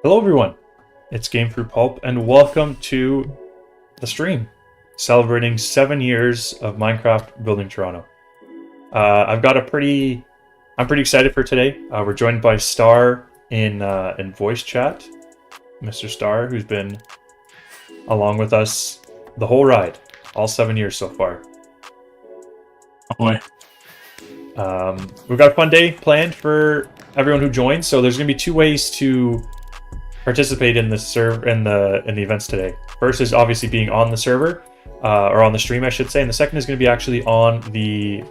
Hello everyone, it's Gamefruitpulp and welcome to the stream celebrating 7 years of Minecraft Building Toronto. I'm pretty excited for today. We're joined by Star in voice chat, Mr. Star, who's been along with us the whole ride, all 7 years so far. Oh boy. We've got a fun day planned for everyone who joins, so there's going to be two ways to participate in the events today. First is obviously being on the server, or on the stream, I should say, and the second is going to be actually on the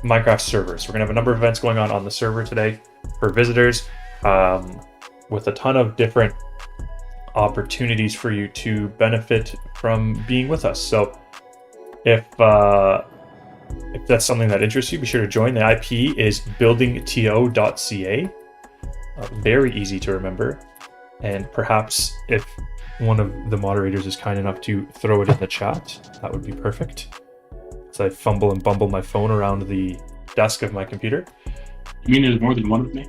Minecraft server. So we're going to have a number of events going on the server today for visitors, with a ton of different opportunities for you to benefit from being with us. So if that's something that interests you, be sure to join. The IP is BuildingTO.ca. Very easy to remember. And perhaps if one of the moderators is kind enough to throw it in the chat, that would be perfect. As I fumble and bumble my phone around the desk of my computer. You mean there's more than one of me?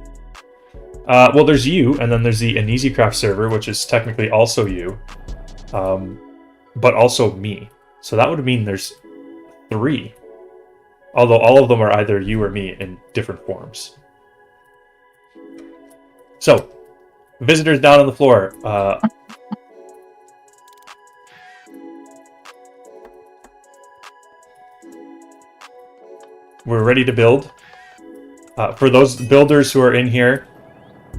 Well, there's you, and then there's the AneezyCraft server, which is technically also you, but also me. So that would mean there's 3. Although all of them are either you or me in different forms. So, visitors down on the floor. We're ready to build. For those builders who are in here,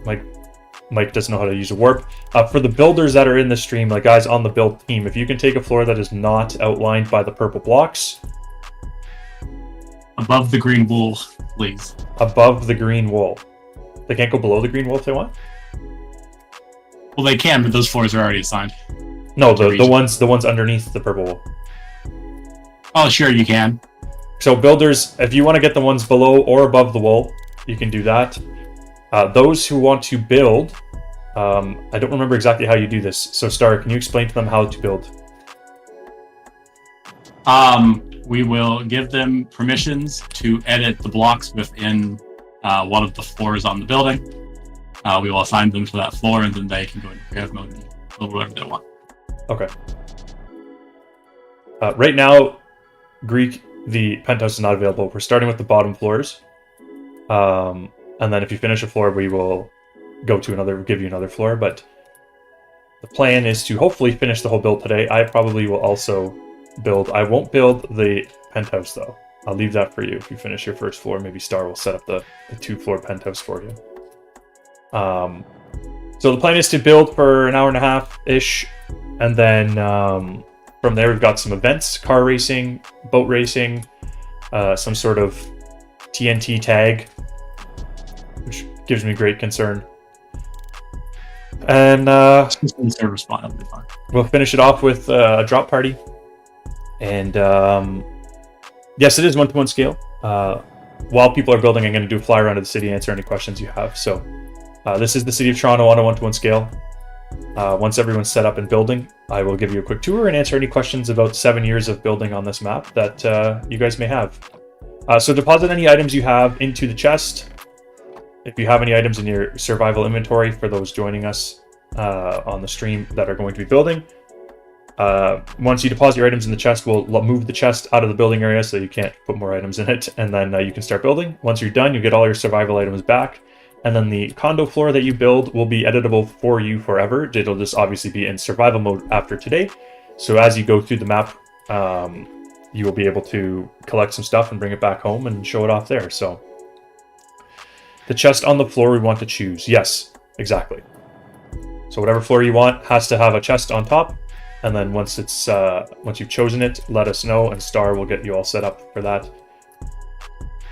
Mike doesn't know how to use a warp. For the builders that are in the stream, like guys on the build team, if you can take a floor that is not outlined by the purple blocks. Above the green wool, please. Above the green wool. They can't go below the green wool if they want? Well, they can, but those floors are already assigned. No, the ones underneath the purple wool. Oh, sure, you can. So builders, if you want to get the ones below or above the wool, you can do that. Those who want to build, I don't remember exactly how you do this. So Star, can you explain to them how to build? We will give them permissions to edit the blocks within one of the floors on the building. We will assign them to that floor, and then they can go into creative mode and build whatever they want. Okay. Right now, Greek, the penthouse is not available. We're starting with the bottom floors. And then if you finish a floor, we will give you another floor. But the plan is to hopefully finish the whole build today. I probably will also build. I won't build the penthouse, though. I'll leave that for you. If you finish your first floor, maybe Star will set up the 2-floor penthouse for you. So the plan is to build for an hour and a half-ish, and then from there we've got some events, car racing, boat racing, some sort of TNT tag, which gives me great concern. And Server spawn, it'll be fine. We'll finish it off with a drop party. And yes, it is 1-to-1 scale. While people are building, I'm going to do a fly around to the city and answer any questions you have. So this is the City of Toronto on a 1-to-1 scale. Once everyone's set up and building, I will give you a quick tour and answer any questions about 7 years of building on this map that you guys may have. So deposit any items you have into the chest. If you have any items in your survival inventory for those joining us on the stream that are going to be building. Once you deposit your items in the chest, we'll move the chest out of the building area so you can't put more items in it, and then you can start building. Once you're done, you get all your survival items back, and then the condo floor that you build will be editable for you forever. It'll just obviously be in survival mode after today. So as you go through the map, you will be able to collect some stuff and bring it back home and show it off there. So the chest on the floor we want to choose. Yes, exactly. So whatever floor you want has to have a chest on top. And then once you've chosen it, let us know, and Star will get you all set up for that.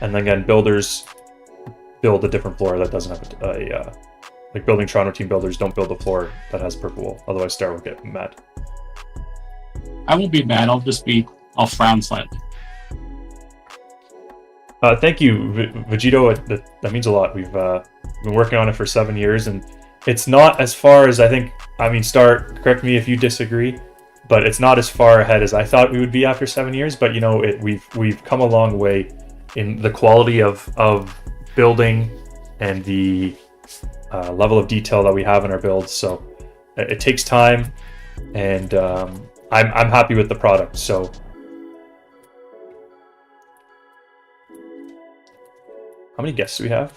And then again, builders build a different floor that doesn't have like Building Toronto team builders don't build a floor that has purple wool. Otherwise, Star will get mad. I won't be mad. I'll frown slightly. Thank you, Vegito. That means a lot. We've been working on it for 7 years, and it's not as far as I think. I mean, Star, correct me if you disagree, but it's not as far ahead as I thought we would be after 7 years. But you know, we've come a long way in the quality of building and the level of detail that we have in our builds. So it takes time, and I'm happy with the product. So how many guests do we have?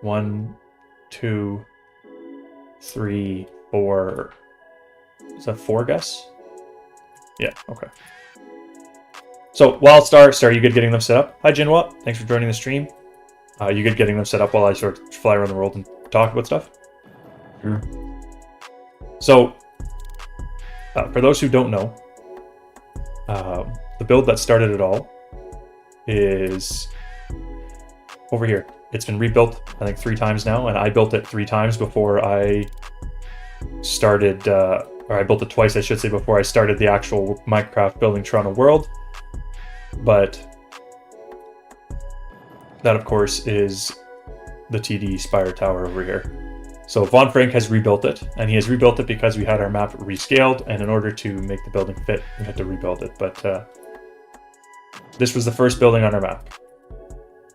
1, 2, 3, 4. Is that 4 guests? Yeah, okay. So Wildstar, you good getting them set up? Hi Jinwa, thanks for joining the stream. You good getting them set up while I sort of fly around the world and talk about stuff? Sure. So, for those who don't know, the build that started it all is over here. It's been rebuilt, I think, 3 times now, and I built it 3 times before I started, or I built it twice, I should say, before I started the actual Minecraft Building Toronto world. But that, of course, is the TD Spire Tower over here. So Von Frank has rebuilt it, and he has rebuilt it because we had our map rescaled, and in order to make the building fit, we had to rebuild it. But this was the first building on our map.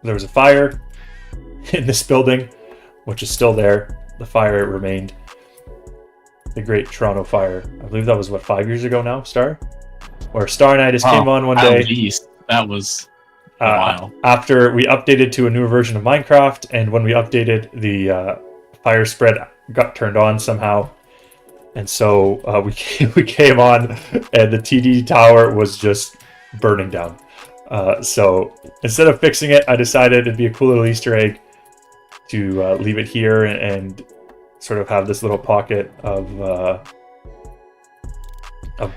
There was a fire in this building, which is still there. The fire remained. The Great Toronto Fire. I believe that was, what, 5 years ago now, Star? Where Star and I just came on one day. At least. That was a while. After we updated to a newer version of Minecraft, and when we updated, the fire spread got turned on somehow. And so we came on, and the TD tower was just burning down. So instead of fixing it, I decided it'd be a cool little Easter egg to leave it here and sort of have this little pocket of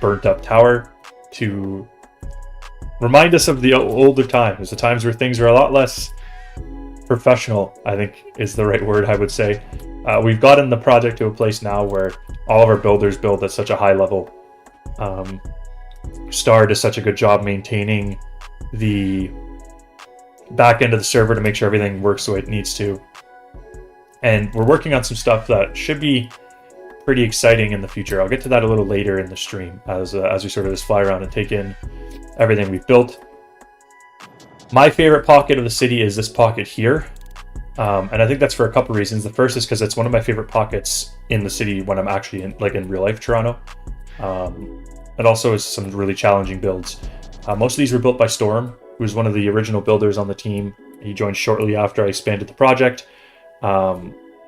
burnt up tower to remind us of the older times, the times where things were a lot less professional, I think is the right word I would say. We've gotten the project to a place now where all of our builders build at such a high level. Star does such a good job maintaining the back end of the server to make sure everything works the way it needs to. And we're working on some stuff that should be pretty exciting in the future. I'll get to that a little later in the stream as we sort of just fly around and take in everything we've built. My favorite pocket of the city is this pocket here. And I think that's for a couple reasons. The first is because it's one of my favorite pockets in the city when I'm actually in real life Toronto. It also is some really challenging builds. Most of these were built by Storm, who's one of the original builders on the team. He joined shortly after I expanded the project.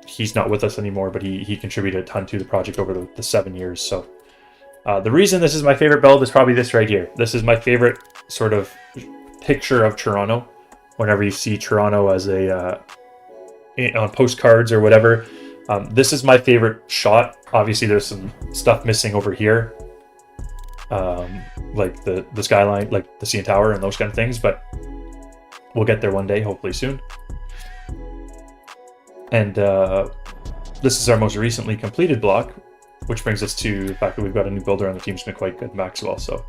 He's not with us anymore, but he contributed a ton to the project over the 7 years. So the reason this is my favorite build is probably this right here. This is my favorite sort of picture of Toronto. Whenever you see Toronto as on postcards or whatever, this is my favorite shot. Obviously, there's some stuff missing over here, like the skyline, like the CN Tower and those kind of things. But we'll get there one day, hopefully soon. And this is our most recently completed block, which brings us to the fact that we've got a new builder on the team, quite good, Maxwell. So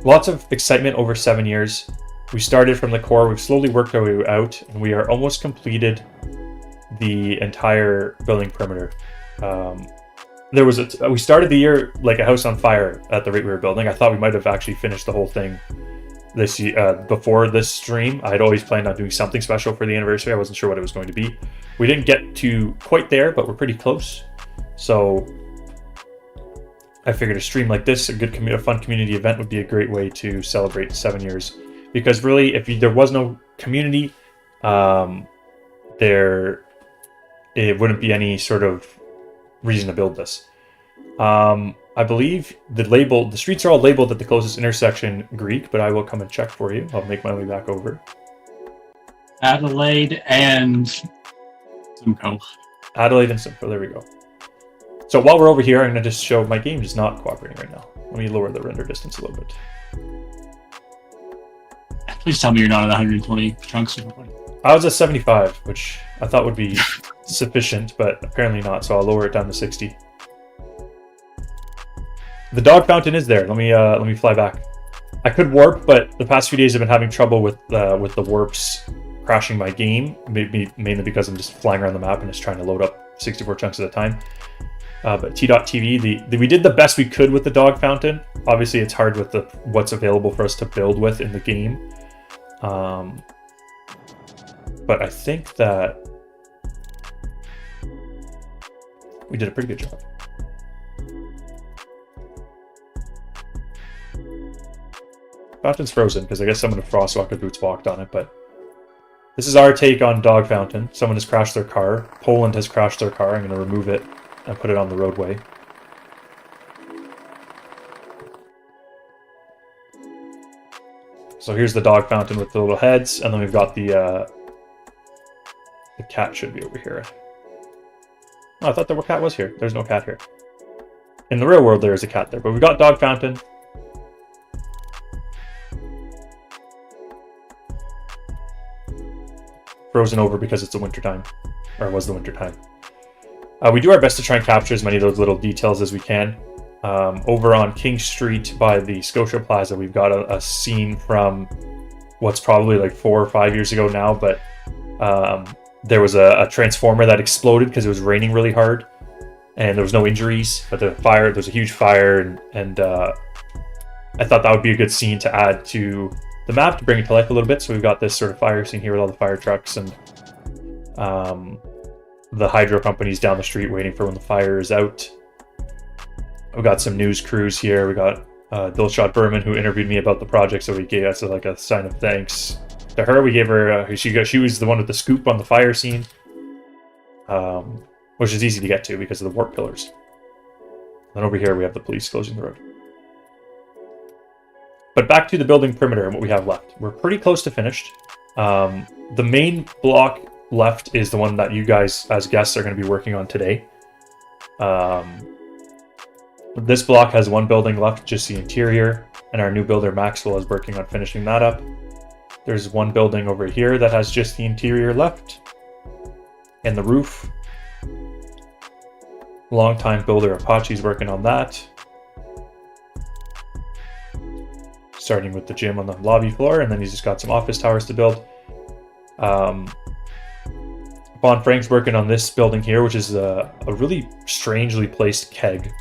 lots of excitement over 7 years. We started from the core, we've slowly worked our way out, and we are almost completed the entire building perimeter. We started the year like a house on fire at the rate we were building. I thought we might have actually finished the whole thing this year, before this stream. I'd always planned on doing something special for the anniversary. I wasn't sure what it was going to be. We didn't get to quite there, but we're pretty close. So I figured a stream like this, a fun community event, would be a great way to celebrate 7 years. Because really, if there was no community, it wouldn't be any sort of reason to build this. I believe the streets are all labeled at the closest intersection Greek, but I will come and check for you. I'll make my way back over. Adelaide and Simcoe. Adelaide and Simcoe, there we go. So while we're over here, I'm going to just show my game is not cooperating right now. Let me lower the render distance a little bit. Please tell me you're not at 120 chunks. I was at 75, which I thought would be sufficient, but apparently not, so I'll lower it down to 60. The dog fountain is there. Let me fly back. I could warp, but the past few days I've been having trouble with the warps crashing my game, mainly because I'm just flying around the map and just trying to load up 64 chunks at a time. But T.TV, we did the best we could with the dog fountain. Obviously, it's hard with what's available for us to build with in the game. But I think that We did a pretty good job. Fountain's frozen because I guess someone with Frostwalker boots walked on it, but this is our take on Dog Fountain. Someone has crashed their car. Poland has crashed their car. I'm going to remove it and put it on the roadway. So here's the dog fountain with the little heads, and then we've got the cat should be over here. Oh, I thought the cat was here. There's no cat here. In the real world, there is a cat there, but we've got dog fountain. Frozen over because it's the winter time, or it was the winter time. We do our best to try and capture as many of those little details as we can. Over on King Street by the Scotia Plaza, we've got a scene from what's probably like 4 or 5 years ago now, but there was a transformer that exploded because it was raining really hard, and there was no injuries, but there's a huge fire, and I thought that would be a good scene to add to the map to bring it to life a little bit. So we've got this sort of fire scene here with all the fire trucks and the hydro companies down the street waiting for when the fire is out. We've got some news crews here. We got Dilshot Berman, who interviewed me about the project, so we gave us like a sign of thanks to her. We gave her she was the one with the scoop on the fire scene, which is easy to get to because of the warp pillars. And over here we have the police closing the road. But back to the building perimeter and what we have left. We're pretty close to finished. The main block left is the one that you guys as guests are going to be working on today. This block has one building left, just the interior, and our new builder Maxwell is working on finishing that up. There's one building over here that has just the interior left and the roof. Longtime builder Apache's working on that. Starting with the gym on the lobby floor, and then he's just got some office towers to build. Von Frank's working on this building here, which is a really strangely placed keg.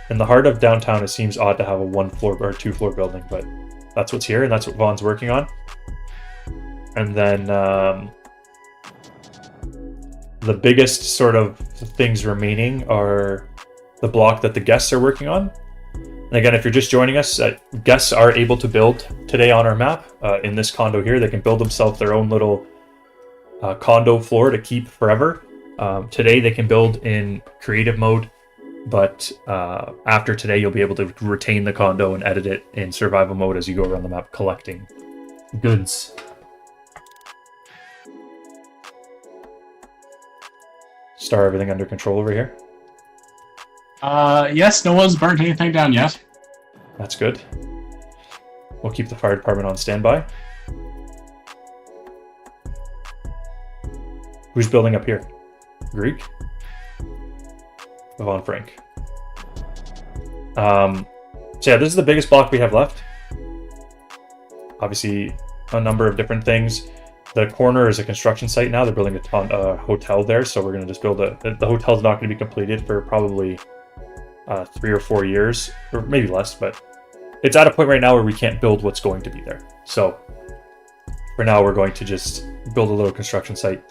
In the heart of downtown, it seems odd to have a 1-floor or 2-floor building, but that's what's here, and that's what Von's working on. And then the biggest sort of things remaining are the block that the guests are working on. And again, if you're just joining us, guests are able to build today on our map in this condo here. They can build themselves their own little condo floor to keep forever. Today they can build in creative mode, but after today you'll be able to retain the condo and edit it in survival mode as you go around the map collecting goods. Star, everything under control over here? Yes, no one's burnt anything down yet. That's good. We'll keep the fire department on standby. Who's building up here? Greek? Von Frank. So yeah, this is the biggest block we have left. Obviously, a number of different things. The corner is a construction site now. They're building a hotel there, so we're going to just build the hotel's not going to be completed for probably 3 or 4 years, or maybe less, but it's at a point right now where we can't build what's going to be there. So for now, we're going to just build a little construction site.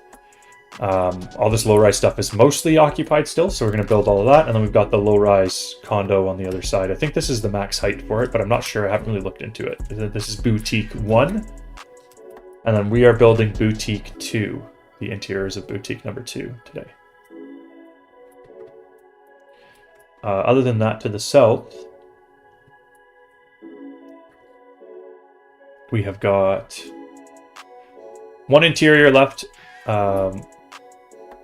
All this low-rise stuff is mostly occupied still, so we're going to build all of that, and then we've got the low-rise condo on the other side. I think this is the max height for it, but I'm not sure. I haven't really looked into it. This is Boutique 1, and then we are building Boutique 2, the interiors of Boutique number 2 today. Other than that, to the south, we have got one interior left.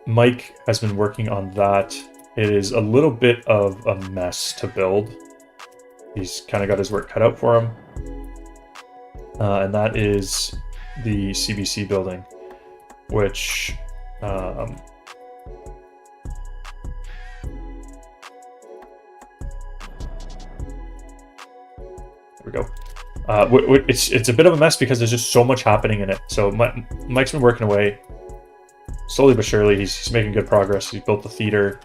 Mike has been working on that. It is a little bit of a mess to build. He's kind of got his work cut out for him. And that is the CBC building, which there we go. It's a bit of a mess because there's just so much happening in it. So Mike's been working away slowly but surely. He's making good progress. He's built the theater.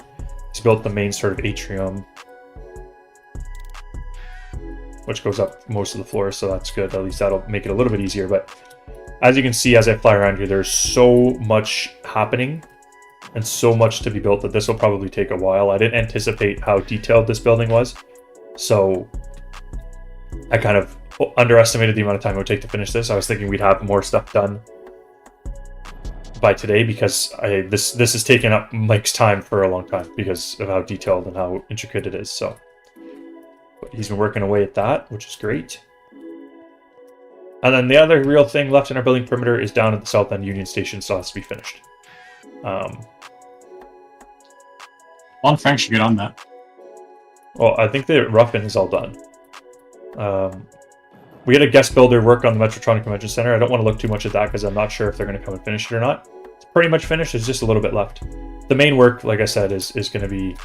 He's built the main sort of atrium, which goes up most of the floor, so that's good. At least that'll make it a little bit easier. But as you can see, as I fly around here, there's so much happening and so much to be built that this will probably take a while. I didn't anticipate how detailed this building was, so I kind of underestimated the amount of time it would take to finish this. I was thinking we'd have more stuff done by today, because this has taken up Mike's time for a long time because of how detailed and how intricate it is. So, but he's been working away at that, which is great. And then the other real thing left in our building perimeter is down at the south end. Union Station still has to be finished. Well, Frank should get on that. Well, I think the rough-in is all done. We had a guest builder work on the Metrotronic Convention Center. I don't want to look too much at that because I'm not sure if they're going to come and finish it or not. It's pretty much finished. There's just a little bit left. The main work, like I said, is going to be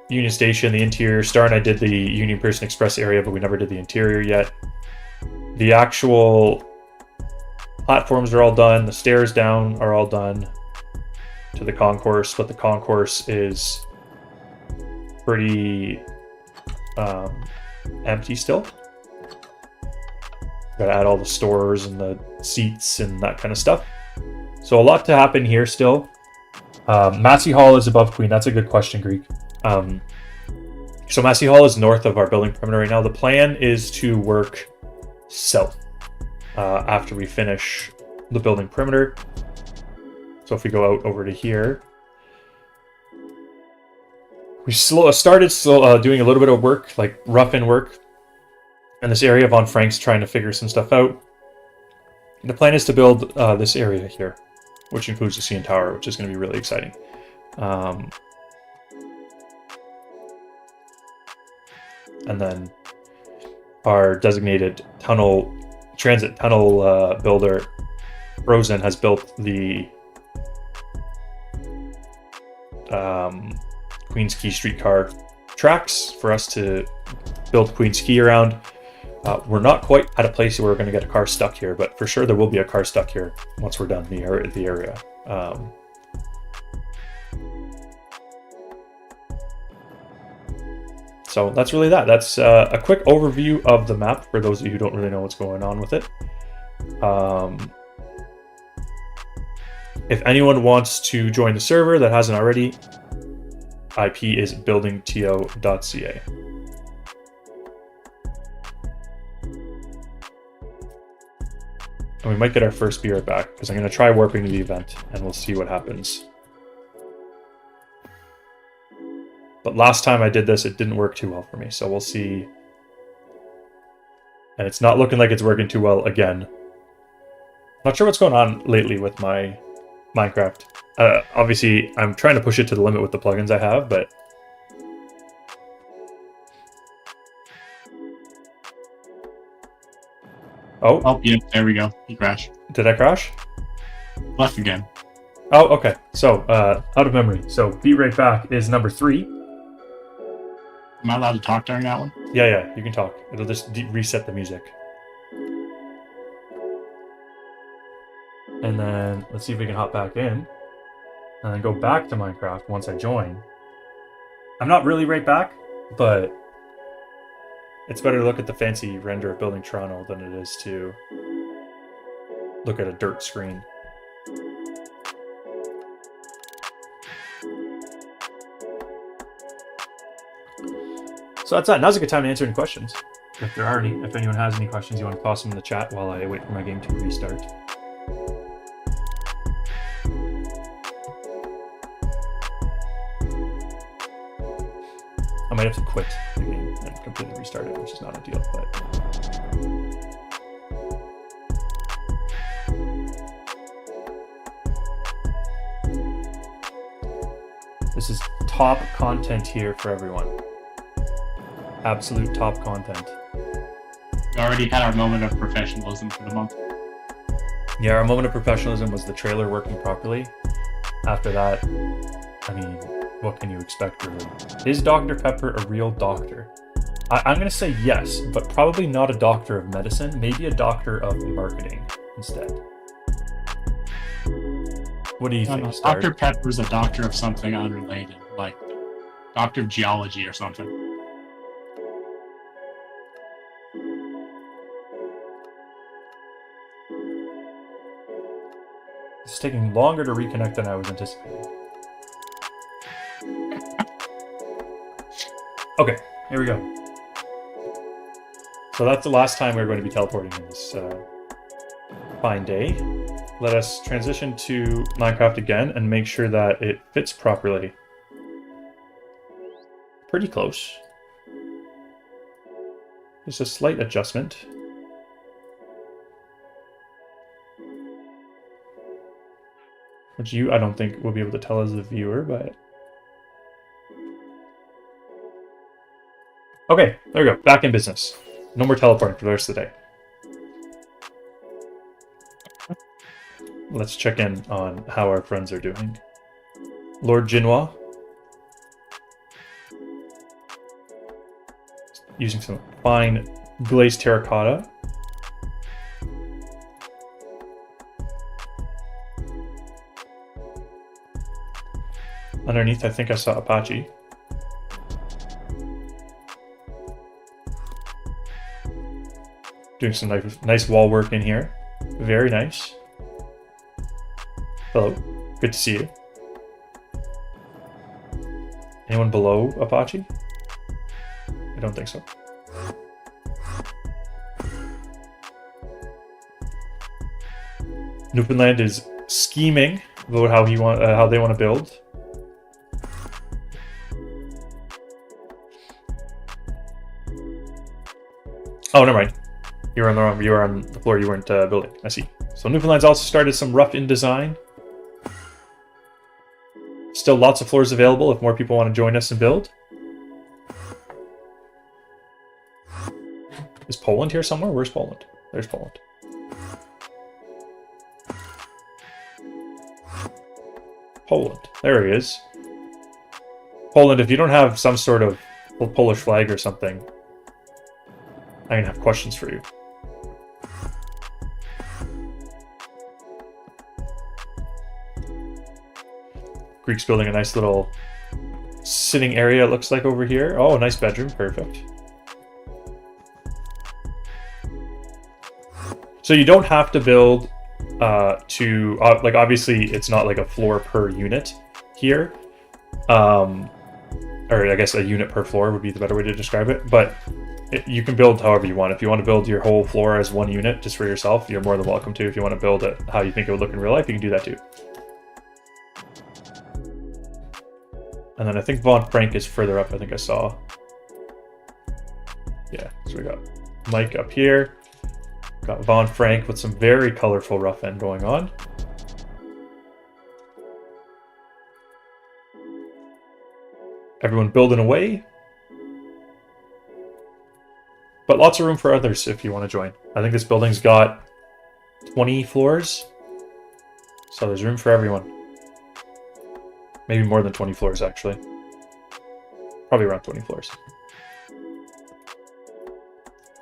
Union Station, the interior. Star and I did the Union Pearson Express area, but we never did the interior yet. The actual platforms are all done. The stairs down are all done to the concourse, but the concourse is pretty empty still. Gotta add all the stores and the seats and that kind of stuff. So a lot to happen here still. Massey Hall is above Queen. That's a good question, Greek. So Massey Hall is north of our building perimeter right now. The plan is to work south after we finish the building perimeter. So if we go out over to here, we started doing a little bit of work, like rough-in work, in this area. Von Frank's trying to figure some stuff out. The plan is to build this area here, which includes the CN Tower, which is going to be really exciting. And then our designated transit tunnel builder, Rosen, has built the Queens Quay streetcar tracks for us to build Queens Quay around. We're not quite at a place where we're going to get a car stuck here, but for sure there will be a car stuck here once we're done the area. So that's really that. That's a quick overview of the map for those of you who don't really know what's going on with it. If anyone wants to join the server that hasn't already, IP is BuildingTO.ca. And we might get our first beer back, because I'm going to try warping to the event, and we'll see what happens. But last time I did this, it didn't work too well for me, so we'll see. And it's not looking like it's working too well again. Not sure what's going on lately with my Minecraft. Obviously, I'm trying to push it to the limit with the plugins I have, but... Oh, yeah, there we go. He crashed. Did I crash? Left again. Oh, okay. So, out of memory. So, Be Right Back is number 3. Am I allowed to talk during that one? Yeah, you can talk. It'll just reset the music. And then, let's see if we can hop back in. And then go back to Minecraft once I join. I'm not really right back, but it's better to look at the fancy render of Building Toronto than it is to look at a dirt screen. So that's that. Now's a good time to answer any questions, if there are any. If anyone has any questions, you want to toss them in the chat while I wait for my game to restart. I might have to quit the game and completely restart it, which is not ideal, but... This is top content here for everyone. Absolute top content. We already had our moment of professionalism for the month. Yeah, our moment of professionalism was the trailer working properly. After that, I mean, what can you expect, really? Is Dr. Pepper a real doctor? I'm going to say yes, but probably not a doctor of medicine. Maybe a doctor of marketing instead. What do you think, Star? Dr. Pepper's a doctor of something unrelated, like doctor of geology or something. It's taking longer to reconnect than I was anticipating. Okay, here we go. So that's the last time we're going to be teleporting in this fine day. Let us transition to Minecraft again and make sure that it fits properly. Pretty close. Just a slight adjustment. Which I don't think will be able to tell as a viewer, but... Okay, there we go. Back in business. No more teleporting for the rest of the day. Let's check in on how our friends are doing. Lord Jinhua. Using some fine glazed terracotta. Underneath, I think I saw Apache. Doing some nice wall work in here. Very nice. Hello. Good to see you. Anyone below Apache? I don't think so. Newfoundland is scheming about how they want to build. Oh, never mind. You were on the floor. You weren't building. I see. So Newfoundland's also started some rough in design. Still lots of floors available if more people want to join us and build. Is Poland here somewhere? Where's Poland? There's Poland. Poland. There he is. Poland, if you don't have some sort of Polish flag or something, I'm going to have questions for you. Greek's building a nice little sitting area, it looks like, over here. Oh, a nice bedroom. Perfect. So you don't have to build like, obviously, it's not like a floor per unit here. Or I guess a unit per floor would be the better way to describe it. But you can build however you want. If you want to build your whole floor as one unit just for yourself, you're more than welcome to. If you want to build it how you think it would look in real life, you can do that too. And then I think Von Frank is further up, I think I saw. Yeah, so we got Mike up here. Got Von Frank with some very colorful rough end going on. Everyone building away. But lots of room for others if you want to join. I think this building's got 20 floors. So there's room for everyone. Maybe more than 20 floors, actually. Probably around 20 floors.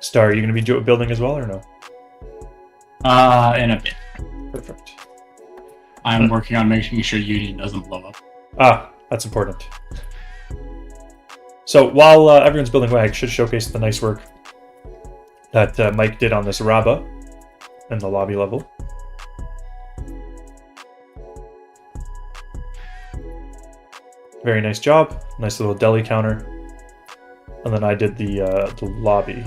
Star, are you going to be building as well, or no? In a bit. Perfect. I'm working on making sure Union doesn't blow up. Ah, that's important. So while everyone's building away, I should showcase the nice work that Mike did on this Rabba in the lobby level. Very nice job. Nice little deli counter. And then I did the lobby.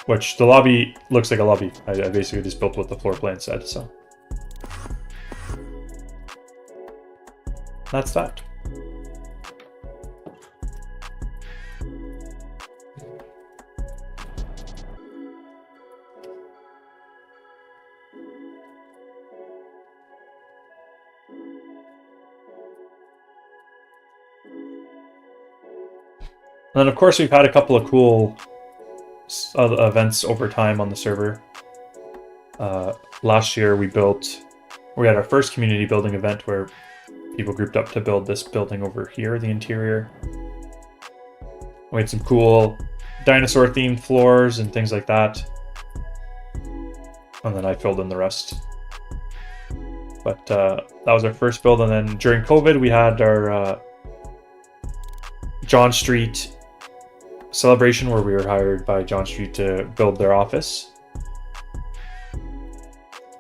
Which, the lobby looks like a lobby. I basically just built what the floor plan said, so. That's that. And then, of course, we've had a couple of cool events over time on the server. Last year, we had our first community building event where people grouped up to build this building over here, the interior. We had some cool dinosaur-themed floors and things like that. And then I filled in the rest. But that was our first build. And then during COVID, we had our John Street celebration where we were hired by John Street to build their office.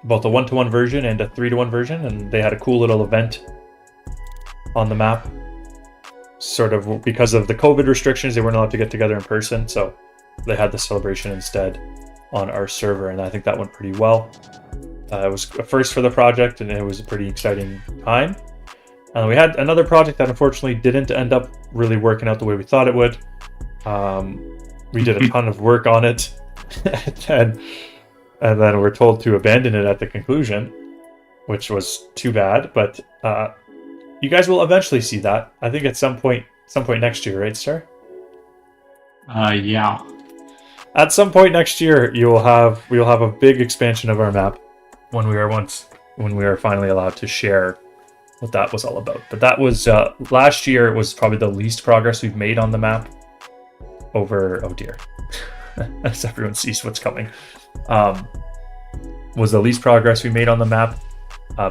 Both a 1-to-1 version and a 3-to-1 version, and they had a cool little event on the map. Sort of because of the COVID restrictions, they weren't allowed to get together in person, so they had the celebration instead on our server, and I think that went pretty well. It was a first for the project, and it was a pretty exciting time. We had another project that unfortunately didn't end up really working out the way we thought it would. We did a ton of work on it, and then we're told to abandon it at the conclusion, which was too bad, but you guys will eventually see that. I think at some point next year, right, Star? Yeah. At some point next year, we'll have a big expansion of our map when we are finally allowed to share what that was all about. But that was last year was probably the least progress we've made on the map. Oh dear, as everyone sees what's coming, was the least progress we made on the map.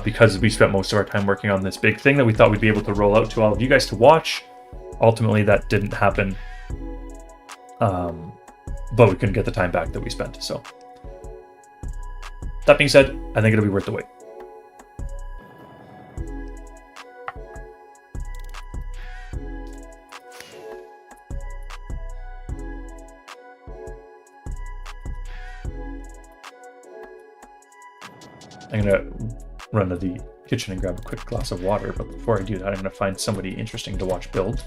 Because we spent most of our time working on this big thing that we thought we'd be able to roll out to all of you guys to watch. Ultimately, that didn't happen. But we couldn't get the time back that we spent. So, that being said, I think it'll be worth the wait. I'm gonna run to the kitchen and grab a quick glass of water, but before I do that, I'm going to find somebody interesting to watch build.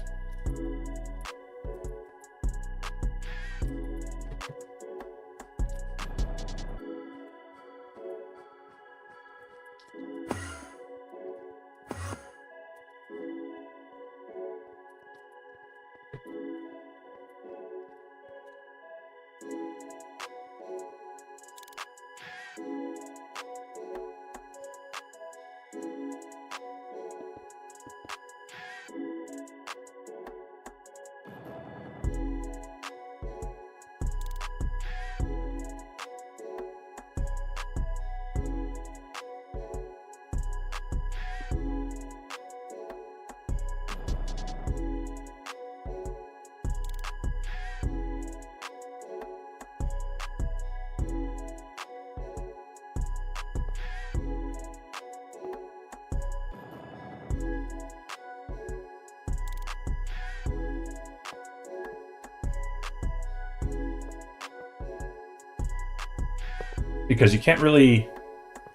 Because you can't really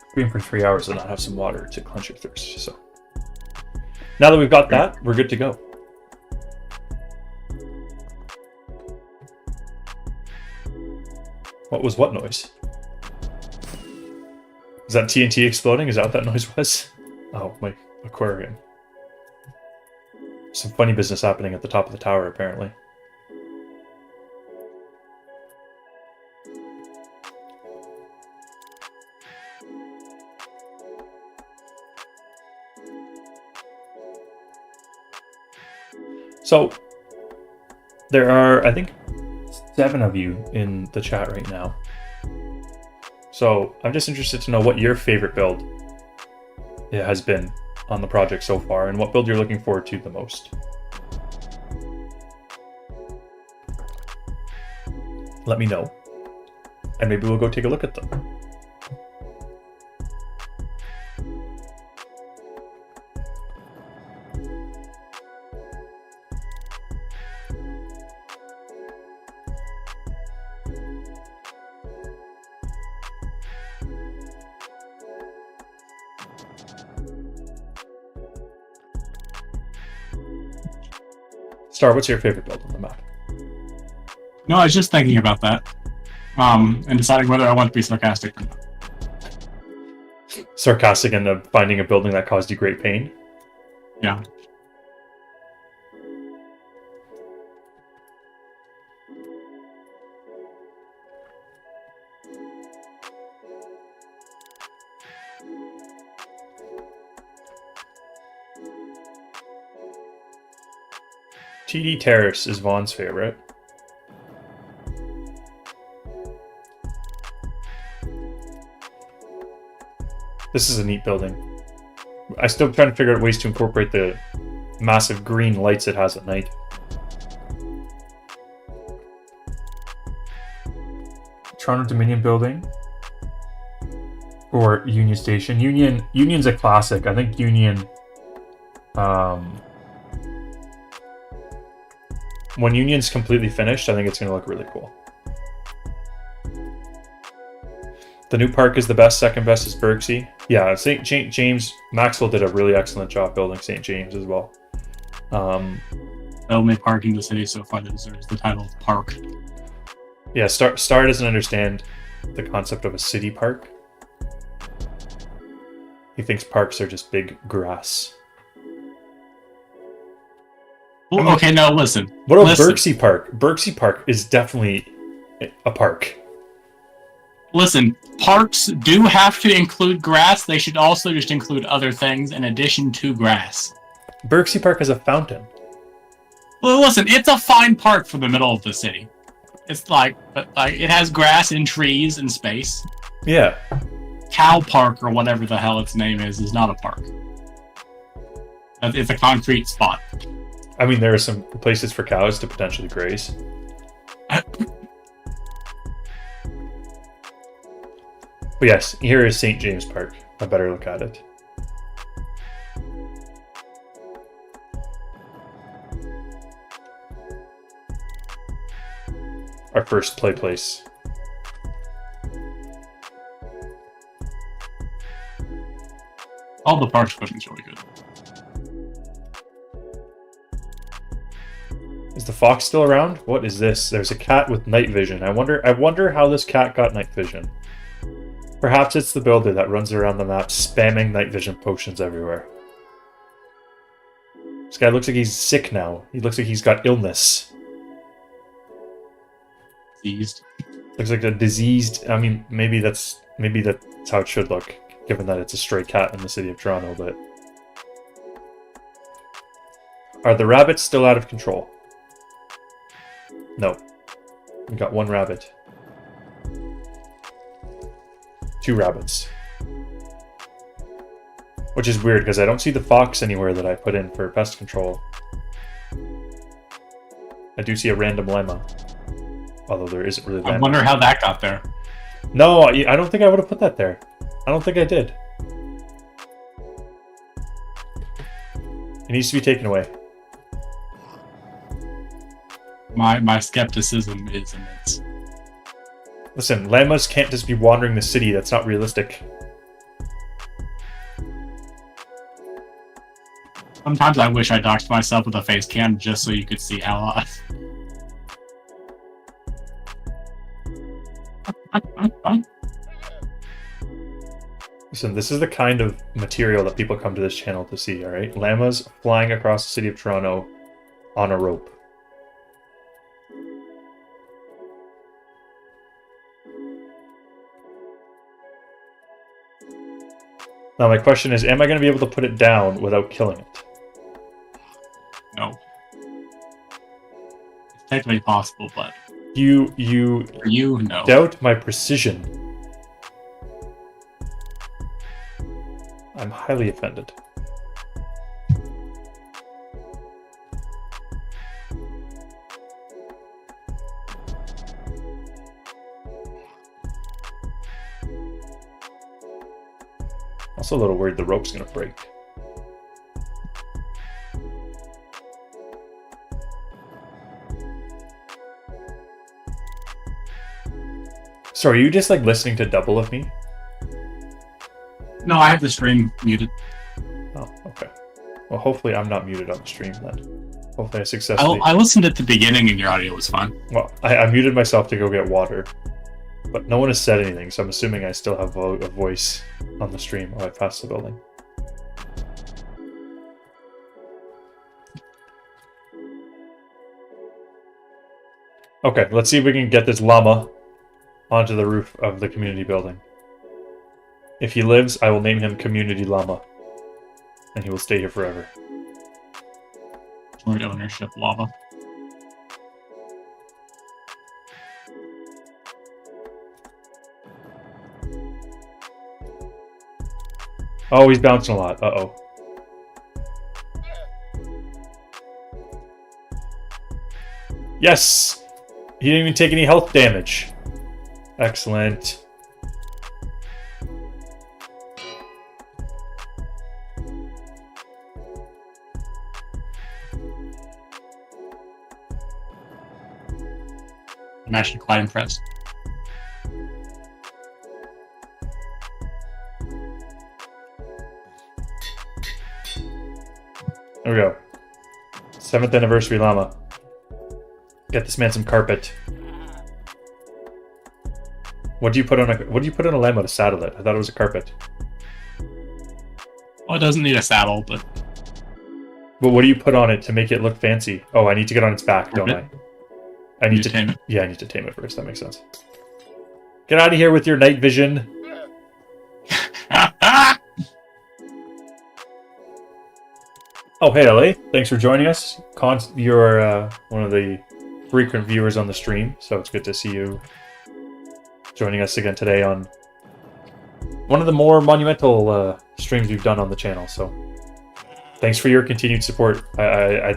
scream for 3 hours and not have some water to quench your thirst. So now that we've got that, we're good to go. What was what noise? Is that TNT exploding? Is that what that noise was? Oh, my aquarium. Some funny business happening at the top of the tower, apparently. So, there are, I think, 7 of you in the chat right now. So, I'm just interested to know what your favorite build has been on the project so far, and what build you're looking forward to the most. Let me know, and maybe we'll go take a look at them. Star, what's your favorite build on the map? No, I was just thinking about that, and deciding whether I want to be sarcastic or not. Sarcastic in finding a building that caused you great pain? Yeah. TD Terrace is Vaughn's favorite. This is a neat building. I'm still trying to figure out ways to incorporate the massive green lights it has at night. Toronto Dominion building or Union Station. Union's a classic. I think Union. When Union's completely finished, I think it's going to look really cool. The new park is the best. Second best is Berksey. Yeah, St. James Maxwell did a really excellent job building St. James as well. The only park in the city so far that deserves the title of park. Yeah, Star doesn't understand the concept of a city park. He thinks parks are just big grass. Well, I mean, okay, now listen. What about Berksey Park? Berksey Park is definitely a park. Listen, parks do have to include grass. They should also just include other things in addition to grass. Berksey Park has a fountain. Well, listen, it's a fine park for the middle of the city. It's like it has grass and trees and space. Yeah. Cow Park or whatever the hell its name is not a park. It's a concrete spot. I mean, there are some places for cows to potentially graze. But yes, here is St. James Park. A better look at it. Our first play place. All the parks equipment's really good. Is the fox still around? What is this? There's a cat with night vision. I wonder how this cat got night vision. Perhaps it's the builder that runs around the map spamming night vision potions everywhere. This guy looks like he's sick now. He looks like he's got illness. Diseased. Looks like a diseased. I mean, maybe that's how it should look, given that it's a stray cat in the city of Toronto. But are the rabbits still out of control? No. We got one rabbit. 2 rabbits. Which is weird, because I don't see the fox anywhere that I put in for pest control. I do see a random llama. Although there isn't really llama. I wonder how that got there. No, I don't think I would have put that there. I don't think I did. It needs to be taken away. My skepticism is immense. Listen, llamas can't just be wandering the city. That's not realistic. Sometimes I wish I doxed myself with a face cam just so you could see how. Listen, this is the kind of material that people come to this channel to see, alright? Llamas flying across the city of Toronto on a rope. Now my question is, am I going to be able to put it down without killing it? No. It's technically possible, but... You no. doubt my precision. I'm highly offended. Also a little worried the rope's gonna break. So are you just like listening to double of me? No, I have the stream muted. Oh, okay. Well, hopefully I'm not muted on the stream then. Hopefully I successfully... I listened at the beginning and your audio was fine. Well, I muted myself to go get water. But no one has said anything, so I'm assuming I still have a voice on the stream while I pass the building. Okay, let's see if we can get this llama onto the roof of the community building. If he lives, I will name him Community Llama. And he will stay here forever. Joint ownership llama. Oh, he's bouncing a lot. Uh-oh. Yes! He didn't even take any health damage. Excellent. I'm actually quite impressed. There we go. 7th anniversary llama. Get this man some carpet. What do you put on a llama to saddle it? I thought it was a carpet. Well, it doesn't need a saddle, but what do you put on it to make it look fancy? Oh, I need to get on its back, don't I? I need to tame it. Yeah, I need to tame it first. That makes sense. Get out of here with your night vision. Oh, hey, LA. Thanks for joining us. You're one of the frequent viewers on the stream, so it's good to see you joining us again today on one of the more monumental streams we've done on the channel. So thanks for your continued support. I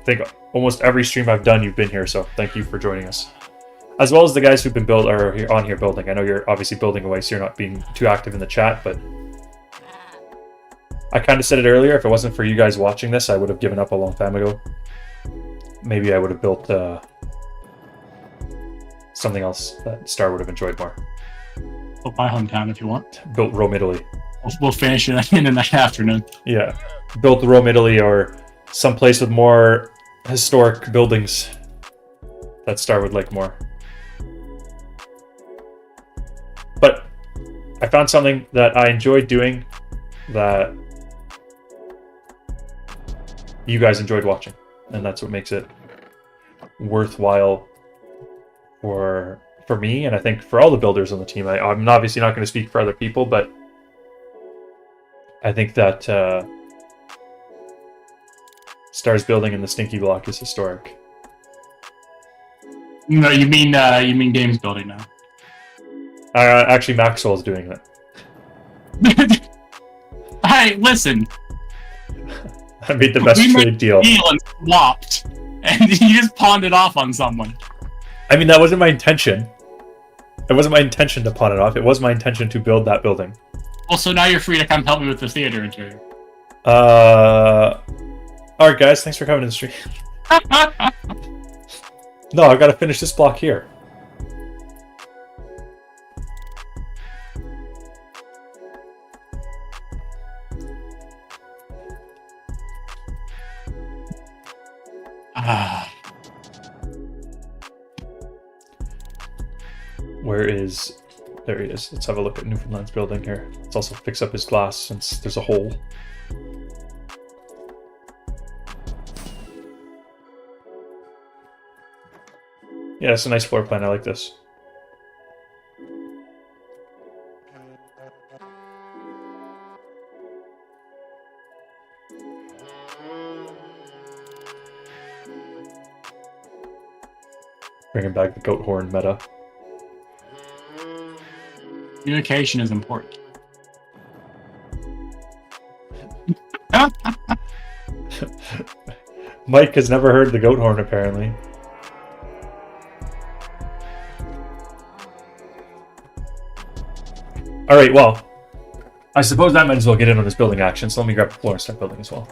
think almost every stream I've done, you've been here, so thank you for joining us. As well as the guys who've been on here building. I know you're obviously building away, so you're not being too active in the chat, but I kind of said it earlier, if it wasn't for you guys watching this, I would have given up a long time ago. Maybe I would have built something else that Star would have enjoyed more. Built my hometown if you want. Built Rome, Italy. We'll finish it in the afternoon. Yeah. Built Rome, Italy, or someplace with more historic buildings that Star would like more. But I found something that I enjoyed doing that you guys enjoyed watching, and that's what makes it worthwhile for me, and I think for all the builders on the team. I'm obviously not going to speak for other people, but I think that Star's building in the Stinky Block is historic. No, you mean games building now. Actually, Maxwell's doing it. Hey, listen. I made the best trade deal. And swapped, and you just pawned it off on someone. I mean, that wasn't my intention. It wasn't my intention to pawn it off. It was my intention to build that building. Well, so now you're free to come help me with the theater interior. Alright, guys. Thanks for coming to the stream. No, I've got to finish this block here. Where is... There he is. Let's have a look at Newfoundland's building here. Let's also fix up his glass since there's a hole. Yeah, it's a nice floor plan. I like this. Bringing back the goat horn meta. Communication is important. Mike has never heard the goat horn, apparently. Alright, well, I suppose that might as well get in on this building action, so let me grab the floor and start building as well.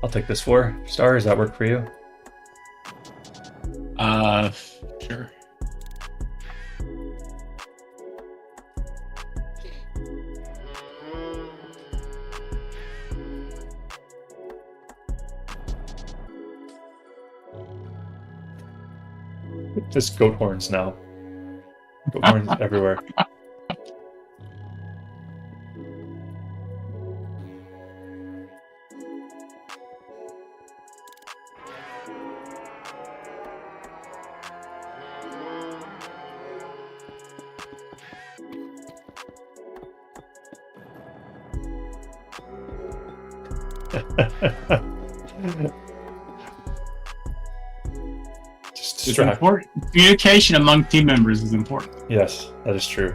I'll take this floor. Star, does that work for you? Sure. Just goat horns now. Goat horns everywhere. It's important. Communication among team members is important. Yes, that is true.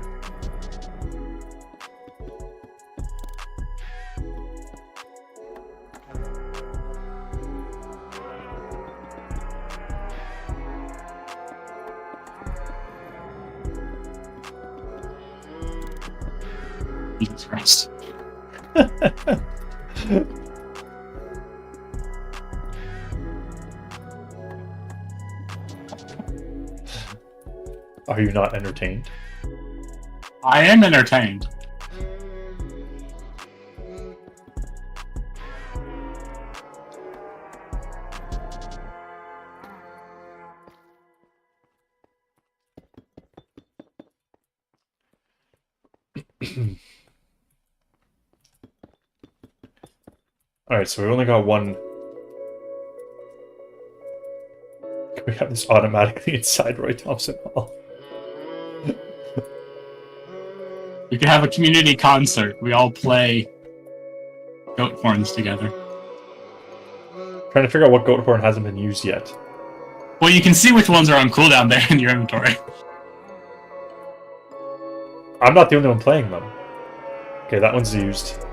Jesus Christ. Are you not entertained? I am entertained. Alright, so we only got one. Can we have this automatically inside Roy Thompson Hall? We could have a community concert. We all play goat horns together. Trying to figure out what goat horn hasn't been used yet. Well, you can see which ones are on cooldown there in your inventory. I'm not the only one playing them. Okay, that one's used.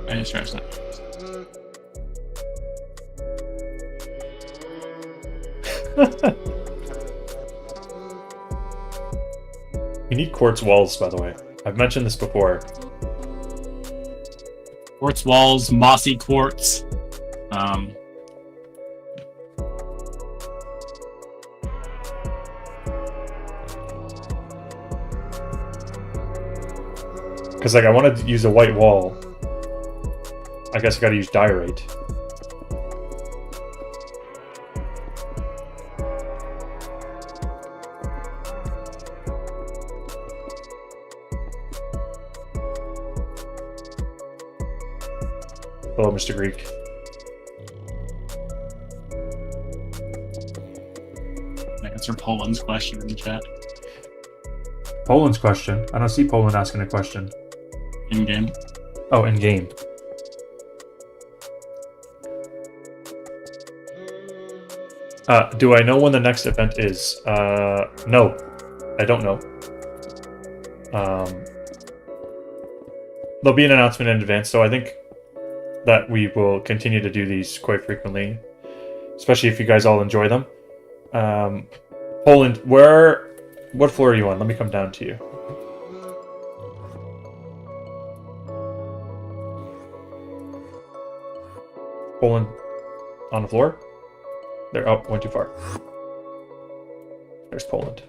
I just scratched that. You need quartz walls, by the way. I've mentioned this before. Quartz walls, mossy quartz. Because, like, I wanted to use a white wall. I guess I gotta use diorite. Hello, Mr. Greek. Answer Poland's question in the chat. Poland's question? I don't see Poland asking a question. In game. Oh, in game. Do I know when the next event is? No. I don't know. There'll be an announcement in advance, so I think that we will continue to do these quite frequently, especially if you guys all enjoy them. Poland, what floor are you on? Let me come down to you. Poland on the floor? They're up, went too far. There's Poland.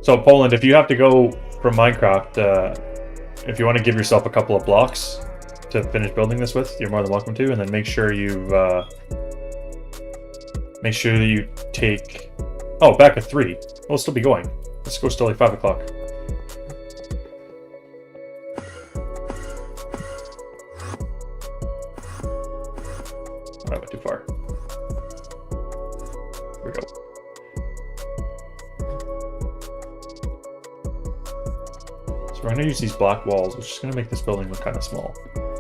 So Poland, if you have to go from Minecraft, if you want to give yourself a couple of blocks to finish building this with, you're more than welcome to, and then make sure you take. Oh, back at 3. We'll still be going. Let's go still like 5 o'clock. I went too far. Here we go. So we're gonna use these black walls, which is gonna make this building look kind of small,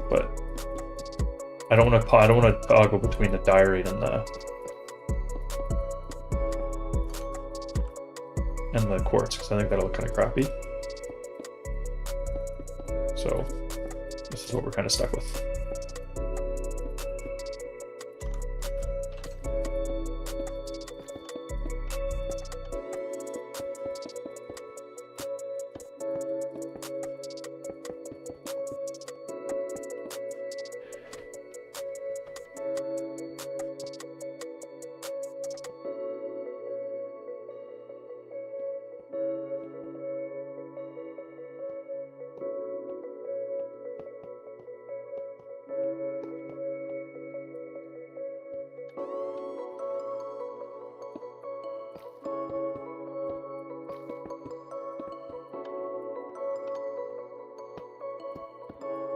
but I don't want to toggle between the diorite and the quartz because I think that'll look kind of crappy. So this is what we're kind of stuck with.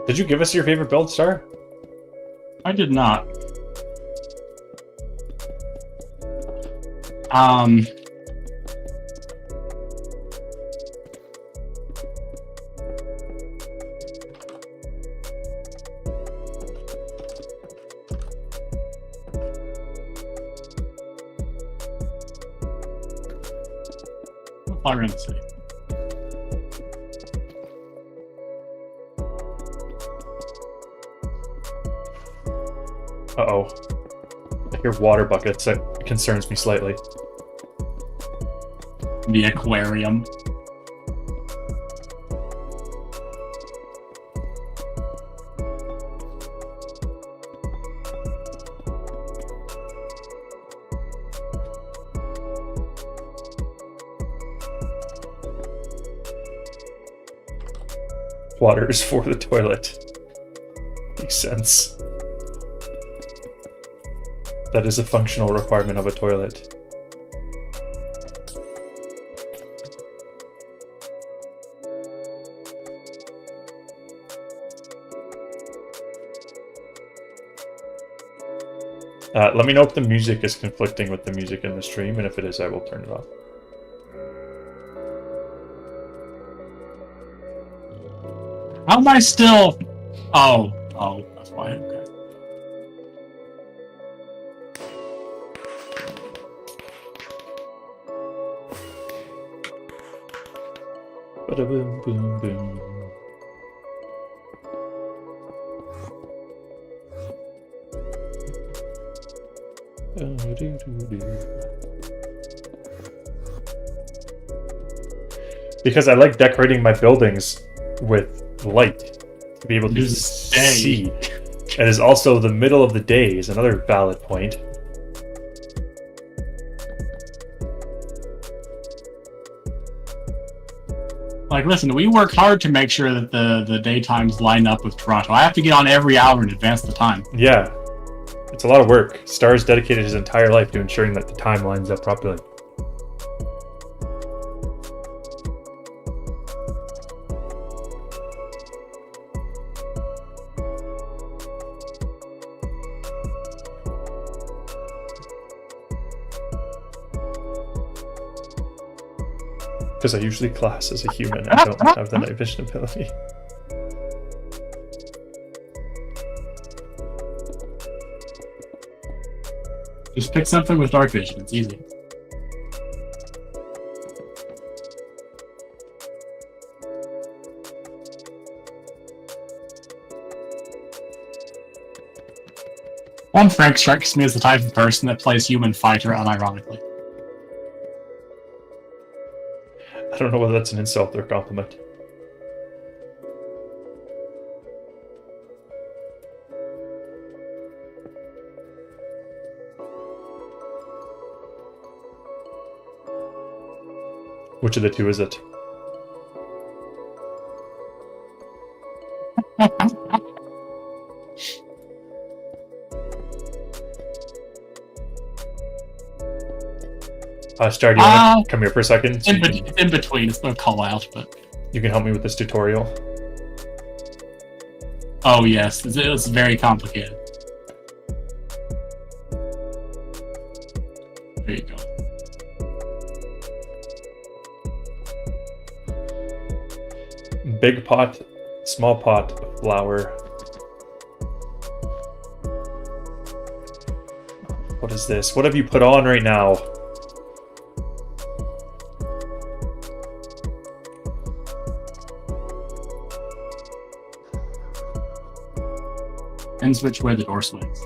Did you give us your favorite build, Star? I did not. fly around the city. Uh-oh. I hear water buckets. That concerns me slightly. The aquarium. Water is for the toilet. Makes sense. That is a functional requirement of a toilet. Let me know if the music is conflicting with the music in the stream, and if it is, I will turn it off. How am I still... Oh, that's why. Okay. Ba-da-boom, boom, boom. Because I like decorating my buildings with light to be able to see. It is also the middle of the day is another valid point. Like, listen, we work hard to make sure that the daytimes line up with Toronto. I have to get on every hour in advance the time. Yeah. It's a lot of work. Star's dedicated his entire life to ensuring that the time lines up properly. Because I usually class as a human and don't have the night vision ability. Just pick something with dark vision. It's easy. One Frank strikes me as the type of person that plays human fighter unironically. I don't know whether that's an insult or a compliment. Which of the two is it? Star, do you want to come here for a second? In between, it's no call out, but... You can help me with this tutorial. Oh yes, it's very complicated. There you go. Big pot, small pot of flour. What is this? What have you put on right now? Depends which way the door swings.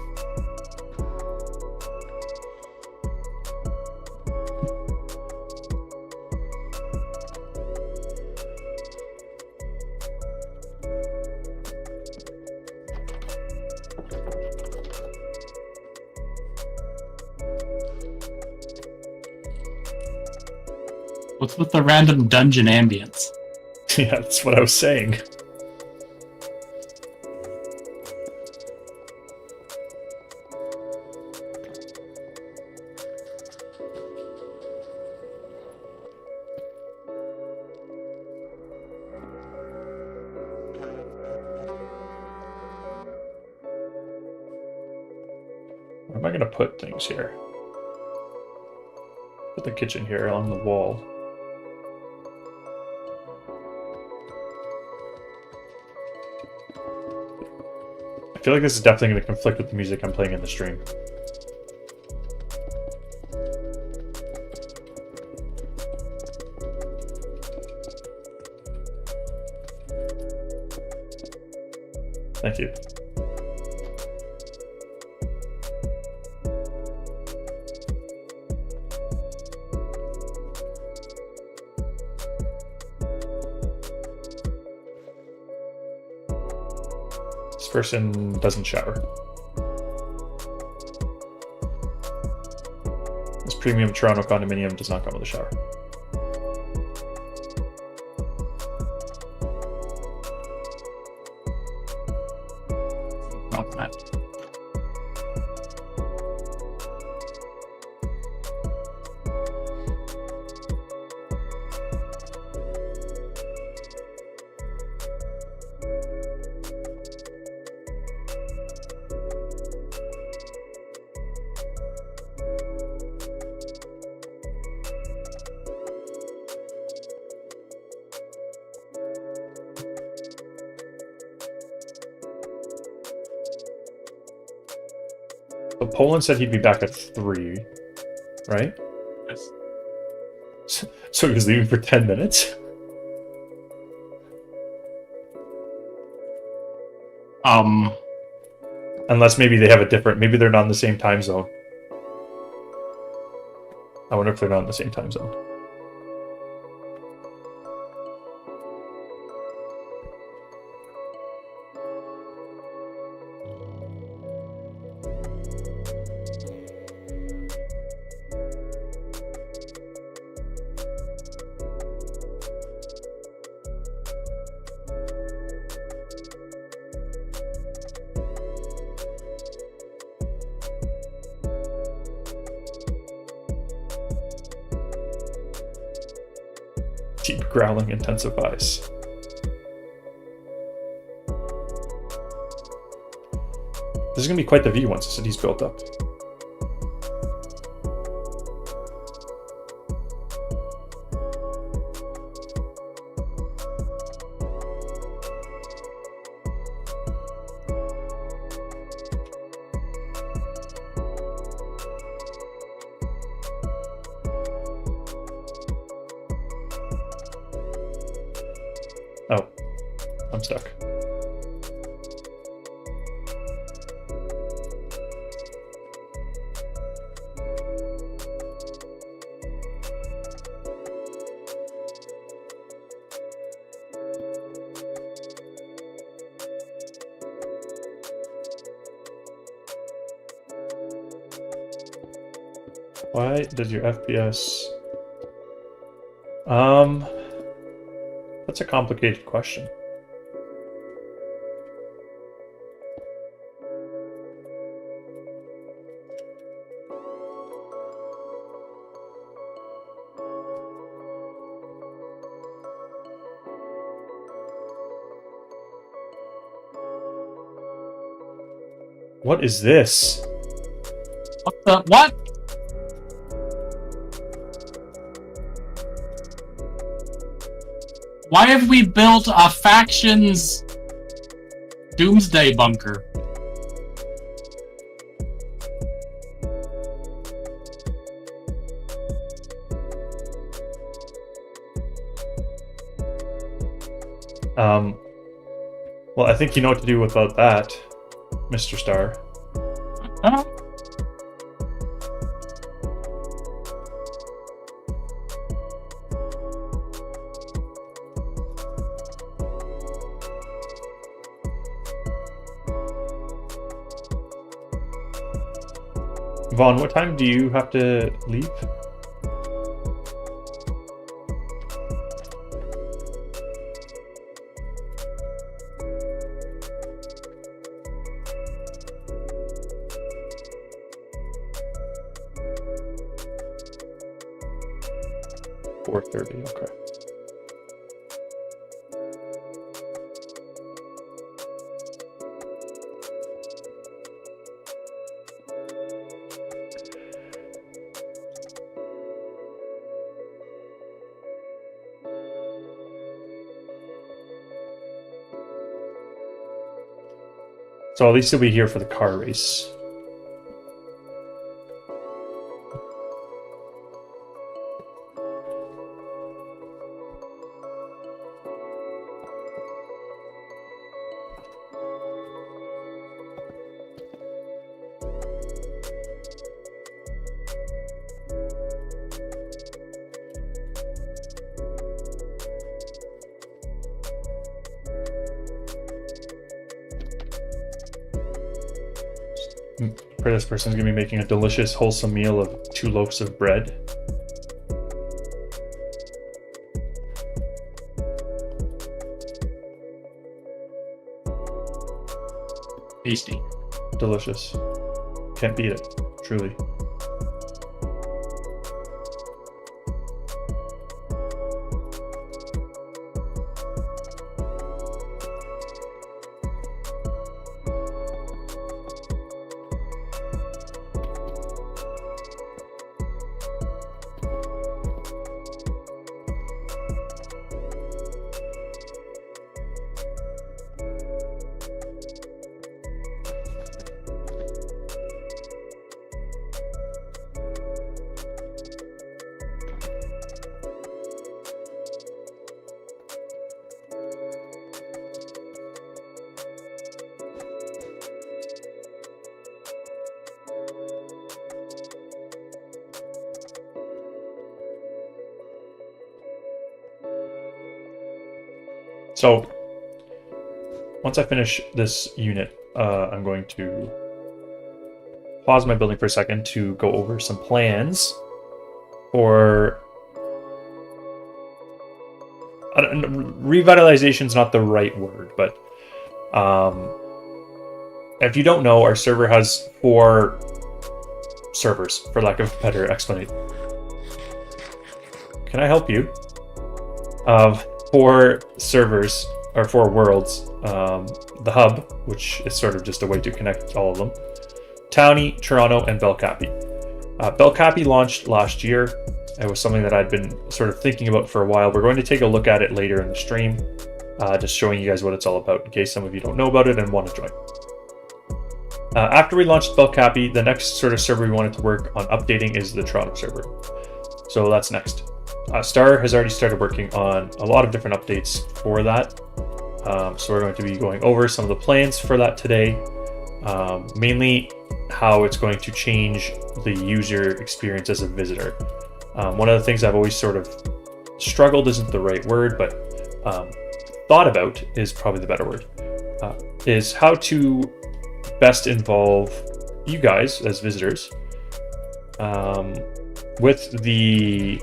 What's with the random dungeon ambience? Yeah, that's what I was saying. Where am I going to put things here? Put the kitchen here on the wall. I feel like this is definitely going to conflict with the music I'm playing in the stream. Thank you. This person doesn't shower. This premium Toronto condominium does not come with a shower. Not that. So Poland said he'd be back at 3, right? Yes. So he was leaving for 10 minutes? Unless maybe they have a different... Maybe they're not in the same time zone. I wonder if they're not in the same time zone. Deep growling intensifies. This is going to be quite the view once the city's built up. Oh, I'm stuck. Why does your FPS... That's a complicated question. What is this? What the... What? Why have we built a faction's doomsday bunker? Well, I think you know what to do about that, Mr. Star. Huh? Vaughn, what time do you have to leave? .30, okay. So at least he'll be here for the car race. For this person's gonna be making a delicious, wholesome meal of 2 loaves of bread. Tasty. Delicious. Can't beat it, truly. So once I finish this unit, I'm going to pause my building for a second to go over some plans for revitalization is not the right word, but if you don't know, our server has 4 servers, for lack of a better explanation. Can I help you? 4 servers, or 4 worlds. The hub, which is sort of just a way to connect all of them. Townie, Toronto, and Belcapi. Belcapi launched last year. It was something that I'd been sort of thinking about for a while. We're going to take a look at it later in the stream, just showing you guys what it's all about in case some of you don't know about it and want to join. After we launched Belcapi, the next sort of server we wanted to work on updating is the Toronto server. So that's next. Star has already started working on a lot of different updates for that. So we're going to be going over some of the plans for that today. Mainly how it's going to change the user experience as a visitor. One of the things I've always sort of struggled isn't the right word, but thought about is probably the better word, is how to best involve you guys as visitors with the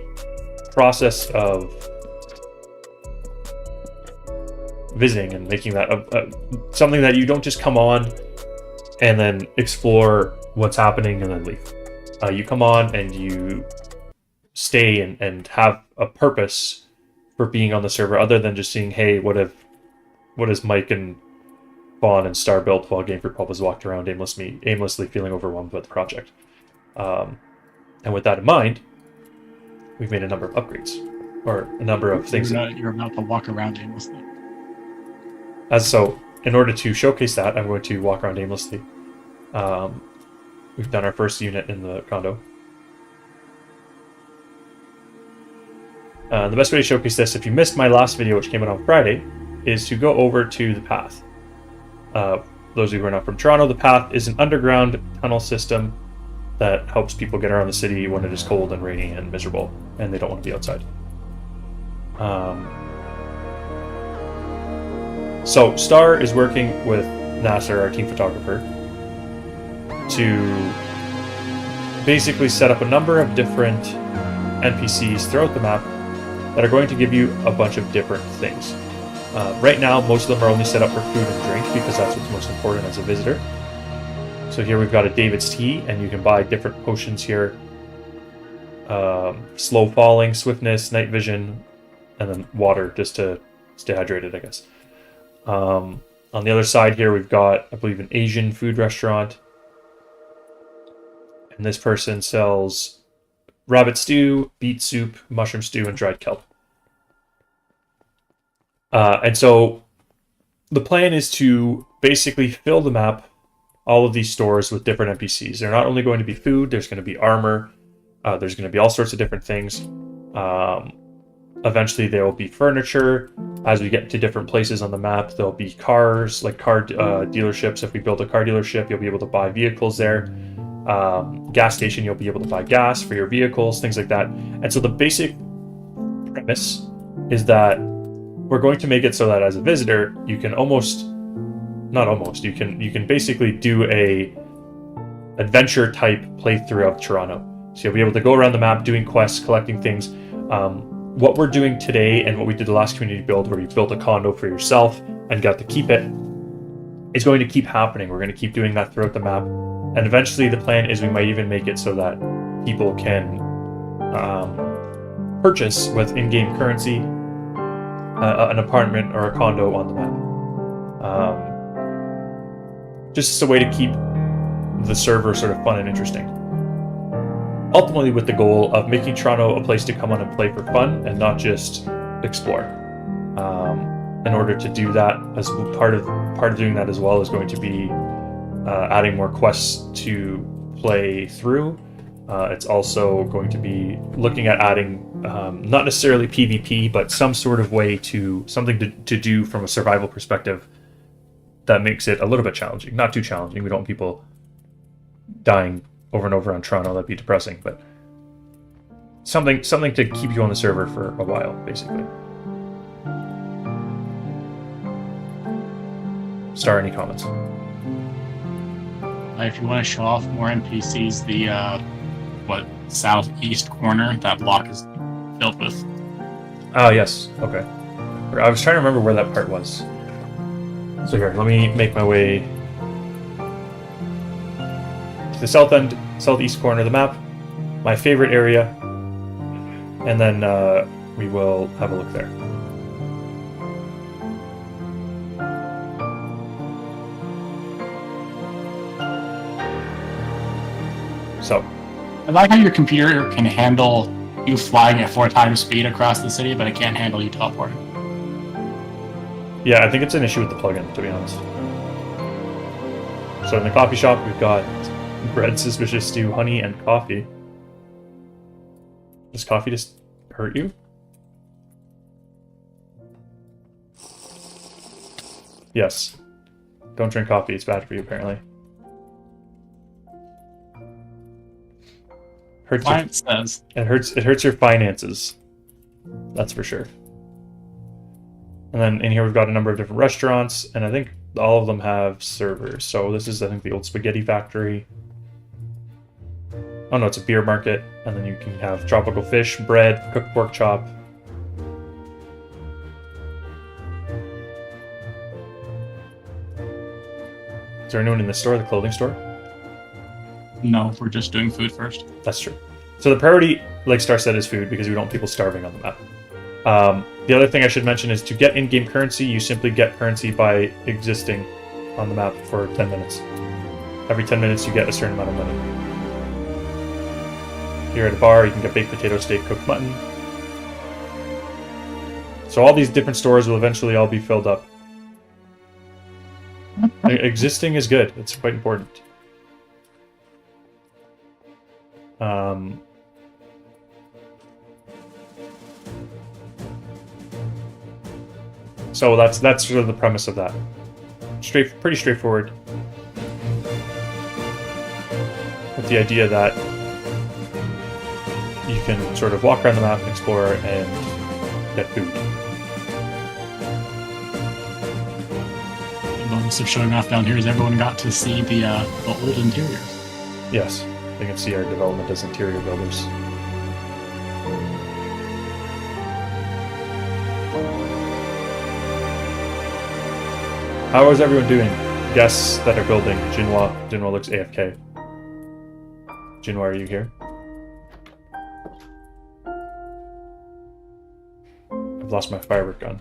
process of visiting and making that something that you don't just come on and then explore what's happening and then leave. You come on and you stay and have a purpose for being on the server other than just seeing, hey, what has Mike and Vaughn and Star built while Gamefruitpulp has walked around aimlessly feeling overwhelmed by the project. And with that in mind, we've made a number of upgrades, or a number of things. You're about to walk around aimlessly. So, in order to showcase that, I'm going to walk around aimlessly. We've done our first unit in the condo. The best way to showcase this, if you missed my last video, which came out on Friday, is to go over to the path. Those of you who are not from Toronto, the path is an underground tunnel system that helps people get around the city when it is cold and rainy and miserable, and they don't want to be outside. So Star is working with Nasser, our team photographer, to basically set up a number of different NPCs throughout the map that are going to give you a bunch of different things. Right now, most of them are only set up for food and drink because that's what's most important as a visitor. So here we've got a David's Tea, and you can buy different potions here. Slow falling, swiftness, night vision, and then water just to stay hydrated, I guess. On the other side here, we've got, I believe, an Asian food restaurant. And this person sells rabbit stew, beet soup, mushroom stew, and dried kelp. And so the plan is to basically fill the map, all of these stores with different NPCs. They're not only going to be food, there's going to be armor, there's going to be all sorts of different things. Eventually there will be furniture. As we get to different places on the map, there'll be cars, like car dealerships. If we build a car dealership, you'll be able to buy vehicles there. Gas station, you'll be able to buy gas for your vehicles, things like that. And so the basic premise is that we're going to make it so that as a visitor, you can you can basically do a adventure type playthrough of Toronto. So you'll be able to go around the map doing quests, collecting things. What we're doing today and what we did the last community build, where you built a condo for yourself and got to keep it, is going to keep happening. We're going to keep doing that throughout the map. And eventually the plan is we might even make it so that people can purchase with in-game currency an apartment or a condo on the map. Just as a way to keep the server sort of fun and interesting. Ultimately with the goal of making Toronto a place to come on and play for fun and not just explore. In order to do that, as part of doing that as well is going to be adding more quests to play through. It's also going to be looking at adding not necessarily PvP, but some sort of way something to do from a survival perspective that makes it a little bit challenging. Not too challenging. We don't want people dying over and over on Toronto. That'd be depressing, but something to keep you on the server for a while, basically. Star, any comments? If you want to show off more NPCs, the southeast corner, that block is filled with. Oh, yes. Okay. I was trying to remember where that part was. So here, let me make my way to the southeast corner of the map, my favorite area, and then we will have a look there. So, I like how your computer can handle you flying at 4 times speed across the city, but it can't handle you teleporting. Yeah, I think it's an issue with the plugin, to be honest. So in the coffee shop, we've got bread, suspicious stew, honey, and coffee. Does coffee just hurt you? Yes. Don't drink coffee, it's bad for you, apparently. It hurts your finances. That's for sure. And then in here we've got a number of different restaurants, and I think all of them have servers. So this is, I think, the old spaghetti factory. Oh no, it's a beer market, and then you can have tropical fish, bread, cooked pork chop. Is there anyone in the store, the clothing store? No, we're just doing food first. That's true. So the priority, like Star said, is food, because we don't want people starving on the map. The other thing I should mention is to get in-game currency, you simply get currency by existing on the map for 10 minutes. Every 10 minutes you get a certain amount of money. Here at a bar, you can get baked potato, steak, cooked mutton. So all these different stores will eventually all be filled up. Existing is good. It's quite important. So that's sort of the premise of that. Pretty straightforward. With the idea that you can sort of walk around the map and explore and get food. The bonus of showing off down here is everyone got to see the old interiors. Yes, they can see our development as interior builders. How is everyone doing? Guests that are building. Jinwa looks AFK. Jinwa, are you here? I've lost my firework gun.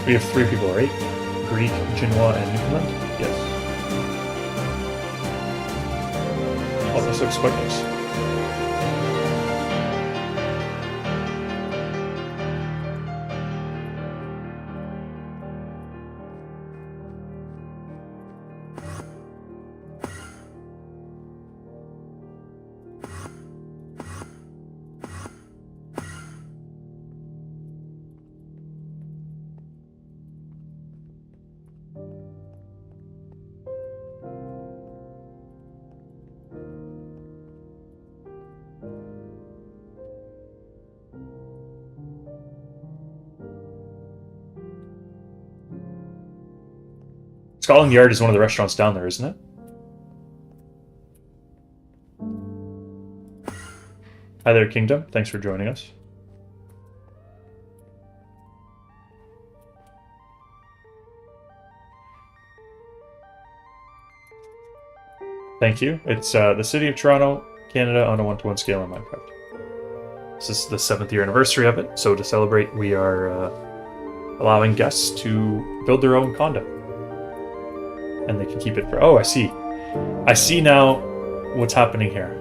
We have 3 people, right? Greek, Jinwa, and Newfoundland? Yes. Oh, this looks quite nice. Scotland Yard is one of the restaurants down there, isn't it? Hi there, Kingdom. Thanks for joining us. Thank you. It's the City of Toronto, Canada on a 1-to-1 scale in Minecraft. This is the 7th year anniversary of it, so to celebrate, we are allowing guests to build their own condo. And they can keep it for... Oh, I see. I see now what's happening here.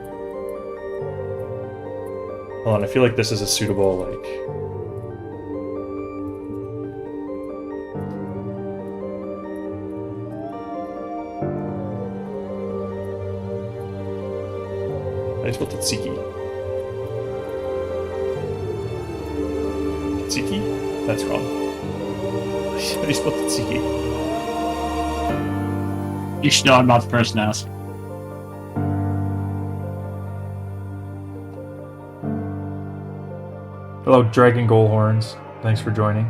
Hold on, I feel like this is a suitable, like... I spelled Tzatziki. Tzatziki? That's wrong. I spelled Tzatziki. You should know I'm not the person to ask. Hello, Dragon Goalhorns. Thanks for joining.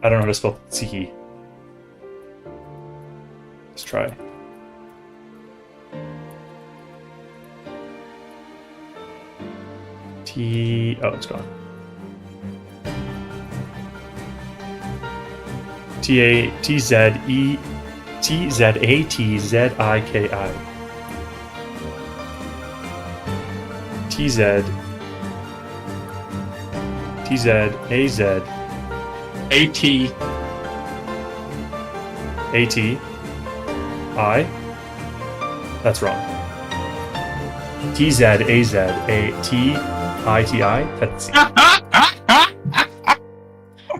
I don't know how to spell Tzatziki. Let's try. Oh, it's gone. T-Z-A-T-Z-I-K-I. T-Z-A-Z. A-T. A-T-I. That's wrong. T-Z-A-Z-A-T-I-T-I. That's...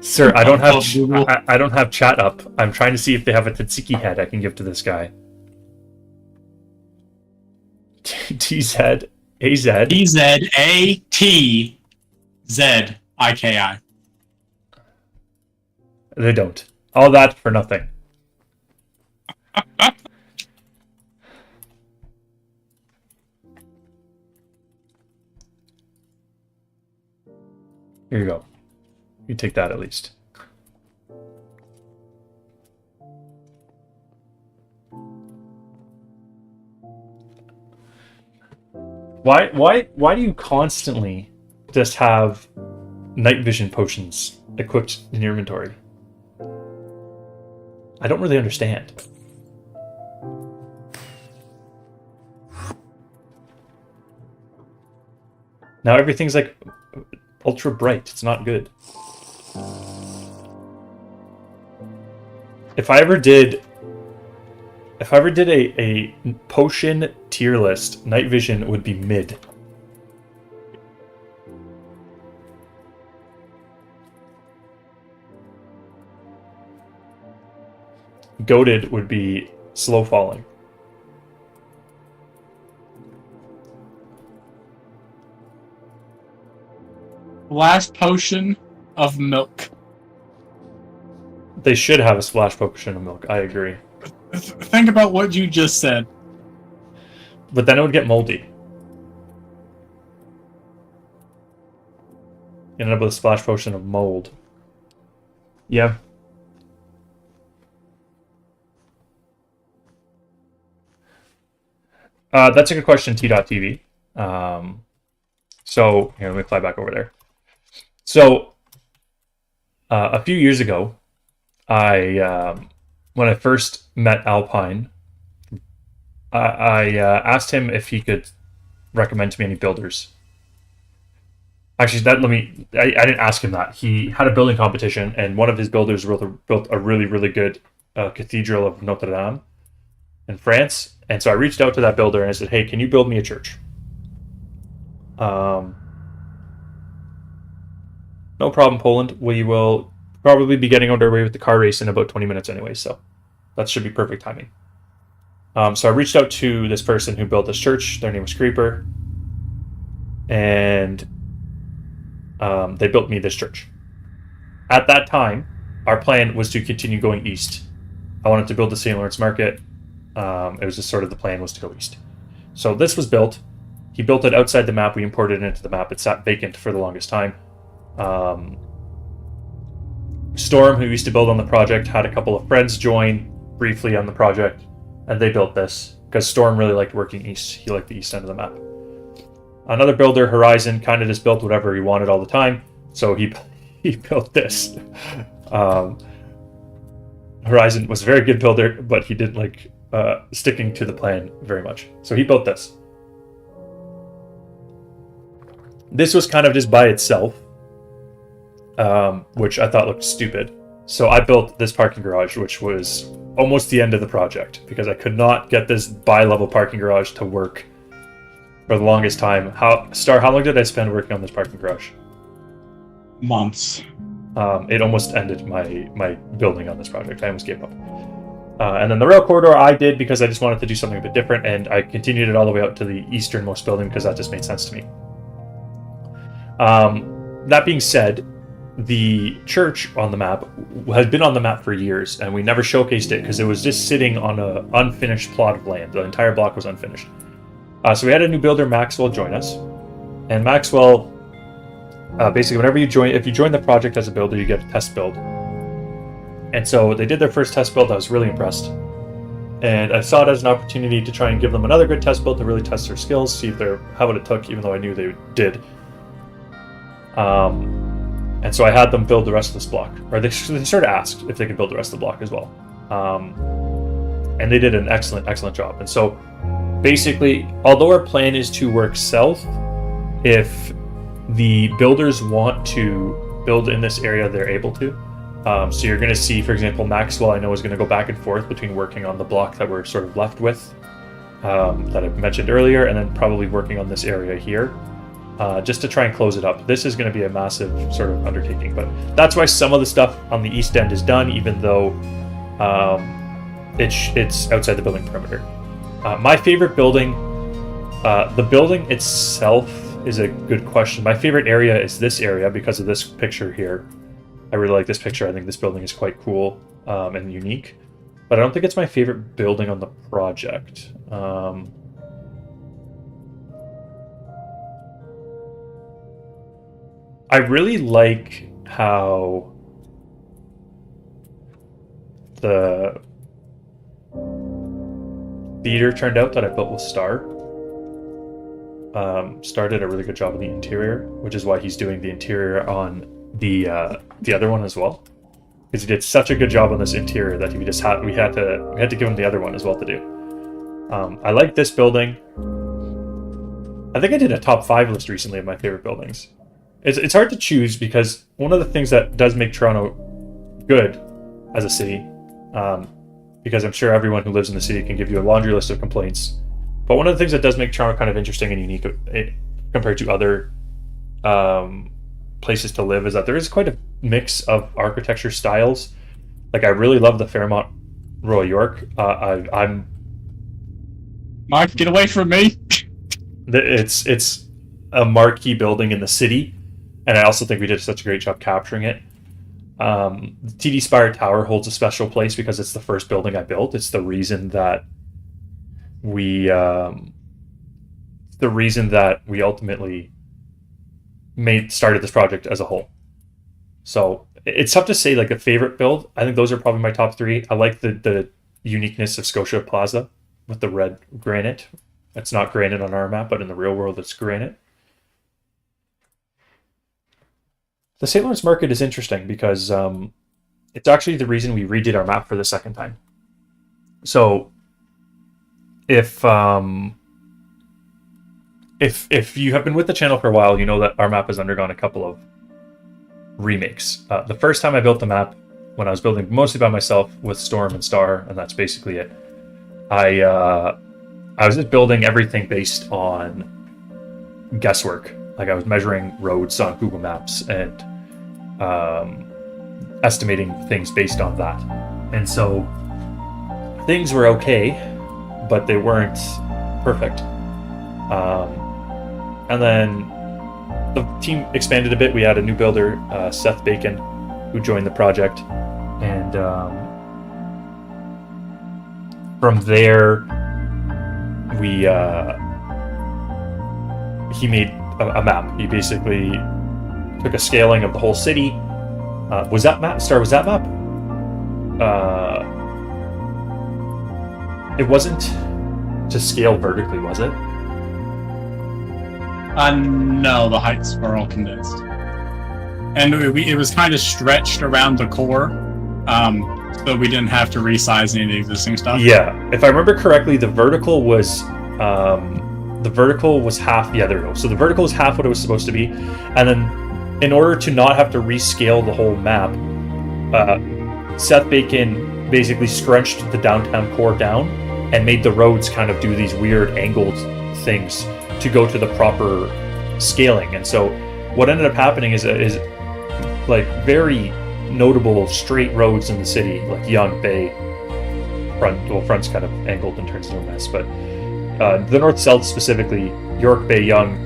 Sir, I don't have I don't have chat up. I'm trying to see if they have a tzatziki head I can give to this guy. T-Z-A-Z. T-Z-A-T-Z-I-K-I. They don't. All that for nothing. Here you go. You take that at least. Why do you constantly just have night vision potions equipped in your inventory? I don't really understand. Now everything's like ultra bright. It's not good. If I ever did a potion tier list, night vision would be mid. Goated would be slow falling. Last potion of milk. They should have a splash potion of milk. I agree. Think about what you just said. But then it would get moldy. You end up with a splash potion of mold. Yeah. That's a good question, T.TV. So, here, let me fly back over there. So, a few years ago, when I first met Alpine, I asked him if he could recommend to me any builders. Actually, I didn't ask him that. He had a building competition, and one of his builders built a really, really good Cathedral of Notre Dame in France. And so I reached out to that builder and I said, hey, can you build me a church? No problem, Poland. We will probably be getting underway with the car race in about 20 minutes anyway, so that should be perfect timing. So I reached out to this person who built this church. Their name was Creeper. And they built me this church. At that time, our plan was to continue going east. I wanted to build the St. Lawrence Market. It was just sort of the plan was to go east. So this was built. He built it outside the map. We imported it into the map. It sat vacant for the longest time. Storm, who used to build on the project, had a couple of friends join briefly on the project, and they built this because Storm really liked working east. He liked the east end of the map. Another builder, Horizon, kind of just built whatever he wanted all the time, so he built this. Horizon was a very good builder, but he didn't like sticking to the plan very much, so he built this. This was kind of just by itself, which I thought looked stupid. So I built this parking garage, which was almost the end of the project because I could not get this bi-level parking garage to work for the longest time. How long did I spend working on this parking garage? Months. It almost ended my building on this project. I almost gave up. And then the rail corridor I did because I just wanted to do something a bit different, and I continued it all the way out to the easternmost building because that just made sense to me. That being said, the church on the map has been on the map for years, and we never showcased it because it was just sitting on an unfinished plot of land. The entire block was unfinished. So we had a new builder, Maxwell, join us. And Maxwell, basically, if you join the project as a builder, you get a test build. And so they did their first test build. I was really impressed. And I saw it as an opportunity to try and give them another good test build to really test their skills, see if how it took, even though I knew they did. And so I had them build the rest of this block. Or they sort of asked if they could build the rest of the block as well. And they did an excellent job. And so basically, although our plan is to work south, if the builders want to build in this area, they're able to. So you're going to see, for example, Maxwell, I know, is going to go back and forth between working on the block that we're sort of left with, that I mentioned earlier, and then probably working on this area here, just to try and close it up. This is going to be a massive sort of undertaking, but that's why some of the stuff on the east end is done, even though it's outside the building perimeter. My favorite building, the building itself is a good question. My favorite area is this area because of this picture here. I really like this picture. I think this building is quite cool and unique, but I don't think it's my favorite building on the project. I really like how the theater turned out that I built with Star. Star did a really good job of the interior, which is why he's doing the interior on the other one as well, because he did such a good job on this interior that we had to give him the other one as well to do. I like this building. I think I did a top 5 list recently of my favorite buildings. It's hard to choose because one of the things that does make Toronto good as a city, because I'm sure everyone who lives in the city can give you a laundry list of complaints, but one of the things that does make Toronto kind of interesting and unique compared to other places to live is that there is quite a mix of architecture styles. Like, I really love the Fairmont Royal York. I'm Mark, get away from me! It's a marquee building in the city, and I also think we did such a great job capturing it. The TD Spire Tower holds a special place because it's the first building I built. It's the reason that we ultimately started this project as a whole. So it's tough to say like a favorite build. I think those are probably my top 3. I like the uniqueness of Scotia Plaza with the red granite. It's not granite on our map, but in the real world it's granite. The St. Lawrence Market is interesting because it's actually the reason we redid our map for the second time. So if you have been with the channel for a while, you know that our map has undergone a couple of remakes. The first time I built the map, when I was building mostly by myself with Storm and Star, and that's basically it, I was just building everything based on guesswork. Like, I was measuring roads on Google Maps and estimating things based on that. And so things were okay, but they weren't perfect. And then the team expanded a bit. We had a new builder, Seth Bacon, who joined the project. And from there, he made a map. He basically took a scaling of the whole city, Was that map? Was that map? It wasn't to scale vertically, was it? No, the heights were all condensed. And it was kind of stretched around the core, so we didn't have to resize any of the existing stuff. Yeah, if I remember correctly, the vertical was half. Yeah, there we go. So the vertical was half what it was supposed to be, and then in order to not have to rescale the whole map, Seth Bacon basically scrunched the downtown core down and made the roads kind of do these weird angled things to go to the proper scaling. And so what ended up happening is like very notable straight roads in the city, like Young Bay. Front's kind of angled and turns into a mess, but the north-south specifically, York Bay, Young,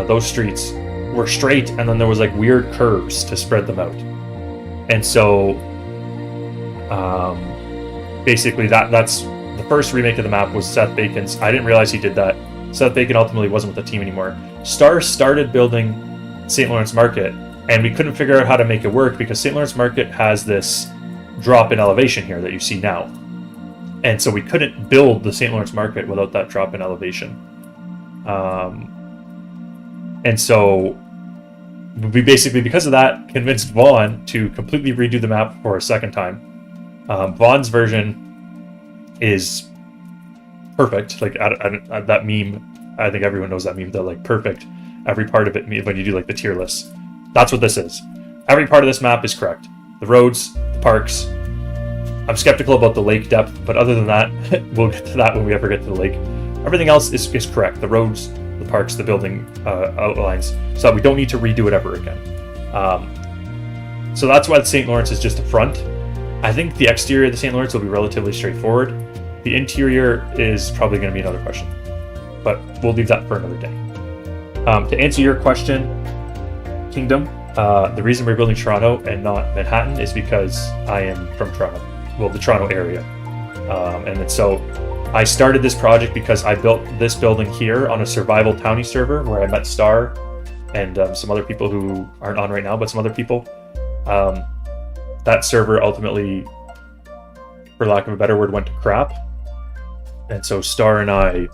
those streets were straight, and then there was like weird curves to spread them out. And so basically that's the first remake of the map was Seth Bacon's. I didn't realize he did that. Seth Bacon ultimately wasn't with the team anymore. Star started building St. Lawrence Market, and we couldn't figure out how to make it work because St. Lawrence Market has this drop in elevation here that you see now. And so we couldn't build the St. Lawrence Market without that drop in elevation. And so we basically, because of that, convinced Vaughn to completely redo the map for a second time. Vaughn's version is perfect. Like that meme, I think everyone knows that meme, the like perfect, every part of it when you do like the tier list. That's what this is. Every part of this map is correct. The roads, the parks. I'm skeptical about the lake depth, but other than that, we'll get to that when we ever get to the lake. Everything else is correct. The roads, the parks, the building outlines, so we don't need to redo it ever again. So that's why the St. Lawrence is just a front. I think the exterior of the St. Lawrence will be relatively straightforward. The interior is probably going to be another question, but we'll leave that for another day. To answer your question, Kingdom, the reason we're building Toronto and not Manhattan is because I am from Toronto. Well, the Toronto area. And so I started this project because I built this building here on a survival townie server where I met Star and some other people who aren't on right now, but some other people. That server ultimately, for lack of a better word, went to crap. And so Star and I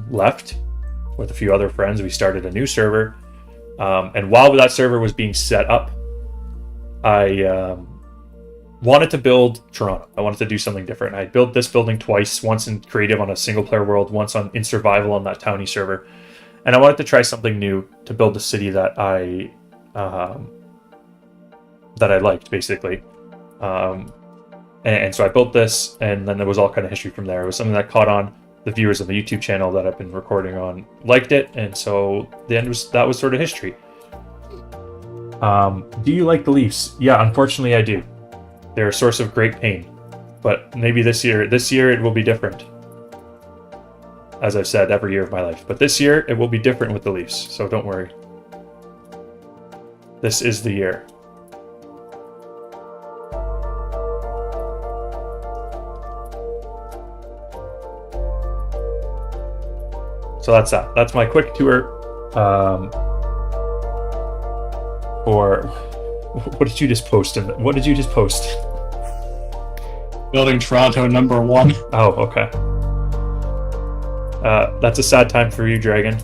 left with a few other friends. We started a new server. And while that server was being set up, I wanted to build Toronto. I wanted to do something different. I built this building twice, once in creative on a single player world, once in survival on that townie server. And I wanted to try something new to build a city that I liked, basically. And so I built this, and then there was all kind of history from there. It was something that caught on. The viewers of the YouTube channel that I've been recording on liked it, and so the end was sort of history. Do you like the Leafs? Yeah, unfortunately I do. They're a source of great pain, but maybe this year it will be different. As I've said every year of my life, but this year it will be different with the Leafs, so don't worry. This is the year. So that's that. That's my quick tour. Or what did you just post? What did you just post? Building Toronto #1. Oh, okay. That's a sad time for you, Dragon.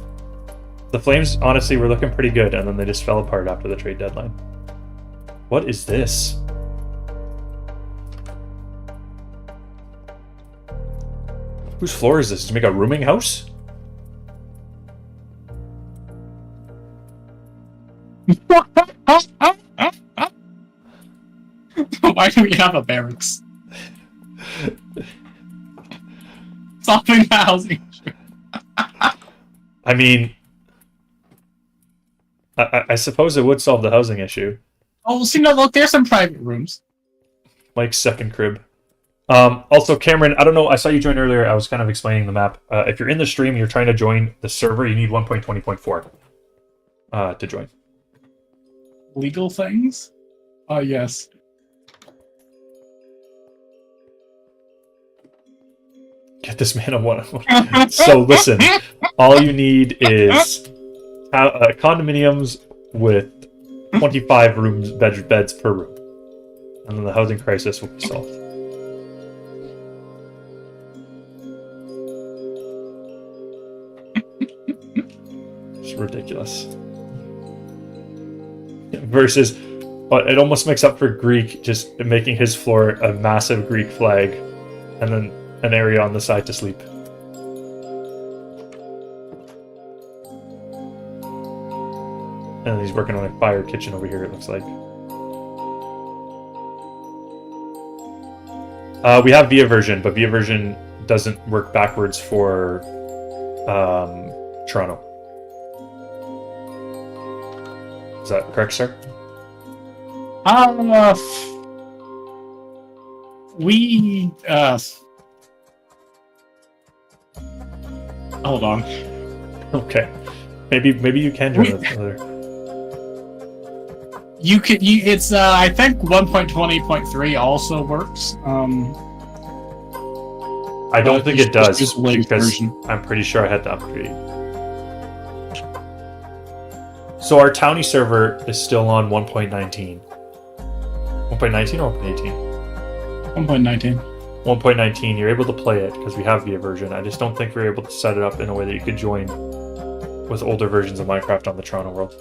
The Flames, honestly, were looking pretty good, and then they just fell apart after the trade deadline. What is this? Whose floor is this? To make a rooming house? Why do we have a barracks? Solving the housing issue. I mean, I suppose it would solve the housing issue. Oh, see, no, look, there's some private rooms. Mike's second crib. Also, Cameron, I don't know, I saw you join earlier. I was kind of explaining the map. If you're in the stream and you're trying to join the server, you need 1.20.4 to join. Legal things? Oh, yes. Get this man a one-on-one. So listen, all you need is condominiums with 25 beds per room. And then the housing crisis will be solved. It's ridiculous. Versus, it almost makes up for Greek just making his floor a massive Greek flag and then an area on the side to sleep. And he's working on a fire kitchen over here, it looks like. We have Via version, but Via version doesn't work backwards for Toronto. Is that correct, sir? Hold on. Okay. Maybe you can do another. It's I think 1.20.3 also works. I don't think it does just because version. I'm pretty sure I had to upgrade. So our Townie server is still on 1.19. 1.19 or 1.18? 1.19. 1.19, you're able to play it because we have Via version. I just don't think we're able to set it up in a way that you could join with older versions of Minecraft on the Toronto world.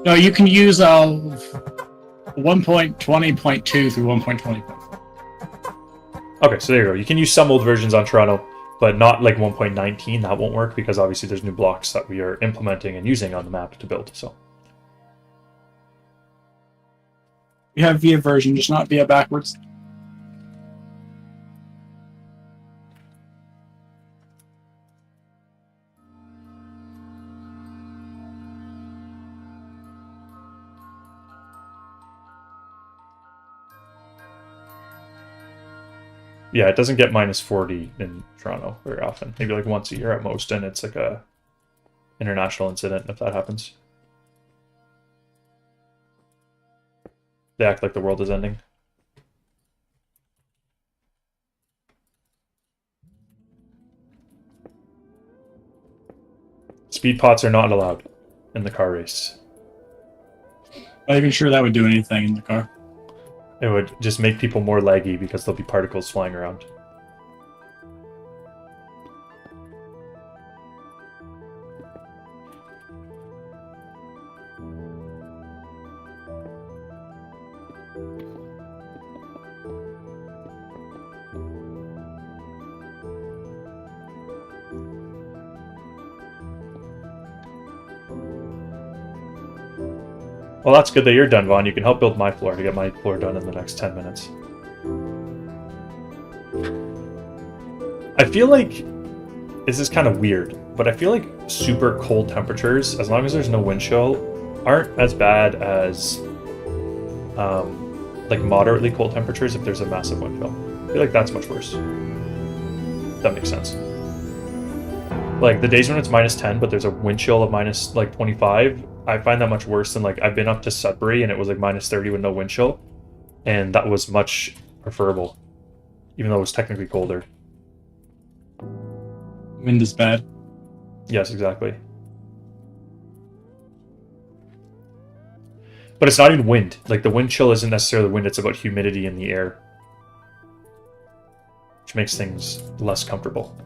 No, you can use 1.20.2 through 1.20.4. Okay, so there you go. You can use some old versions on Toronto, but not like 1.19. That won't work because obviously there's new blocks that we are implementing and using on the map to build. So We have Via version, just not Via backwards. yeah, it doesn't get minus 40 in Toronto very often. Maybe like once a year at most, and it's like a international incident if that happens. They act like the world is ending. Speed pots are not allowed in the car race. Not even sure that would do anything in the car. It would just make people more laggy because there'll be particles flying around. Well, that's good that you're done, Vaughn. You can help build my floor to get my floor done in the next 10 minutes. I feel like this is kind of weird, but I feel like super cold temperatures, as long as there's no wind chill, aren't as bad as like moderately cold temperatures if there's a massive wind chill. I feel like that's much worse. That makes sense. Like the days when it's minus 10, but there's a wind chill of minus like 25, I find that much worse than like I've been up to Sudbury and it was like minus 30 with no wind chill, and that was much preferable, even though it was technically colder. Wind is bad. Yes, exactly. But it's not even wind. Like the wind chill isn't necessarily wind, it's about humidity in the air, which makes things less comfortable.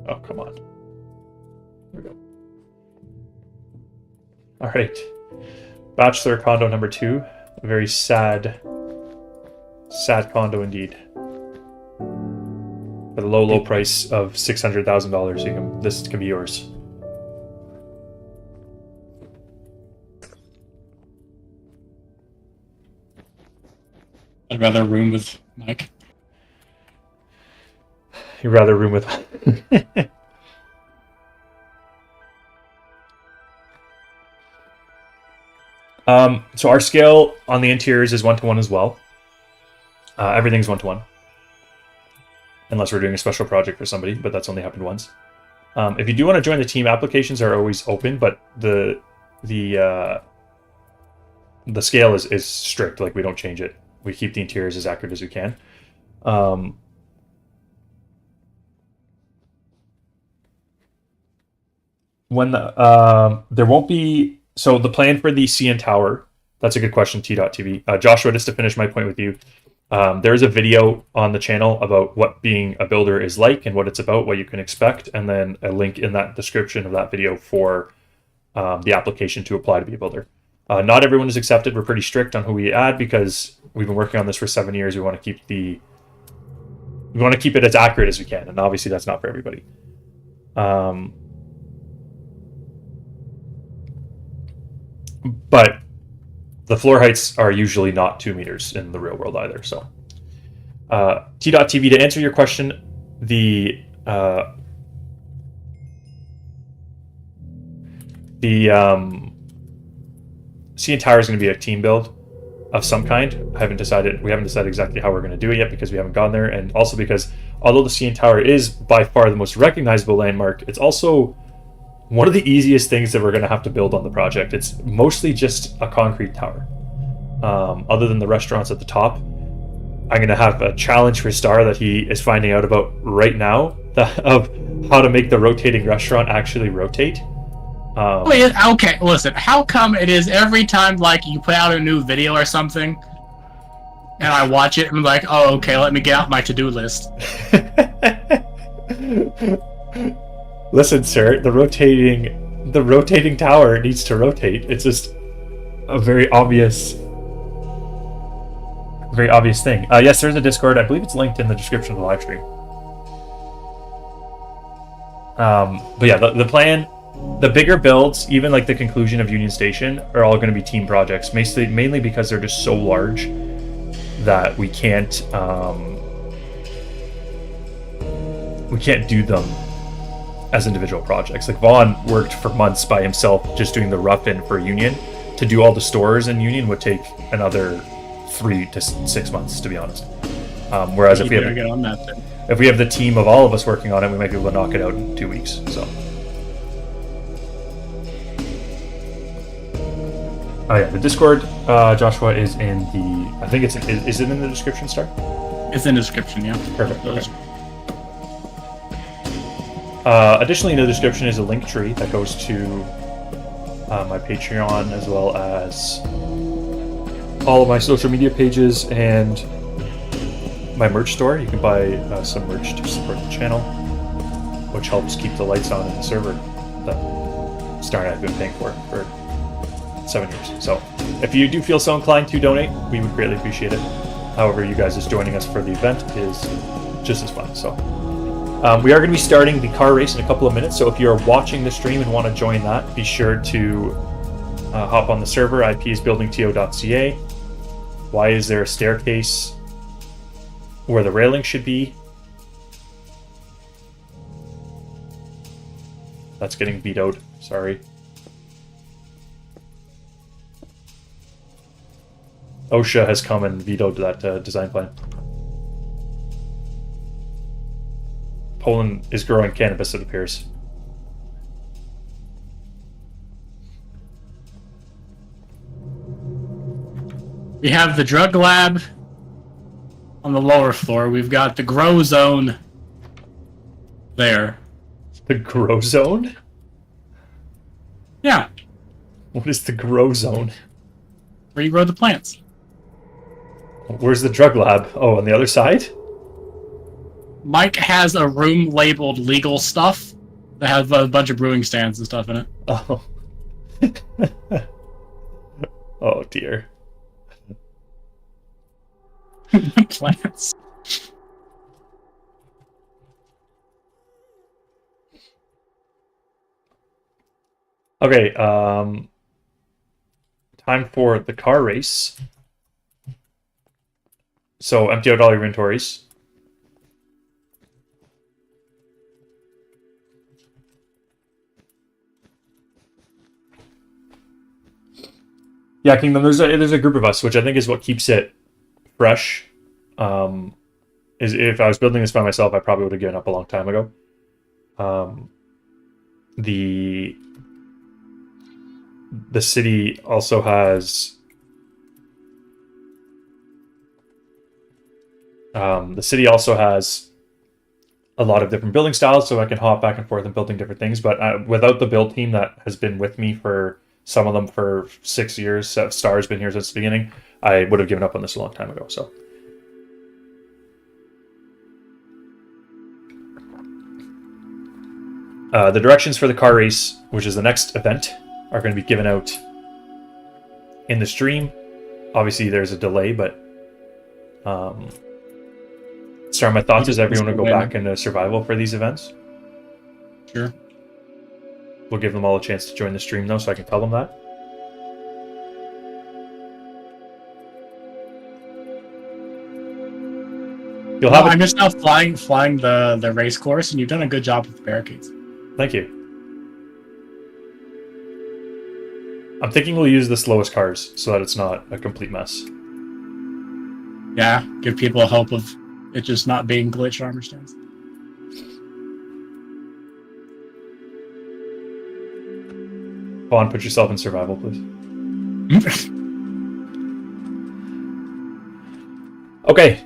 Oh, come on. There we go. All right. Bachelor condo number 2. A very sad condo indeed. For the low price of $600,000, this can be yours. I'd rather room with Mike. You'd rather room with... So our scale on the interiors is 1:1 as well. Everything's 1:1. Unless we're doing a special project for somebody, but that's only happened once. If you do want to join the team, applications are always open, but the scale is strict. Like, we don't change it. We keep the interiors as accurate as we can. When there won't be, so the plan for the CN Tower, that's a good question, T.TV. Joshua, just to finish my point with you, there is a video on the channel about what being a builder is like and what it's about, what you can expect, and then a link in that description of that video for the application to apply to be a builder. Not everyone is accepted. We're pretty strict on who we add because we've been working on this for 7 years. We want to keep it as accurate as we can, and obviously that's not for everybody. But the floor heights are usually not 2 meters in the real world either. So, T.TV, to answer your question, the CN Tower is going to be a team build of some kind. We haven't decided exactly how we're going to do it yet because we haven't gone there, and also because although the CN Tower is by far the most recognizable landmark, it's also one of the easiest things that we're going to have to build on the project. It's mostly just a concrete tower. Other than the restaurants at the top, I'm going to have a challenge for Star that he is finding out about right now of how to make the rotating restaurant actually rotate. Wait, okay, listen, how come it is every time, like, you put out a new video or something, and I watch it, and I'm like, oh, okay, let me get out my to-do list. Listen, sir, the rotating tower needs to rotate. It's just a very obvious thing. Yes, there's a Discord. I believe it's linked in the description of the live stream. But yeah, the plan, the bigger builds, even like the conclusion of Union Station, are all going to be team projects, mainly because they're just so large that we can't do them as individual projects. Like, Vaughn worked for months by himself just doing the rough-in for Union. To do all the stores in Union would take another 3 to 6 months, to be honest. Whereas if we have the team of all of us working on it, we might be able to knock it out in 2 weeks. So, oh yeah, the Discord, Joshua, is in the. I think is it in the description, Star? It's in the description, yeah. Perfect. Okay. Additionally, in the description is a link tree that goes to my Patreon, as well as all of my social media pages and my merch store. You can buy some merch to support the channel, which helps keep the lights on in the server that Star and I have been paying for 7 years. So if you do feel so inclined to donate, we would greatly appreciate it. However, you guys just joining us for the event is just as fun. So we are going to be starting the car race in a couple of minutes, so if you're watching the stream and want to join that, be sure to hop on the server. IP is BuildingTO.ca. Why is there a staircase where the railing should be? That's getting vetoed. Sorry. OSHA has come and vetoed that design plan. Poland is growing cannabis, it appears. We have the drug lab on the lower floor. We've got the grow zone there. The grow zone? Yeah. What is the grow zone? Where you grow the plants. Where's the drug lab? Oh, on the other side? Mike has a room labeled legal stuff that has a bunch of brewing stands and stuff in it. Oh. Oh, dear. Plants. Okay, time for the car race. So empty out all your inventories. Yeah, Kingdom, there's a group of us, which I think is what keeps it fresh. Is if I was building this by myself, I probably would have given up a long time ago. the city also has a lot of different building styles, so I can hop back and forth and building different things. But without the build team that has been with me for some of them for 6 years, Star's been here since the beginning, I would have given up on this a long time ago. So the directions for the car race, which is the next event, are going to be given out in the stream. Obviously, there's a delay, but Star, my thoughts is everyone will go back into survival for these events. Sure. We'll give them all a chance to join the stream, though, so I can tell them that. I'm just now flying the race course, and you've done a good job with the barricades. Thank you. I'm thinking we'll use the slowest cars so that it's not a complete mess. Yeah, give people a hope of it just not being glitched armor stands. Vaughn, put yourself in survival, please. Okay,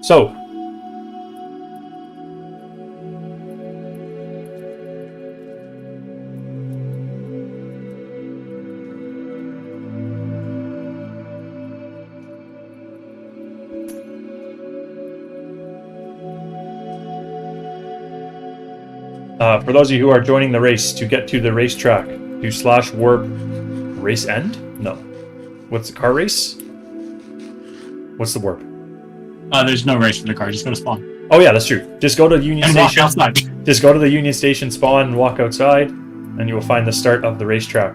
so for those of you who are joining the race, to get to the racetrack, do /warp race end? No. What's the car race? What's the warp? There's no race for the car. Just go to spawn. Oh yeah, that's true. Just go to the Union And walk Station. outside. Just go to the Union Station spawn and walk outside, and you will find the start of the racetrack.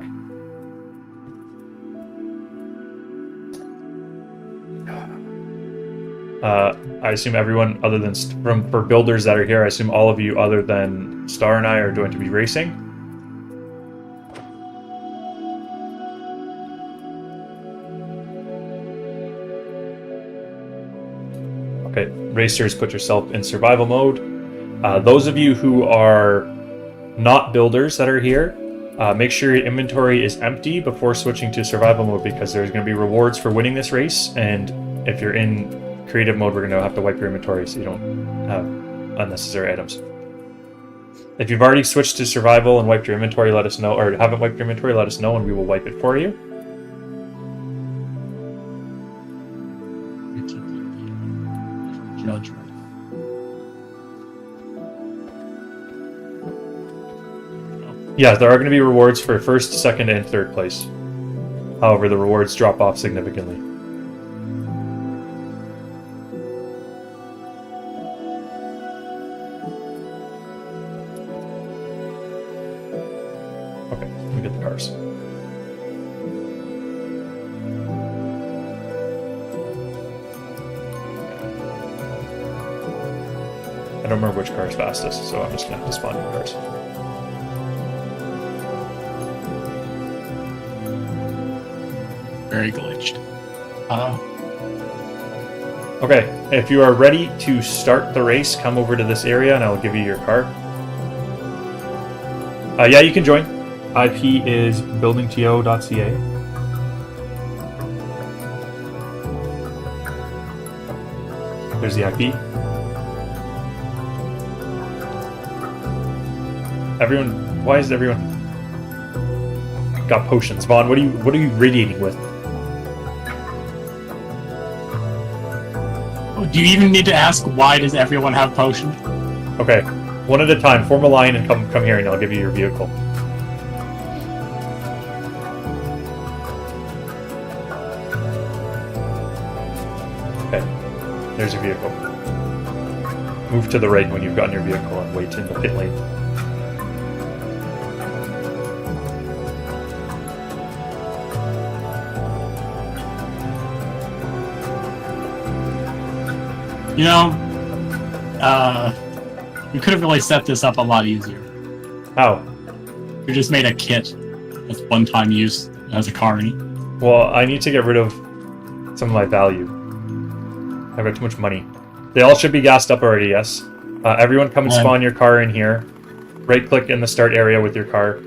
I assume everyone other than for builders that are here, I assume all of you other than Star and I are going to be racing. Okay, racers, put yourself in survival mode. Those of you who are not builders that are here, make sure your inventory is empty before switching to survival mode, because there's going to be rewards for winning this race, and if you're in creative mode, we're going to have to wipe your inventory so you don't have unnecessary items. If you've already switched to survival and wiped your inventory, let us know, or haven't wiped your inventory, let us know and we will wipe it for you. Yeah, there are going to be rewards for first, second, and third place. However, the rewards drop off significantly. I don't remember which car is fastest, so I'm just going to have to spawn new cars. Very glitched. Okay, if you are ready to start the race, come over to this area and I'll give you your car. Yeah, you can join. IP is BuildingTO.ca. There's the IP. Everyone, why is everyone got potions? Vaughn, what are you radiating with? Do you even need to ask why does everyone have potions? Okay, one at a time. Form a line and come here, and I'll give you your vehicle. Okay, there's your vehicle. Move to the right when you've gotten your vehicle and wait in the pit lane. You know, you could have really set this up a lot easier. How? You just made a kit with one-time use as a carny. Well, I need to get rid of some of my value. I've got too much money. They all should be gassed up already, yes. Everyone come and spawn your car in here. right-click in the start area with your car.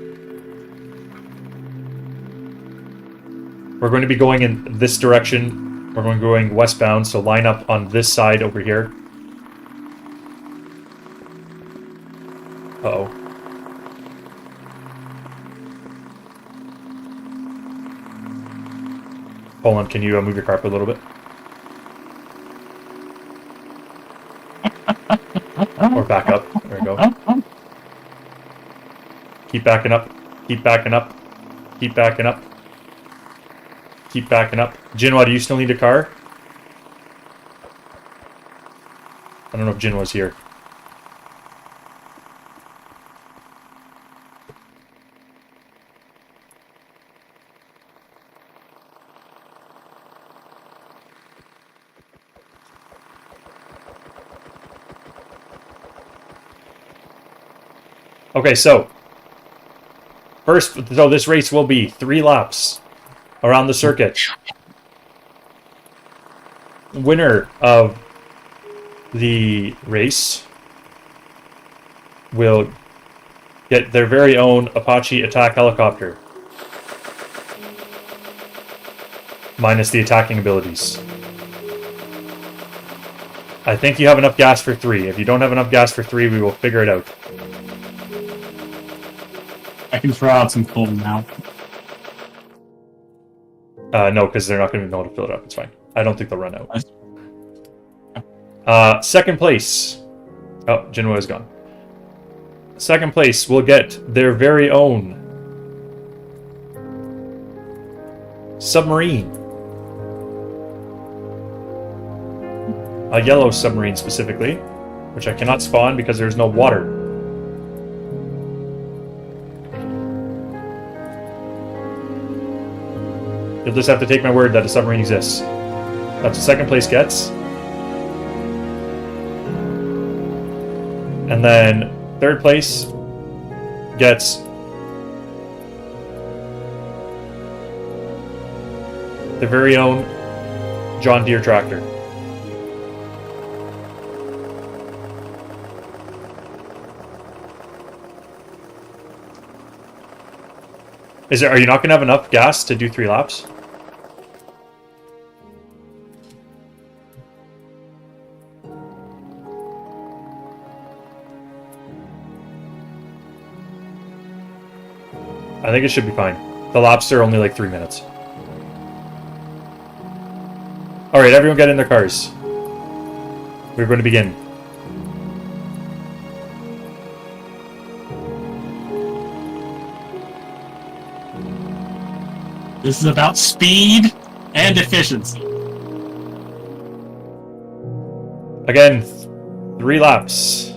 We're going to be going in this direction. We're going westbound, so line up on this side over here. Uh-oh. Hold on, can you move your carpet a little bit? Or back up. There we go. Keep backing up. Keep backing up. Keep backing up. Keep backing up. Jinwa, do you still need a car? I don't know if Jinwa's here. Okay, so this race will be 3 laps around the circuit. Winner of the race will get their very own Apache attack helicopter, minus the attacking abilities. I think you have enough gas for 3. If you don't have enough gas for 3, we will figure it out. I can throw out some coal now. No, because they're not going to be able to fill it up. It's fine. I don't think they'll run out. Second place. Oh, Jinwa is gone. Second place will get their very own submarine. A yellow submarine specifically, which I cannot spawn because there's no water. You'll just have to take my word that a submarine exists. That's what second place gets. And then third place gets the very own John Deere tractor. Are you not going to have enough gas to do 3 laps? I think it should be fine. The laps are only like 3 minutes. Alright, everyone get in their cars. We're going to begin. This is about speed and efficiency. Again, 3 laps.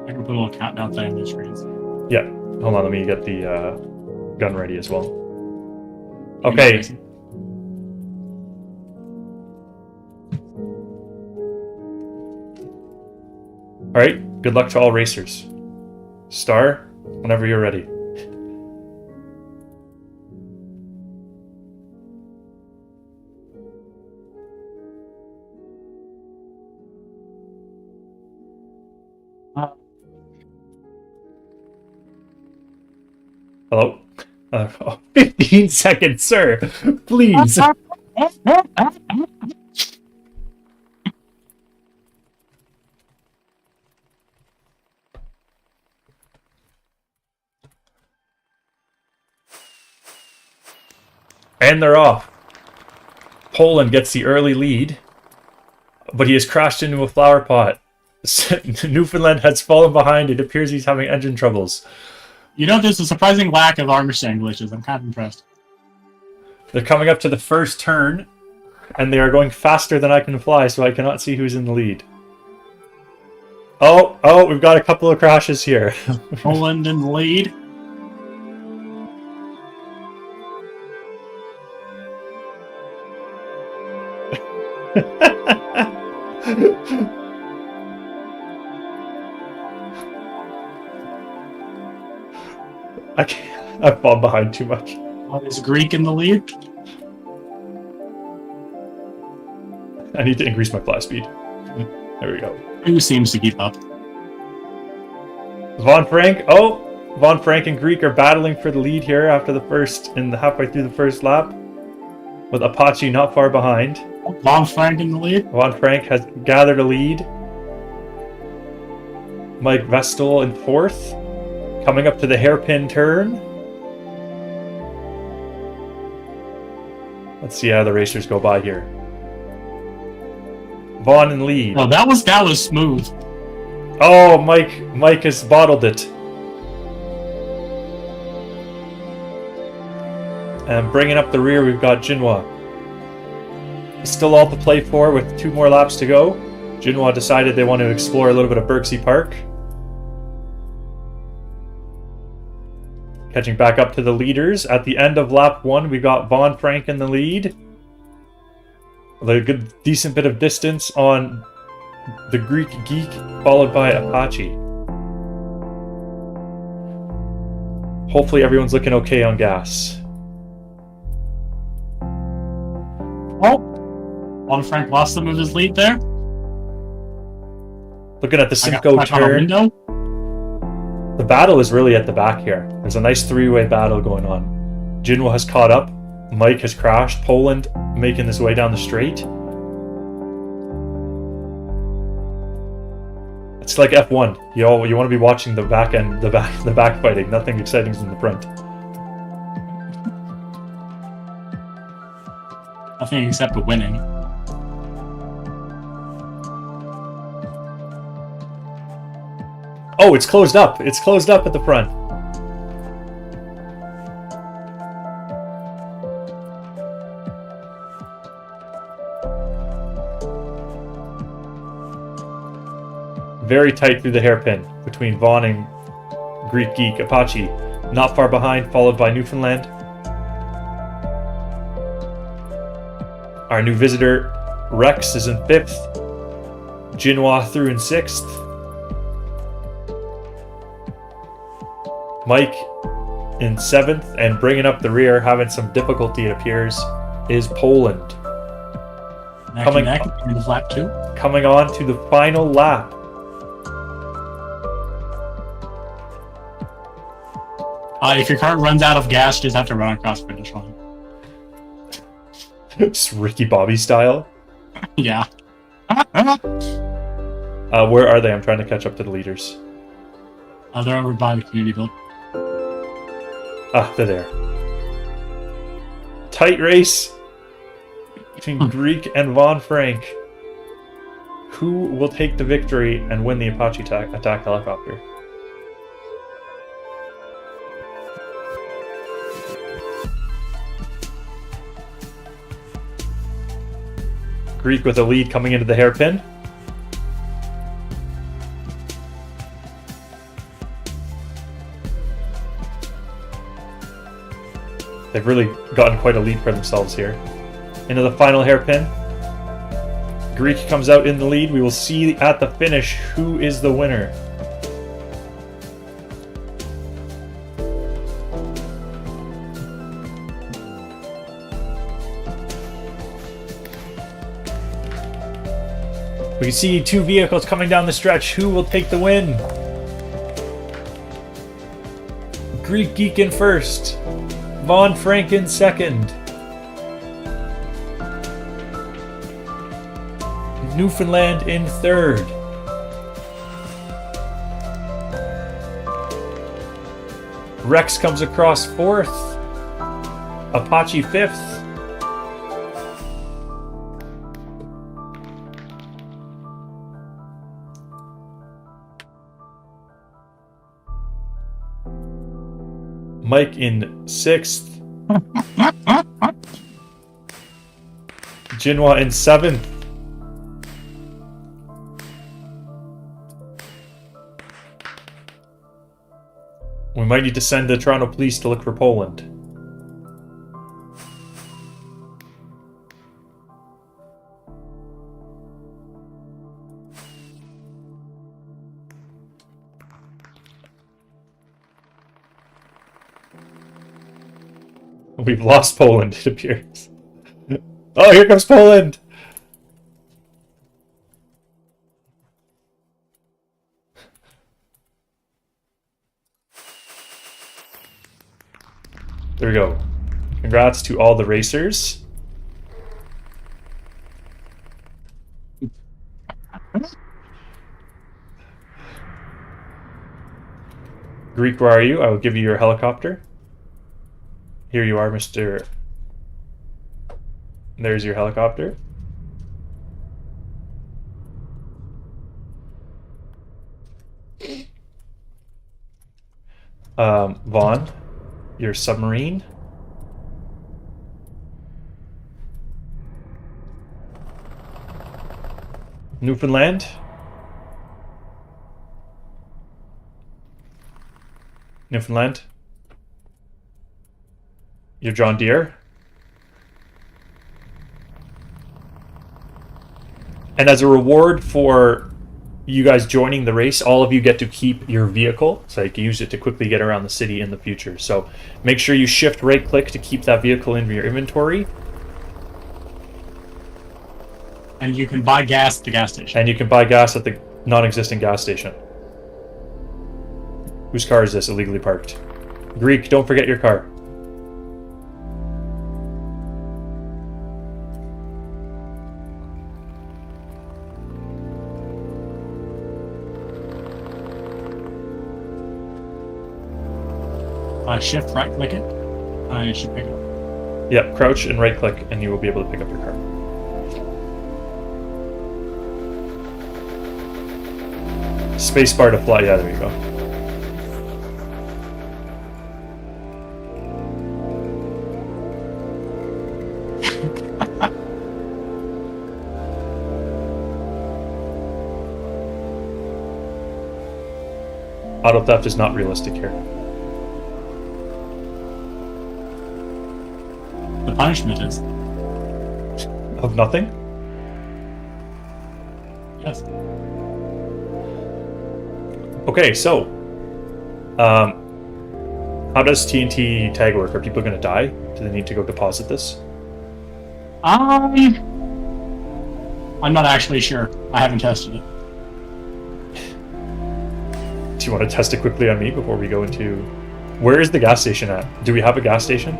I can put a little countdown thing on your screens. Yeah, hold on, let me get the gun ready as well. Okay. Alright, good luck to all racers. Star, whenever you're ready. Hello? 15 seconds, sir. Please. And they're off. Poland gets the early lead, but he has crashed into a flower pot. Newfoundland has fallen behind. It appears he's having engine troubles. You know, there's a surprising lack of armor stand glitches. I'm kind of impressed. They're coming up to the first turn, and they are going faster than I can fly, so I cannot see who's in the lead. Oh, we've got a couple of crashes here. Poland in the lead. I can't. I've fallen behind too much. Is Greek in the lead? I need to increase my fly speed. There we go. Who seems to keep up? Von Frank. Oh, Von Frank and Greek are battling for the lead here after the first and halfway through the first lap, with Apache not far behind. Von Frank in the lead. Von Frank has gathered a lead. Mike Vestal in fourth, coming up to the hairpin turn. Let's see how the racers go by here. Vaughn in lead. Oh, that was smooth. Oh, Mike has bottled it. And bringing up the rear, we've got Jinhua. Still all to play for with 2 more laps to go. Jinhua decided they want to explore a little bit of Berksea Park. Catching back up to the leaders. At the end of lap 1, we got Von Frank in the lead. A good, decent bit of distance on the Greek Geek, followed by Apache. Hopefully everyone's looking okay on gas. Oh, Von Frank lost some of his lead there. Looking at the Simcoe turn. The battle is really at the back here. There's a nice 3-way battle going on. Jinhua has caught up. Mike has crashed. Poland making his way down the straight. It's like F1. You want to be watching the back end, the back fighting. Nothing exciting is in the front. Nothing except winning. Oh, it's closed up. It's closed up at the front. Very tight through the hairpin between Vaughn and Greek Geek. Apache not far behind, followed by Newfoundland. Our new visitor, Rex, is in 5th. Jinhua through in 6th. Mike in 7th, and bringing up the rear, having some difficulty, it appears, is Poland. Coming in lap 2. Coming on to the final lap. If your car runs out of gas, you just have to run across the finish line. It's Ricky Bobby style. Yeah. Where are they? I'm trying to catch up to the leaders. They're over by the community building. Ah, they're there. Tight race between Greek and Von Frank. Who will take the victory and win the Apache attack helicopter? Greek with a lead coming into the hairpin. They've really gotten quite a lead for themselves here. Into the final hairpin. Greek comes out in the lead. We will see at the finish who is the winner. We can see 2 vehicles coming down the stretch. Who will take the win? Greek Geek in first. Von Frank in second. Newfoundland in third. Rex comes across fourth. Apache fifth. Mike in sixth. Jinhua in seventh. We might need to send the Toronto police to look for Poland. We've lost Poland, it appears. Oh, here comes Poland! There we go. Congrats to all the racers. Greek, where are you? I will give you your helicopter. Here you are, Mr. There's your helicopter. Vaughn, your submarine. Newfoundland. Newfoundland. Your John Deere. And as a reward for you guys joining the race, all of you get to keep your vehicle, so you can use it to quickly get around the city in the future. So make sure you shift right click to keep that vehicle in your inventory. And you can buy gas at the gas station. And you can buy gas at the non-existent gas station. Whose car is this illegally parked? Greek, don't forget your car. Shift right click it. I should pick it up. Yep, crouch and right click and you will be able to pick up your car. Spacebar to fly, yeah, there you go. Auto theft is not realistic here. The punishment is. Of nothing? Yes. Okay, so how does TNT tag work? Are people going to die? Do they need to go deposit this? I'm not actually sure. I haven't tested it. Do you want to test it quickly on me before we go into... Where is the gas station at? Do we have a gas station?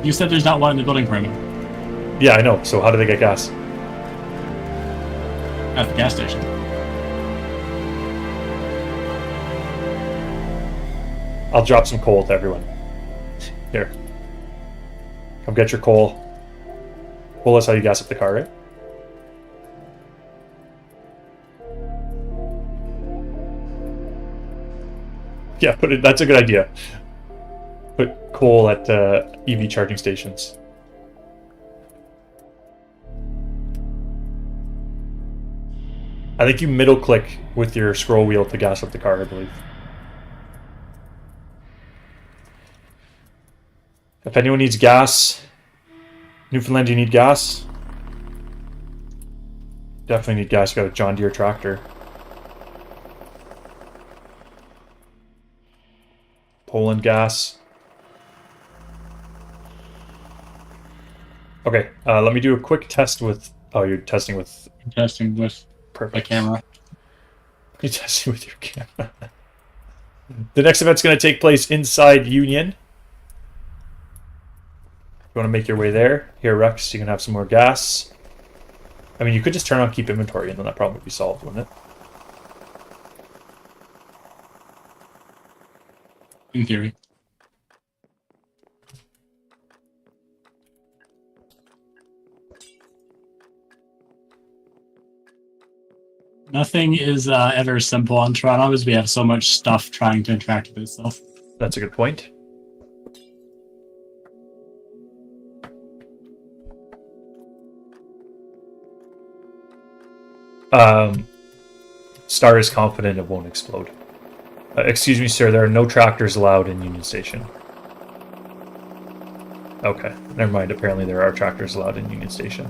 You said there's not one in the building perimeter. Yeah, I know. So how do they get gas? At the gas station. I'll drop some coal to everyone. Here. Come get your coal. Coal is how you gas up the car, right? Yeah, put it. That's a good idea. Put coal at EV charging stations. I think you middle click with your scroll wheel to gas up the car, I believe. If anyone needs gas, Newfoundland, do you need gas? Definitely need gas. You got a John Deere tractor. Poland gas. Okay, let me do a quick test with... Oh, you're testing with... I'm testing with Perfect. my camera. You're testing with your camera. The next event's going to take place inside Union. You want to make your way there. Here, Rex, you can have some more gas. I mean, you could just turn on keep inventory and then that problem would be solved, wouldn't it? In theory. Nothing is ever simple on Toronto as we have so much stuff trying to interact with itself. That's a good point. Star is confident it won't explode. Excuse me, sir, there are no tractors allowed in Union Station. Okay, never mind. Apparently there are tractors allowed in Union Station.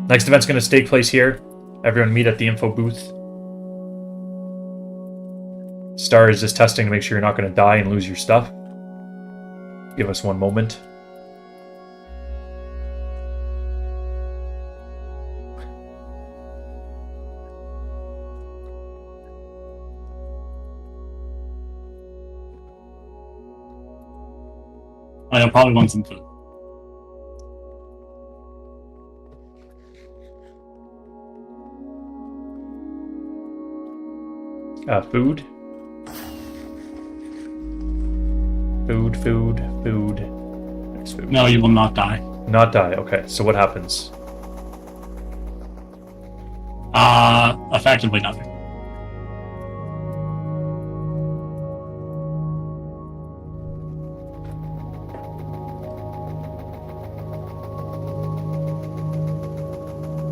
Next event's going to take place here. Everyone meet at the info booth. Star is just testing to make sure you're not going to die and lose your stuff. Give us one moment. But I'll probably want some food. Food. Food. Next food. No, you will not die. Not die. Okay, so what happens? Effectively nothing.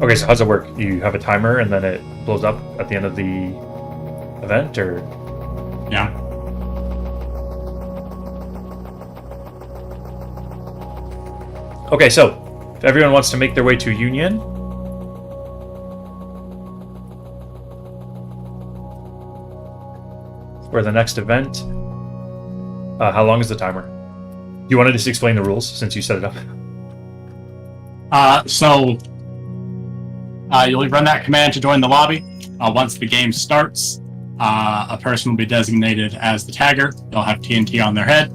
Okay, so how's it work? You have a timer and then it blows up at the end of the event, or? Yeah. Okay, so if everyone wants to make their way to Union, for the next event, how long is the timer? Do you want to just explain the rules since you set it up? You'll run that command to join the lobby. Once the game starts, a person will be designated as the tagger. They'll have TNT on their head.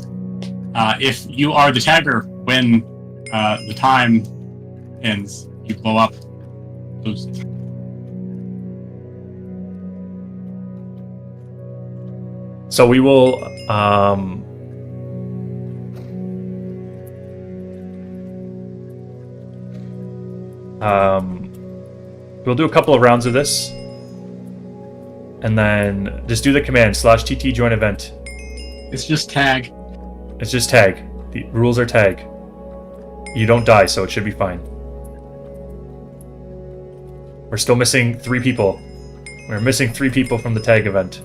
If you are the tagger when the time ends, you blow up. Lose. So we will we'll do a couple of rounds of this, and then just do the command /TT join event. It's just tag. It's just tag. The rules are tag. You don't die, so it should be fine. We're still missing 3 people. We're missing 3 people from the tag event.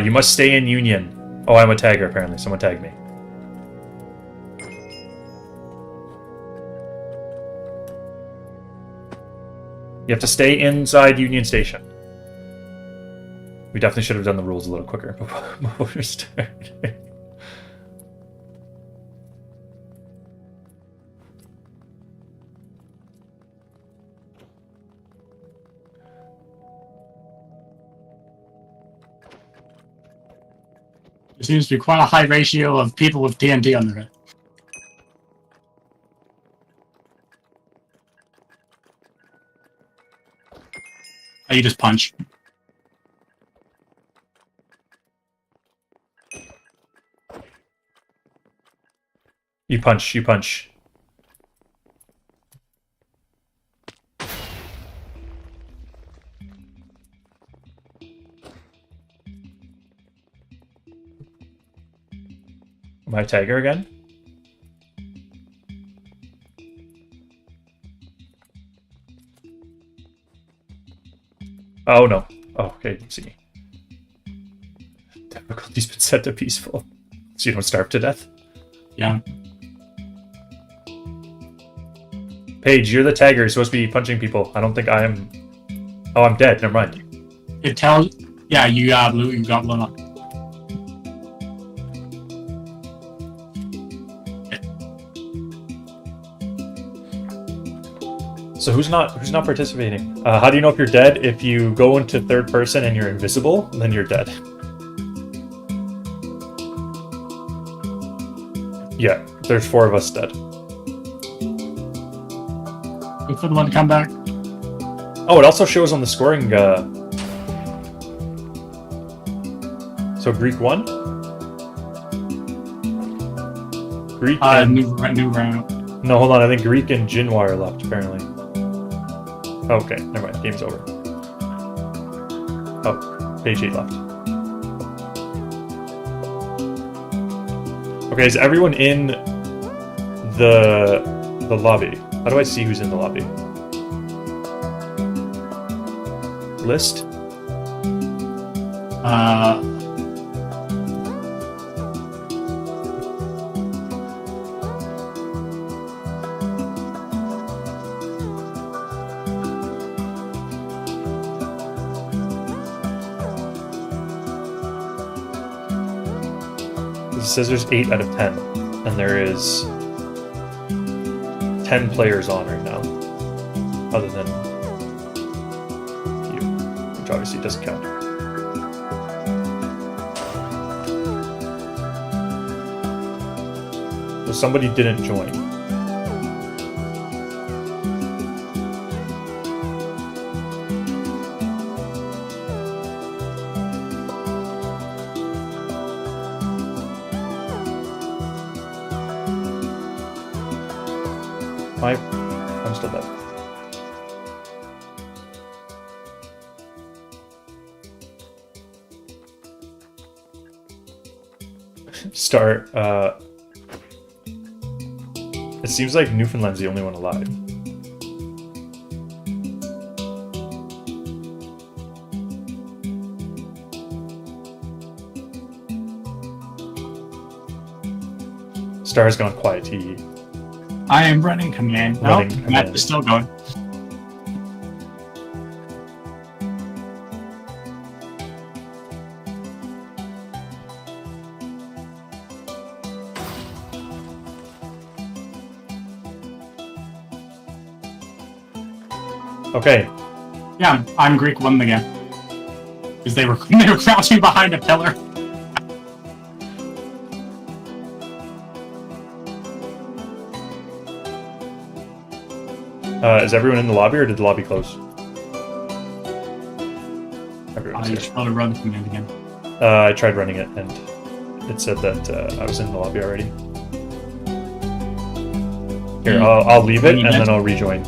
You must stay in Union. Oh, I'm a tagger, apparently. Someone tagged me. You have to stay inside Union Station. We definitely should have done the rules a little quicker before we started. There seems to be quite a high ratio of people with TNT on their head. You just punch. You punch. Am I a tagger again? Oh no. Oh, okay, let's see. Difficulty's been set to peaceful. So you don't starve to death? Yeah. Paige, you're the tagger. You're supposed to be punching people. I don't think I am. Oh, I'm dead. Never mind. It tells. Yeah, you got blown up. So who's not participating? How do you know if you're dead? If you go into third person and you're invisible, then you're dead. Yeah, there's 4 of us dead. Wait for the one to come back. Oh, it also shows on the scoring. So Greek won. Greek. New round. No, hold on. I think Greek and Jinwar are left apparently. Okay, never mind. Game's over. Oh, page 8 left. Okay, is everyone in the lobby? How do I see who's in the lobby? List? It says there's 8 out of 10, and there is 10 players on right now, other than you. which obviously doesn't count. So somebody didn't join. I'm still dead. Start. It seems like Newfoundland's the only one alive. Star's gone quiet. I am running command. Running No, command. Matt is still going. Okay. Yeah, I'm Greek 1 again. Because they were crouching behind a pillar. Is everyone in the lobby, or did the lobby close? Everyone's I here. should probably run the command again. I tried running it, and it said that I was in the lobby already. Here, I'll leave it, and then I'll rejoin.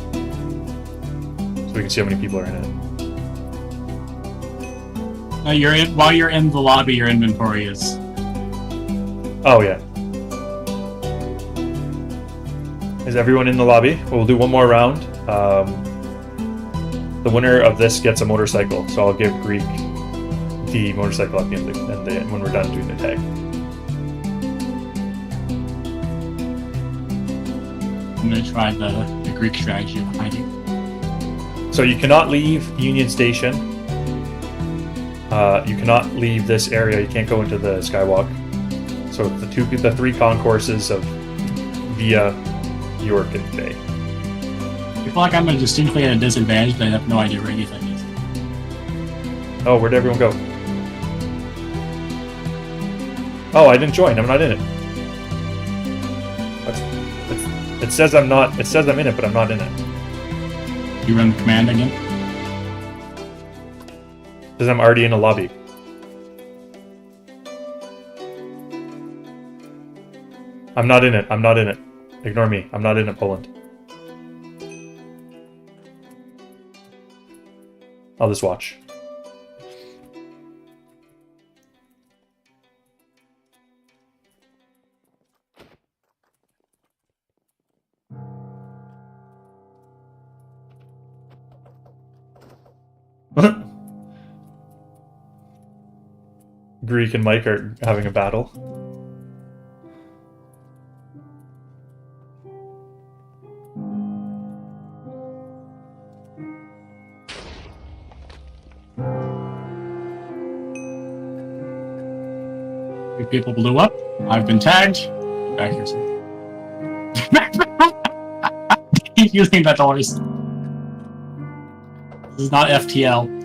So we can see how many people are in it. No, while you're in the lobby, your inventory is... Oh, yeah. Is everyone in the lobby? We'll do one more round. The winner of this gets a motorcycle, so I'll give Greek the motorcycle at the end when we're done doing the tag. I'm going to try the Greek strategy behind you. So you cannot leave Union Station. You cannot leave this area. You can't go into the Skywalk. So the three concourses of Via, York, and Bay. I feel like I'm distinctly at a disadvantage, but I have no idea where anything is. Oh, where'd everyone go? Oh, I didn't join. I'm not in it. It says I'm not. It says I'm in it, but I'm not in it. You run the command again? It says I'm already in a lobby. I'm not in it. I'm not in it. Ignore me. I'm not in it, Poland. I'll just watch. Greek and Mike are having a battle. People blew up. I've been tagged. Back here. Keep using that noise. This is not FTL.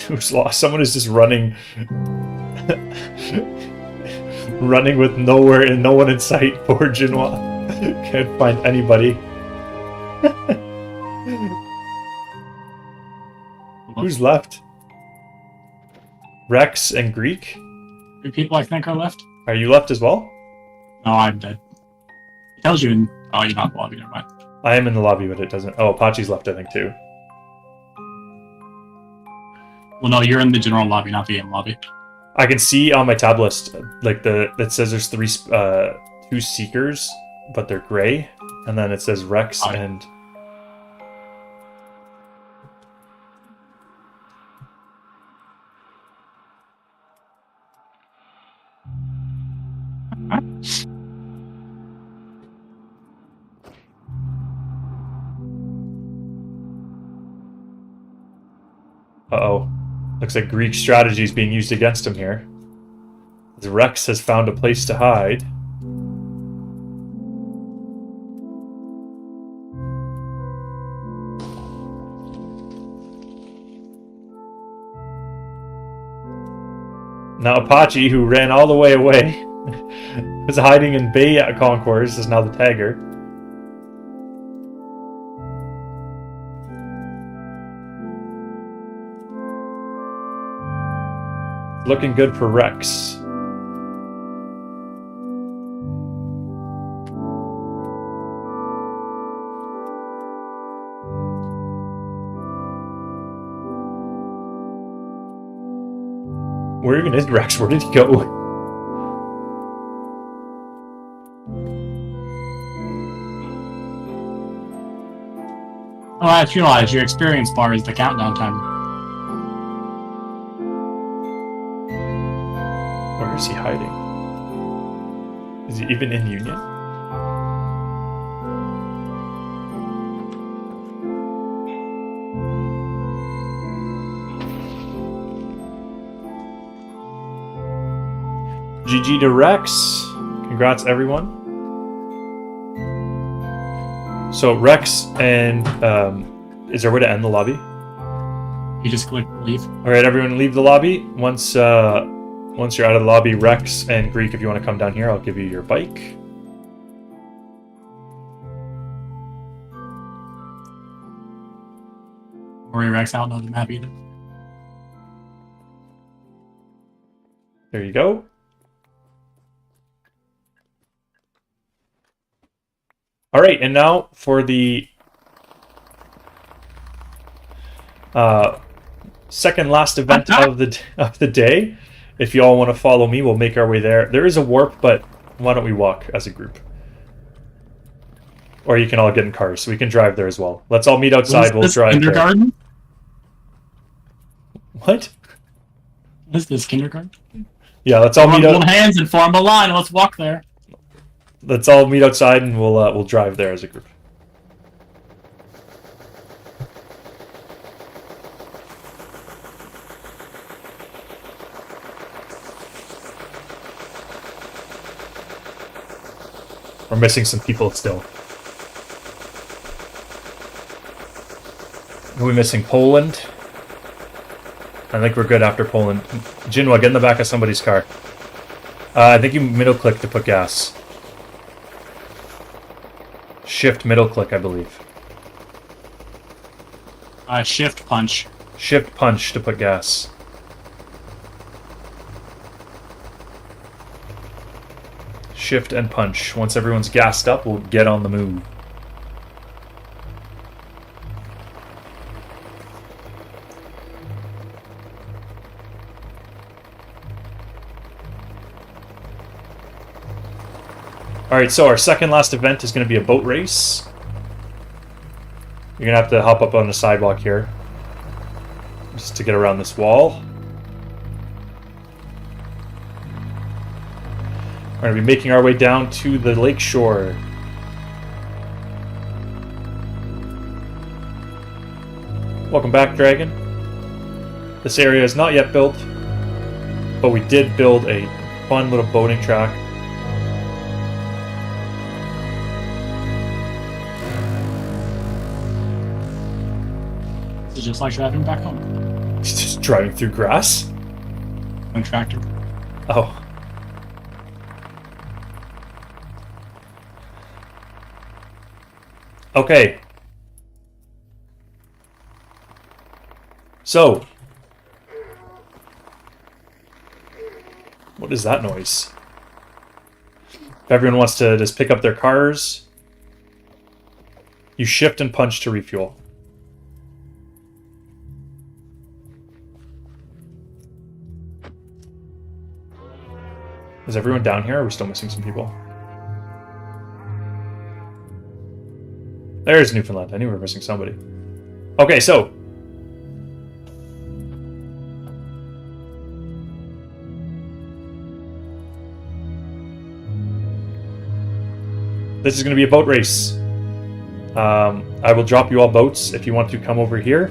Who's lost? Someone is just running, running with nowhere and no one in sight. Poor Genoa can't find anybody. Who's left? Rex and Greek. 3 people I think are left. Are you left as well? No, I'm dead. It tells you in... Oh, you're not in the lobby, never mind. I am in the lobby, but it doesn't. Oh, Apache's left, I think, too. Well, no, you're in the general lobby, not the game lobby. I can see on my tab list, like that says there's 2 Seekers, but they're gray. And then it says Rex and... Uh-oh. Looks like Greek strategy is being used against him here. Rex has found a place to hide. Now Apache, who ran all the way away, was hiding in Bay Concourse, is now the tagger. Looking good for Rex. Where even is Rex? Where did he go? Oh, I just realized your experience bar is the countdown timer. Where is he hiding? Is he even in Union? GG to Rex. Congrats, everyone. So Rex and is there a way to end the lobby? You just click leave. All right, everyone, leave the lobby. Once you're out of the lobby, Rex and Greek, if you want to come down here, I'll give you your bike. Or Rex out on the map either. There you go. All right, and now for the second last event of the day. If you all want to follow me, we'll make our way there. There is a warp, but why don't we walk as a group? Or you can all get in cars, so we can drive there as well. Let's all meet outside. We'll drive kindergarten? there. What? Is this kindergarten? Yeah, let's all meet Hold hands and form a line. Let's walk there. Let's all meet outside, and we'll drive there as a group. We're missing some people still. Are we missing Poland? I think we're good after Poland. Jinwa, get in the back of somebody's car. I think you middle click to put gas. Shift middle click, I believe. Shift punch. Shift punch to put gas. Shift and punch. Once everyone's gassed up, we'll get on the move. Alright, so our second last event is going to be a boat race. You're going to have to hop up on the sidewalk here, just to get around this wall. We're going to be making our way down to the lake shore. Welcome back, Dragon. This area is not yet built, but we did build a fun little boating track. It's just like driving back home. Just driving through grass? On tractor. Oh. Okay. So. What is that noise? If everyone wants to just pick up their cars, you shift and punch to refuel. Is everyone down here, or are we still missing some people? There's Newfoundland. I knew we were missing somebody. Okay, so this is going to be a boat race. I will drop you all boats if you want to come over here.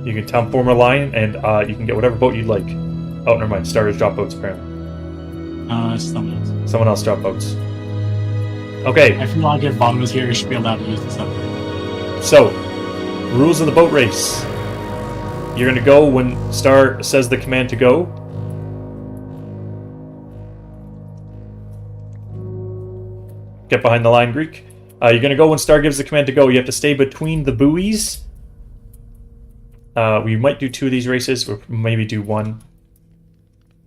You can form a line, and you can get whatever boat you'd like. Oh, never mind. Starters drop boats, apparently. Someone else. Someone else drop boats. Okay. I feel like if Bond was here, you should be allowed to use this upgrade. So, rules of the boat race. You're going to go when Star says the command to go. Get behind the line, Greek. You're going to go when Star gives the command to go. You have to stay between the buoys. We might do 2 of these races, or maybe do 1.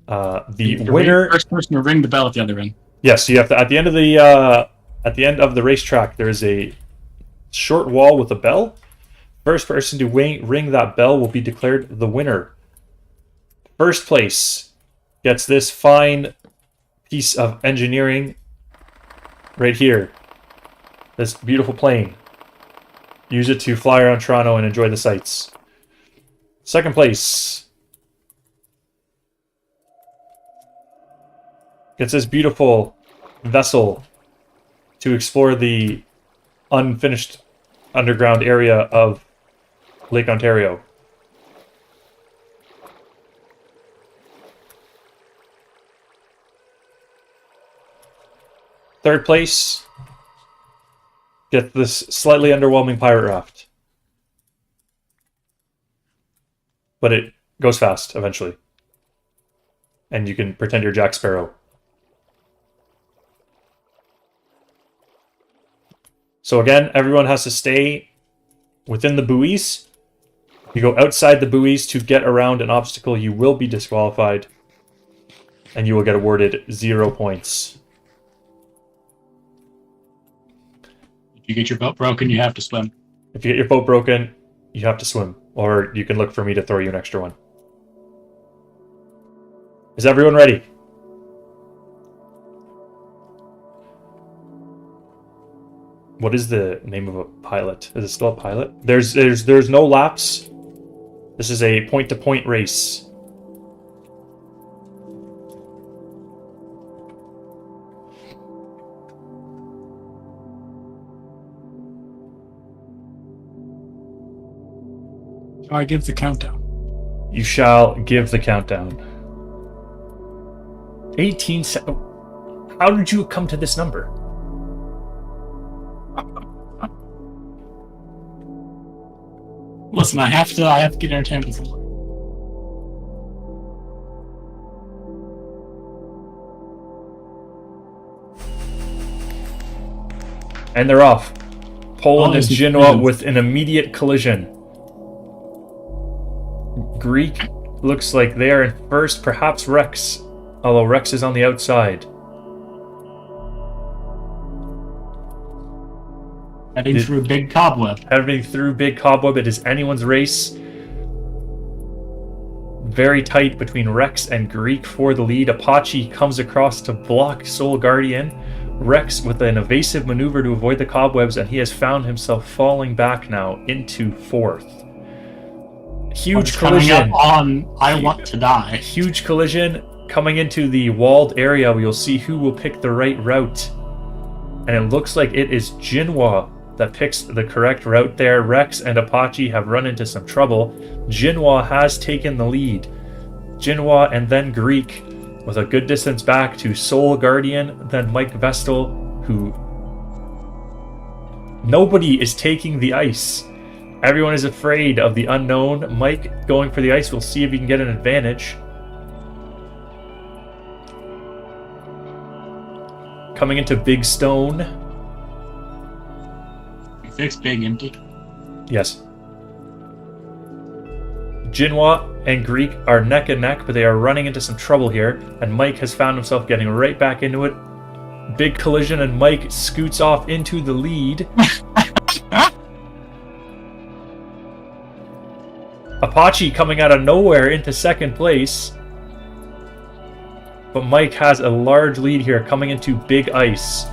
The winner. First person to ring the bell at the other end. Yes, you have to. At the end of the racetrack, there is a short wall with a bell. First person to ring that bell will be declared the winner. First place gets this fine piece of engineering right here. This beautiful plane. Use it to fly around Toronto and enjoy the sights. Second place gets this beautiful vessel to explore the unfinished underground area of Lake Ontario. Third place gets this slightly underwhelming pirate raft. But it goes fast, eventually. And you can pretend you're Jack Sparrow. So again, everyone has to stay within the buoys. If you go outside the buoys to get around an obstacle, you will be disqualified. And you will get awarded 0 points. If you get your boat broken, you have to swim. If you get your boat broken, you have to swim. Or you can look for me to throw you an extra one. Is everyone ready? What is the name of a pilot? Is it still a pilot? There's no laps. This is a point-to-point race. I give the countdown. You shall give the countdown. 18 seconds. How did you come to this number? Listen, I have to get entertained with something. And they're off. Poland and this is Genoa brilliant. with an immediate collision. Greek looks like they are in first, perhaps Rex, although Rex is on the outside. Heading through Big Cobweb. Heading through Big Cobweb, it is anyone's race. Very tight between Rex and Greek for the lead. Apache comes across to block Soul Guardian. Rex with an evasive maneuver to avoid the cobwebs, and he has found himself falling back now into fourth. Huge collision. Coming up on I Want to Die. Huge collision coming into the walled area. We'll see who will pick the right route. And it looks like it is Jinhua that picks the correct route there. Rex and Apache have run into some trouble. Jinhua has taken the lead. Jinhua and then Greek with a good distance back to Soul Guardian, then Mike Vestal, who... Nobody is taking the ice. Everyone is afraid of the unknown. Mike going for the ice. We'll see if he can get an advantage. Coming into Big Stone. You fixed Big Empty. Yes. Jinhua and Greek are neck and neck, but they are running into some trouble here. And Mike has found himself getting right back into it. Big collision, and Mike scoots off into the lead. Apache coming out of nowhere into second place. But Mike has a large lead here coming into Big Ice.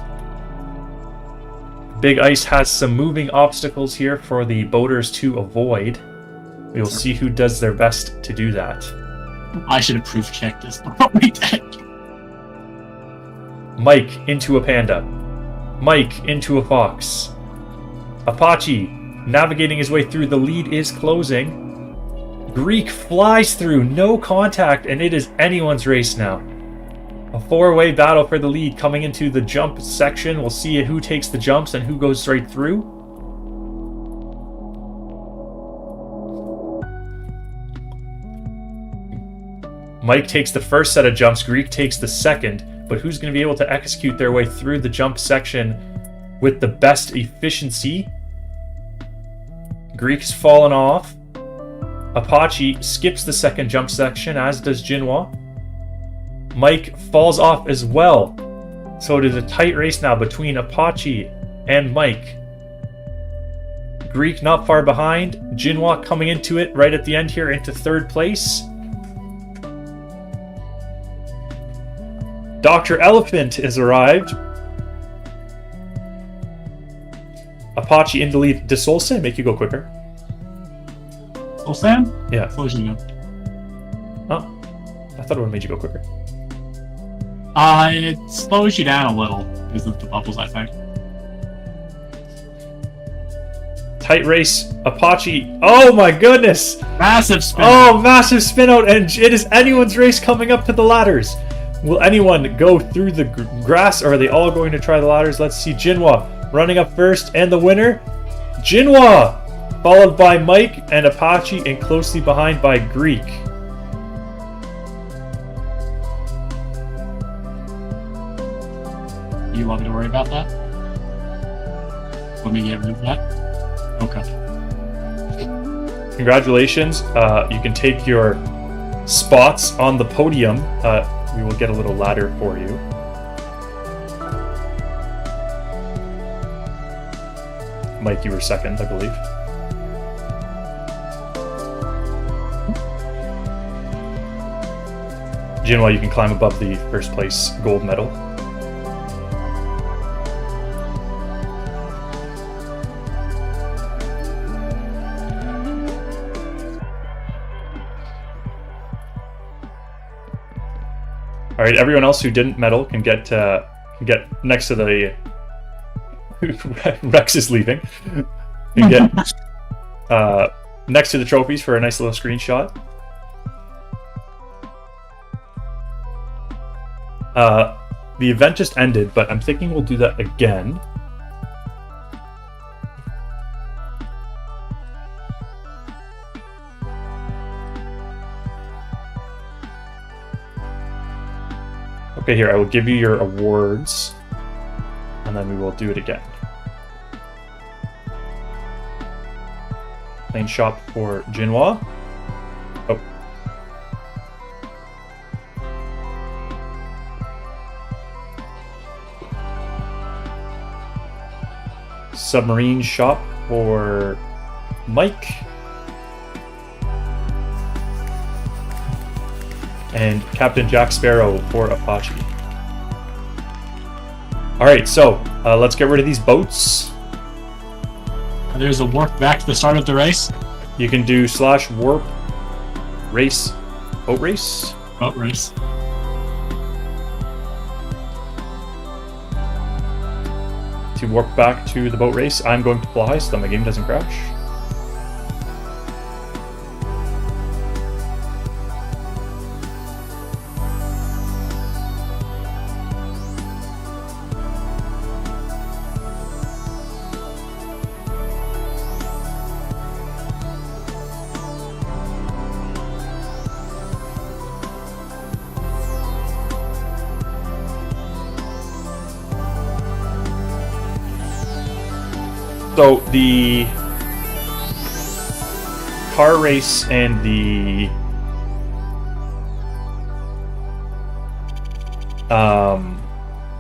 Big Ice has some moving obstacles here for the boaters to avoid. We will see who does their best to do that. I should have proof checked this before we did. Mike into a panda. Mike into a fox. Apache navigating his way through. The lead is closing. Greek flies through, no contact, and it is anyone's race now. A four-way battle for the lead coming into the jump section. We'll see who takes the jumps and who goes right through. Mike takes the first set of jumps, Greek takes the second, but who's going to be able to execute their way through the jump section with the best efficiency? Greek's fallen off. Apache skips the second jump section, as does Jinhua. Mike falls off as well. So it is a tight race now between Apache and Mike. Greek not far behind. Jinhua coming into it right at the end here into third place. Dr. Elephant has arrived. Apache in the lead. Does Soul Sand make you go quicker? Soul Sand? Yeah. Slows you down. Oh. I thought it would have made you go quicker. It slows you down a little because of the bubbles, I think. Tight race. Apache. Oh my goodness! Massive spin. Oh, massive spin out, and it is anyone's race coming up to the ladders. Will anyone go through the grass, or are they all going to try the ladders? Let's see. Jinhua running up first, and the winner, Jinhua, followed by Mike and Apache, and closely behind by Greek. You want me to worry about that? Want me to get rid of that? Okay. Congratulations. You can take your spots on the podium. We will get a little ladder for you. Mike, you were second, I believe. Jinhua, you can climb above the first place gold medal. All right, everyone else who didn't medal can get next to the Rex is leaving. Can get next to the trophies for a nice little screenshot. The event just ended, but I'm thinking we'll do that again. Okay, here, I will give you your awards, and then we will do it again. Plane shop for Jinhua. Oh. Submarine shop for Mike. And Captain Jack Sparrow for Apache. Alright, so let's get rid of these boats. There's a warp back to the start of the race. You can do /warp race, boat race. Boat race. To warp back to the boat race, I'm going to fly so that my game doesn't crash. So the car race and the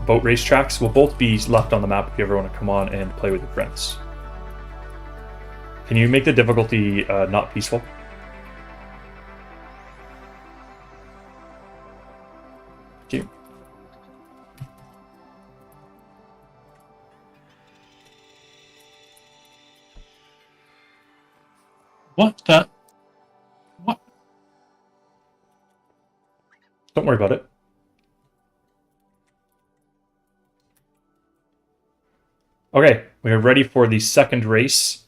boat race tracks will both be left on the map if you ever want to come on and play with your friends. Can you make the difficulty not peaceful? Thank you. What the? What? Don't worry about it. Okay, we are ready for the second race.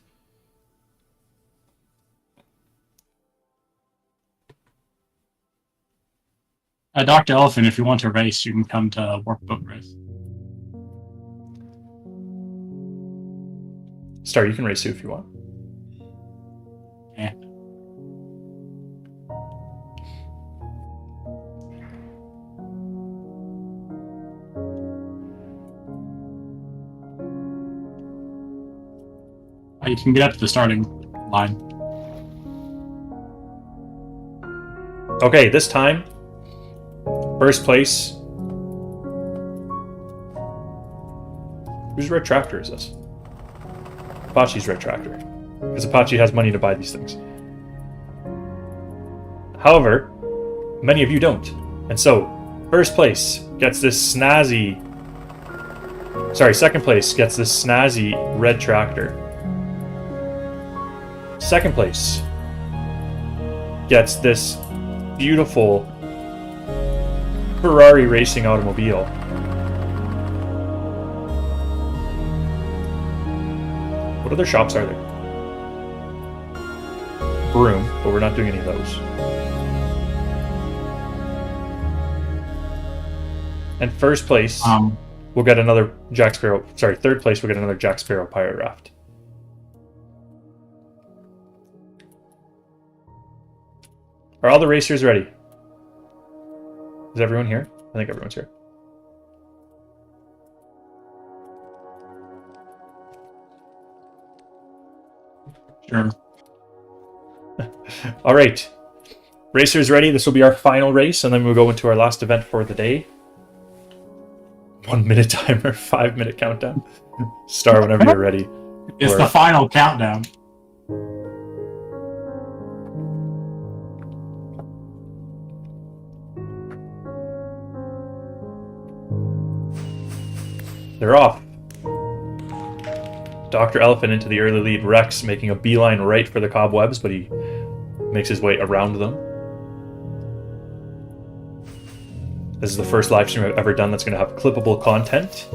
Dr. Elephant, if you want to race, you can come to Workbook Race. Star, you can race too if you want. Yeah. You can get up to the starting line. Okay, this time, first place. Whose red tractor is this? Apache's red tractor. Because Apache has money to buy these things. However, many of you don't. And so, first place gets this snazzy... Sorry, second place gets this snazzy red tractor. Second place gets this beautiful Ferrari racing automobile. What other shops are there? Broom, but we're not doing any of those. And first place, we'll get another Jack Sparrow. Sorry, third place, we'll get another Jack Sparrow pirate raft. Are all the racers ready? Is everyone here? I think everyone's here. Sure. All right. Racers ready? This will be our final race, and then we'll go into our last event for the day. 1 minute timer, 5 minute countdown. Star whenever you're ready. It's the final countdown. They're off. Dr. Elephant into the early lead. Rex making a beeline right for the cobwebs, but he makes his way around them. This is the first live stream I've ever done that's going to have clippable content.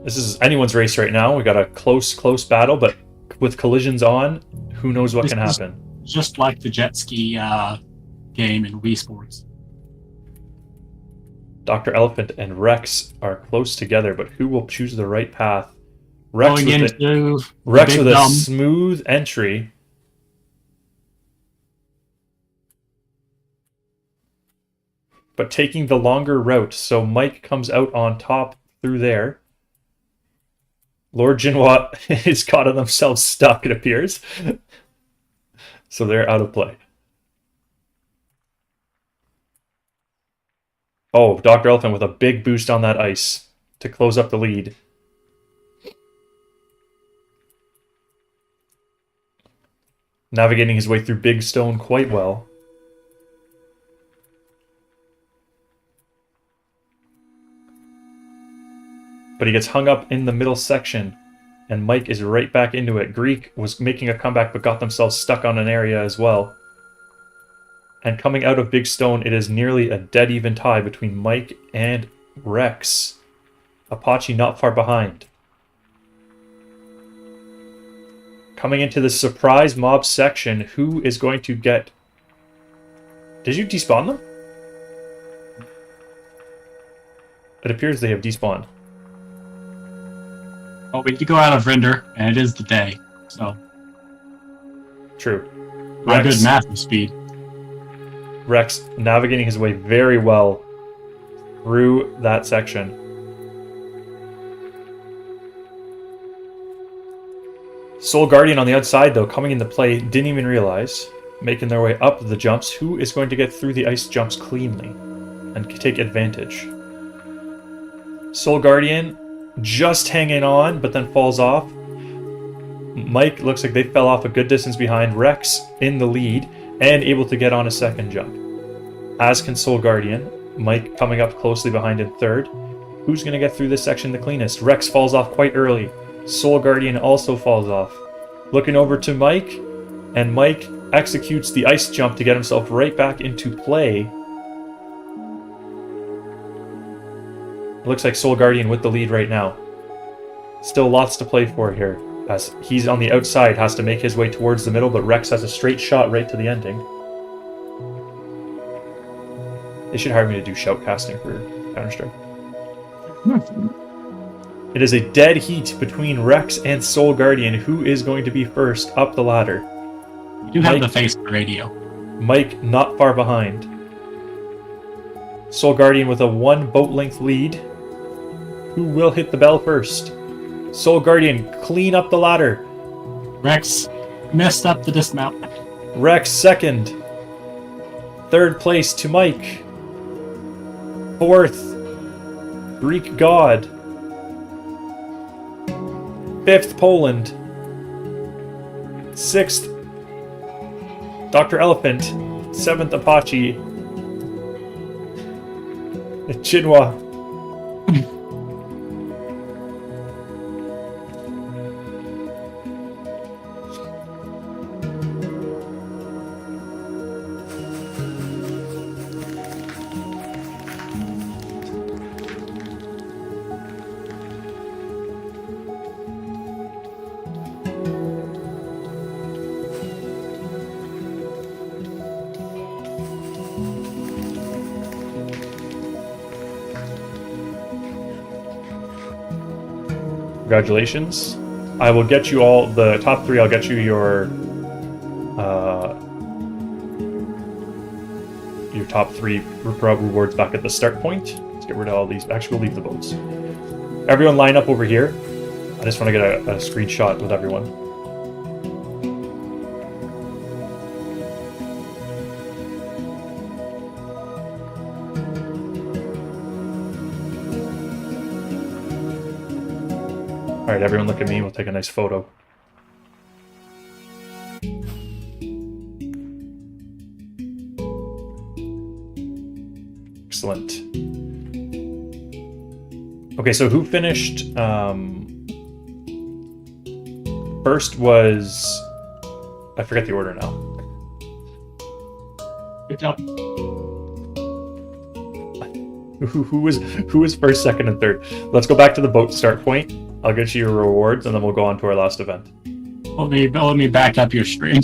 This is anyone's race right now. We got a close battle, but with collisions on, who knows what can happen. Just like the jet ski game in Wii Sports. Dr. Elephant and Rex are close together, but who will choose the right path? Rex with a smooth entry. But taking the longer route, so Mike comes out on top through there. Lord Jinwa has gotten themselves stuck, it appears. So they're out of play. Oh, Dr. Elephant with a big boost on that ice to close up the lead. Navigating his way through Big Stone quite well. But he gets hung up in the middle section, and Mike is right back into it. Greek was making a comeback, but got themselves stuck on an area as well. And coming out of Big Stone, it is nearly a dead even tie between Mike and Rex. Apache not far behind. Coming into the surprise mob section, who is going to get... Did you despawn them? It appears they have despawned. Well, we did go out of render, and it is the day, so... True. My good math speed. Rex navigating his way very well through that section. Soul Guardian on the outside, though, coming into play, didn't even realize, making their way up the jumps. Who is going to get through the ice jumps cleanly and take advantage? Soul Guardian just hanging on, but then falls off. Mike looks like they fell off a good distance behind. Rex in the lead and able to get on a second jump. As can Soul Guardian. Mike coming up closely behind in third. Who's going to get through this section the cleanest? Rex falls off quite early. Soul Guardian also falls off. Looking over to Mike, and Mike executes the ice jump to get himself right back into play. It looks like Soul Guardian with the lead right now. Still lots to play for here, as he's on the outside, has to make his way towards the middle, but Rex has a straight shot right to the ending. They should hire me to do shoutcasting for Counter-Strike. It is a dead heat between Rex and Soul Guardian. Who is going to be first up the ladder? You do have the face for radio. Mike not far behind. Soul Guardian with a 1 boat length lead. Who will hit the bell first? Soul Guardian clean up the ladder. Rex messed up the dismount. Rex second. Third place to Mike. Fourth, Greek God. Fifth, Poland. Sixth, Dr. Elephant. Seventh, Apache. Chinwa. Congratulations. I will get you all, the top 3, I'll get you your top 3 rewards back at the start point. Let's get rid of all these. Actually, we'll leave the boats. Everyone line up over here. I just want to get a screenshot with everyone. Alright, everyone look at me, we'll take a nice photo. Excellent. Okay, so who finished? First was... I forget the order now. Good job. Who was first, second, and third? Let's go back to the boat start point. I'll get you your rewards, and then we'll go on to our last event. Let me back up your screen.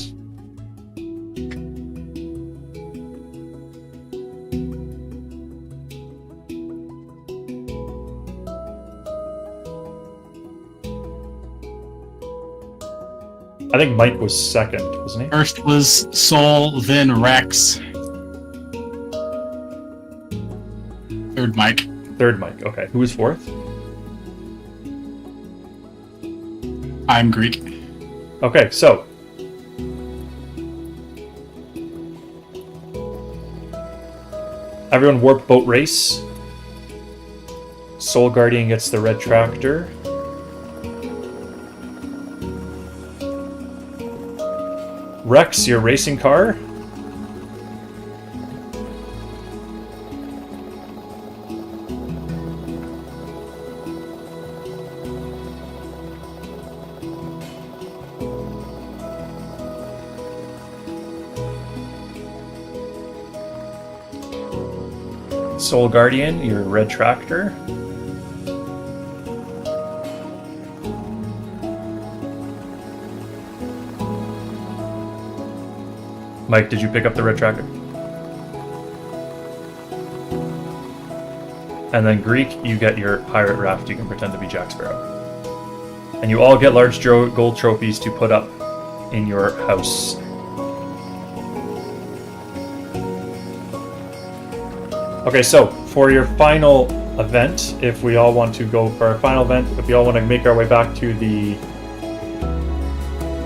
I think Mike was second, wasn't he? First was Soul, then Rex. Third Mike. Third Mike, okay. Who was fourth? I'm Greek. Okay, so everyone warp boat race. Soul Guardian gets the red tractor. Rex, your racing car. Soul Guardian, your red tractor. Mike, did you pick up the red tractor? And then Greek, you get your pirate raft. You can pretend to be Jack Sparrow. And you all get large gold trophies to put up in your house. Okay, so for your final event, if we all want to go for our final event, if we all want to make our way back to the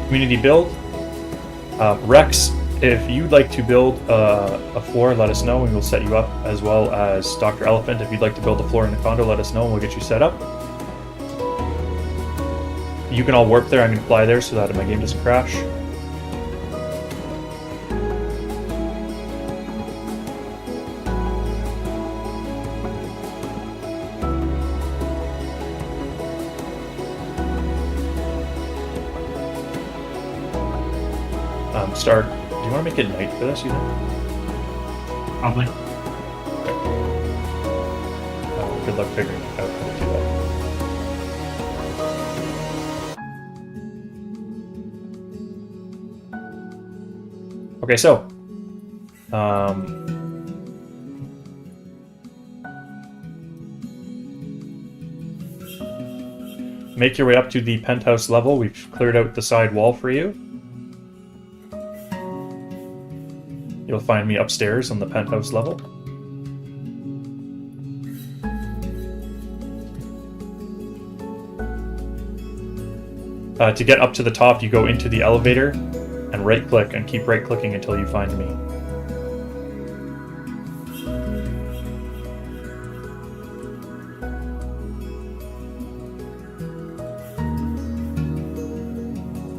community build, Rex, if you'd like to build a floor, let us know and we'll set you up, as well as Dr. Elephant. If you'd like to build a floor in the condo, let us know and we'll get you set up. You can all warp there. I'm going to fly there so that my game doesn't crash. Star, do you want to make it night for this, you think? Probably. Good luck figuring out how to do that. Okay, so make your way up to the penthouse level. We've cleared out the side wall for you. You'll find me upstairs on the penthouse level. To get up to the top, you go into the elevator and right-click and keep right-clicking until you find me.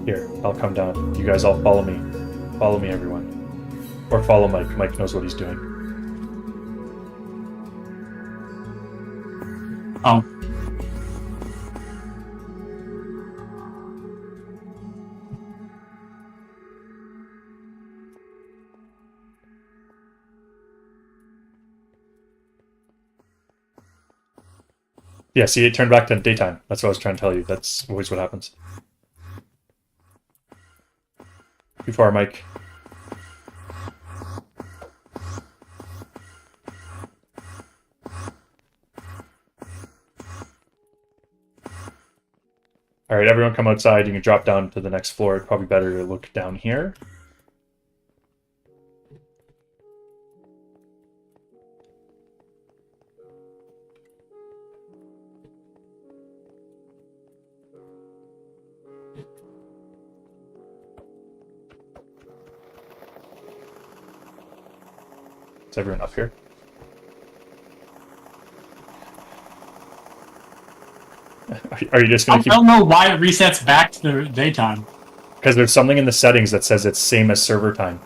Here, I'll come down. You guys all follow me. Follow me, everyone. Or follow Mike. Mike knows what he's doing. Oh. Yeah, see, it turned back to daytime. That's what I was trying to tell you. That's always what happens. Too far, Mike. All right, everyone come outside. You can drop down to the next floor. It's probably better to look down here. Is everyone up here? Are you just going to keep... I don't know why it resets back to the daytime. Because there's something in the settings that says it's same as server time.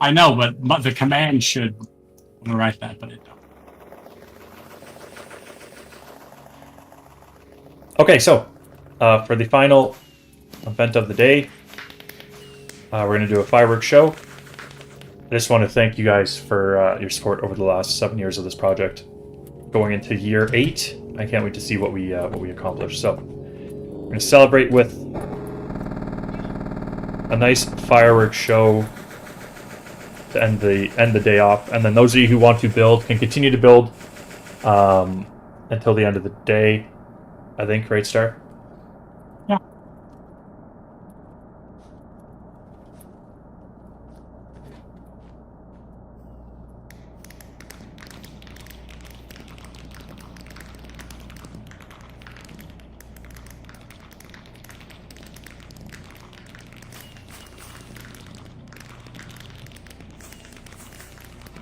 I know, but the command should overwrite that, but it don't. Okay, so for the final event of the day, we're going to do a fireworks show. I just want to thank you guys for your support over the last 7 years of this project. Going into year 8, I can't wait to see what we accomplished. So we're going to celebrate with a nice fireworks show to end the day off, and then those of you who want to build can continue to build until the end of the day. I think, right, Star? Yeah.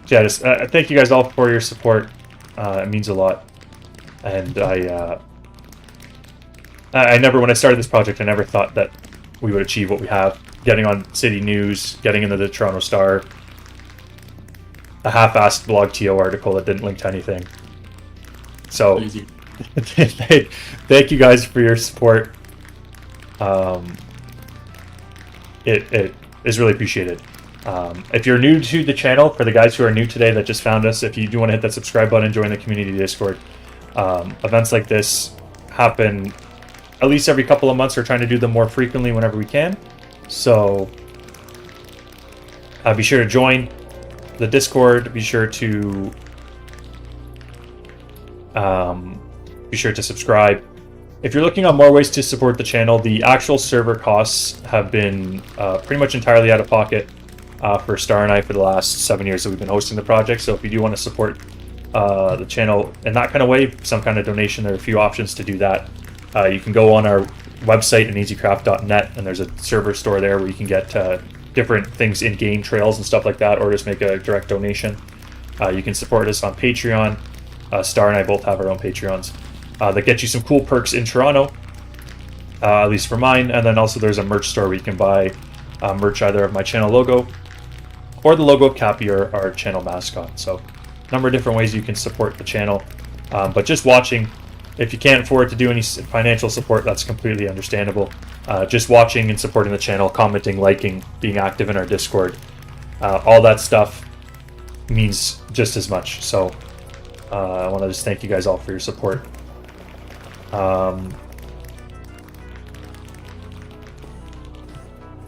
Yeah, just thank you guys all for your support. It means a lot. And I never, when I started this project, I never thought that we would achieve what we have. Getting on City News, getting into the Toronto Star, a half-assed BuildingTO article that didn't link to anything. So, thank you guys for your support. It is really appreciated. If you're new to the channel, for the guys who are new today that just found us, if you do want to hit that subscribe button and join the community Discord, events like this happen at least every couple of months. We're trying to do them more frequently whenever we can. So be sure to join the Discord. Be sure to subscribe. If you're looking on more ways to support the channel, the actual server costs have been pretty much entirely out of pocket for Star and I for the last 7 years that we've been hosting the project. So if you do want to support the channel in that kind of way, some kind of donation, there are a few options to do that. You can go on our website, aneasycraft.net, and there's a server store there where you can get different things in game trails and stuff like that, or just make a direct donation. You can support us on Patreon. Star and I both have our own Patreons that get you some cool perks in Toronto, at least for mine. And then also there's a merch store where you can buy merch either of my channel logo or the logo of Cappy, or our channel mascot. So a number of different ways you can support the channel. But just watching If you can't afford to do any financial support, that's completely understandable. Just watching and supporting the channel, commenting, liking, being active in our Discord, all that stuff means just as much. So I want to just thank you guys all for your support.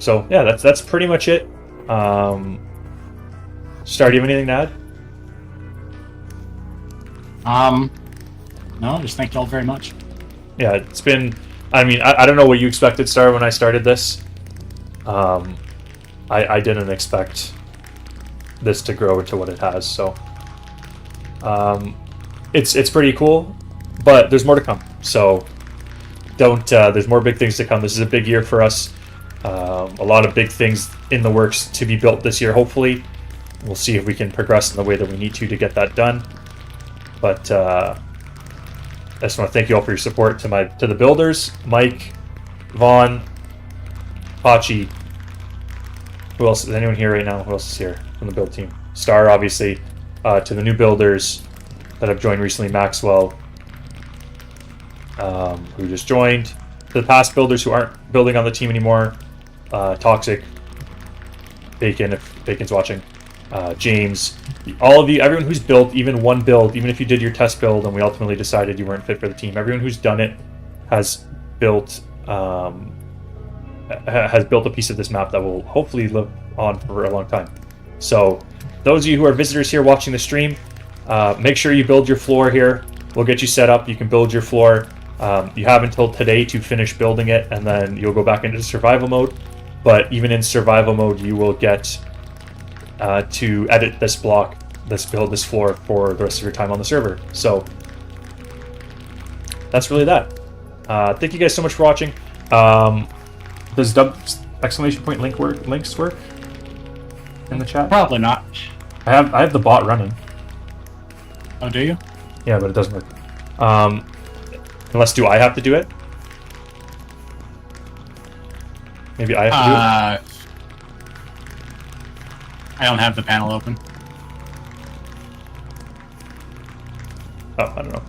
So yeah, that's pretty much it. Star, do you have anything to add? No, just thank you all very much. Yeah, it's been, I mean, I don't know what you expected, Star, when I started this. I didn't expect this to grow into what it has, so it's pretty cool, but there's more to come. So don't, there's more big things to come. This is a big year for us. A lot of big things in the works to be built this year, hopefully. We'll see if we can progress in the way that we need to get that done. But I just want to thank you all for your support to the builders, Mike, Vaughn, Pachi. Who else? Is anyone here right now? Who else is here from the build team? Star, obviously. To the new builders that have joined recently, Maxwell, who just joined. To the past builders who aren't building on the team anymore, Toxic, Bacon, if Bacon's watching, James, all of you, everyone who's built even one build, even if you did your test build and we ultimately decided you weren't fit for the team, everyone who's done it has built a piece of this map that will hopefully live on for a long time. So those of you who are visitors here watching the stream, make sure you build your floor here. We'll get you set up. You can build your floor. You have until today to finish building it, and then you'll go back into survival mode. But even in survival mode, you will get to edit this block, this floor for the rest of your time on the server. So that's really that. Thank you guys so much for watching. Does exclamation point links work in the chat? Probably not. I have the bot running. Oh, do you? Yeah, but it doesn't work. Unless, do I have to do it? Maybe I have to do it? I don't have the panel open. Oh, I don't know.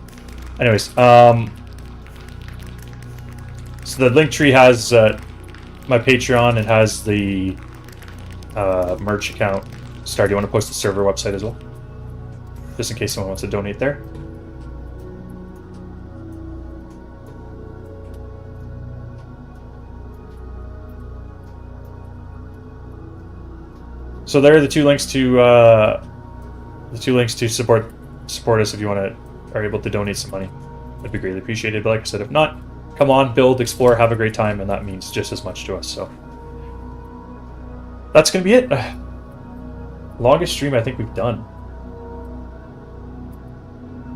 Anyways, so the link tree has my Patreon. It has the merch account. Star, do you want to post the server website as well? Just in case someone wants to donate there. So there are the two links to support us if you are able to donate some money. That'd be greatly appreciated. But like I said, if not, come on, build, explore, have a great time, and that means just as much to us. So that's gonna be it. Longest stream I think we've done,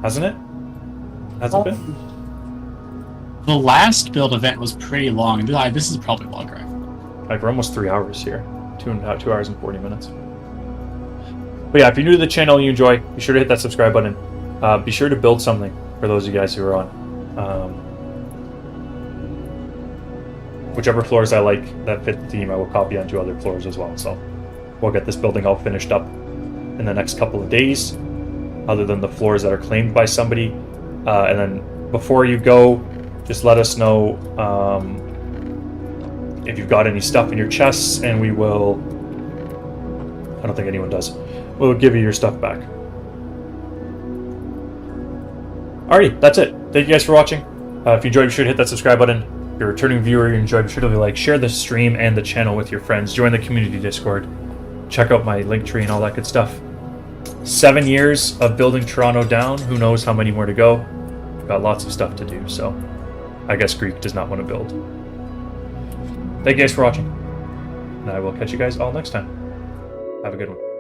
hasn't it? Has it been? The last build event was pretty long. This is probably longer. Like, we're almost 3 hours here. 2 hours and 40 minutes. But yeah, if you're new to the channel and you enjoy, be sure to hit that subscribe button. Be sure to build something for those of you guys who are on. Whichever floors I like that fit the theme, I will copy onto other floors as well. So we'll get this building all finished up in the next couple of days, other than the floors that are claimed by somebody. And then before you go, just let us know if you've got any stuff in your chests, and we will... I don't think anyone does. We'll give you your stuff back. Alrighty, that's it. Thank you guys for watching. If you enjoyed, be sure to hit that subscribe button. If you're a returning viewer, you enjoyed, be sure to like, share the stream and the channel with your friends. Join the community Discord. Check out my link tree and all that good stuff. 7 years of building Toronto down. Who knows how many more to go. We've got lots of stuff to do, so I guess Greek does not want to build. Thank you guys for watching, and I will catch you guys all next time. Have a good one.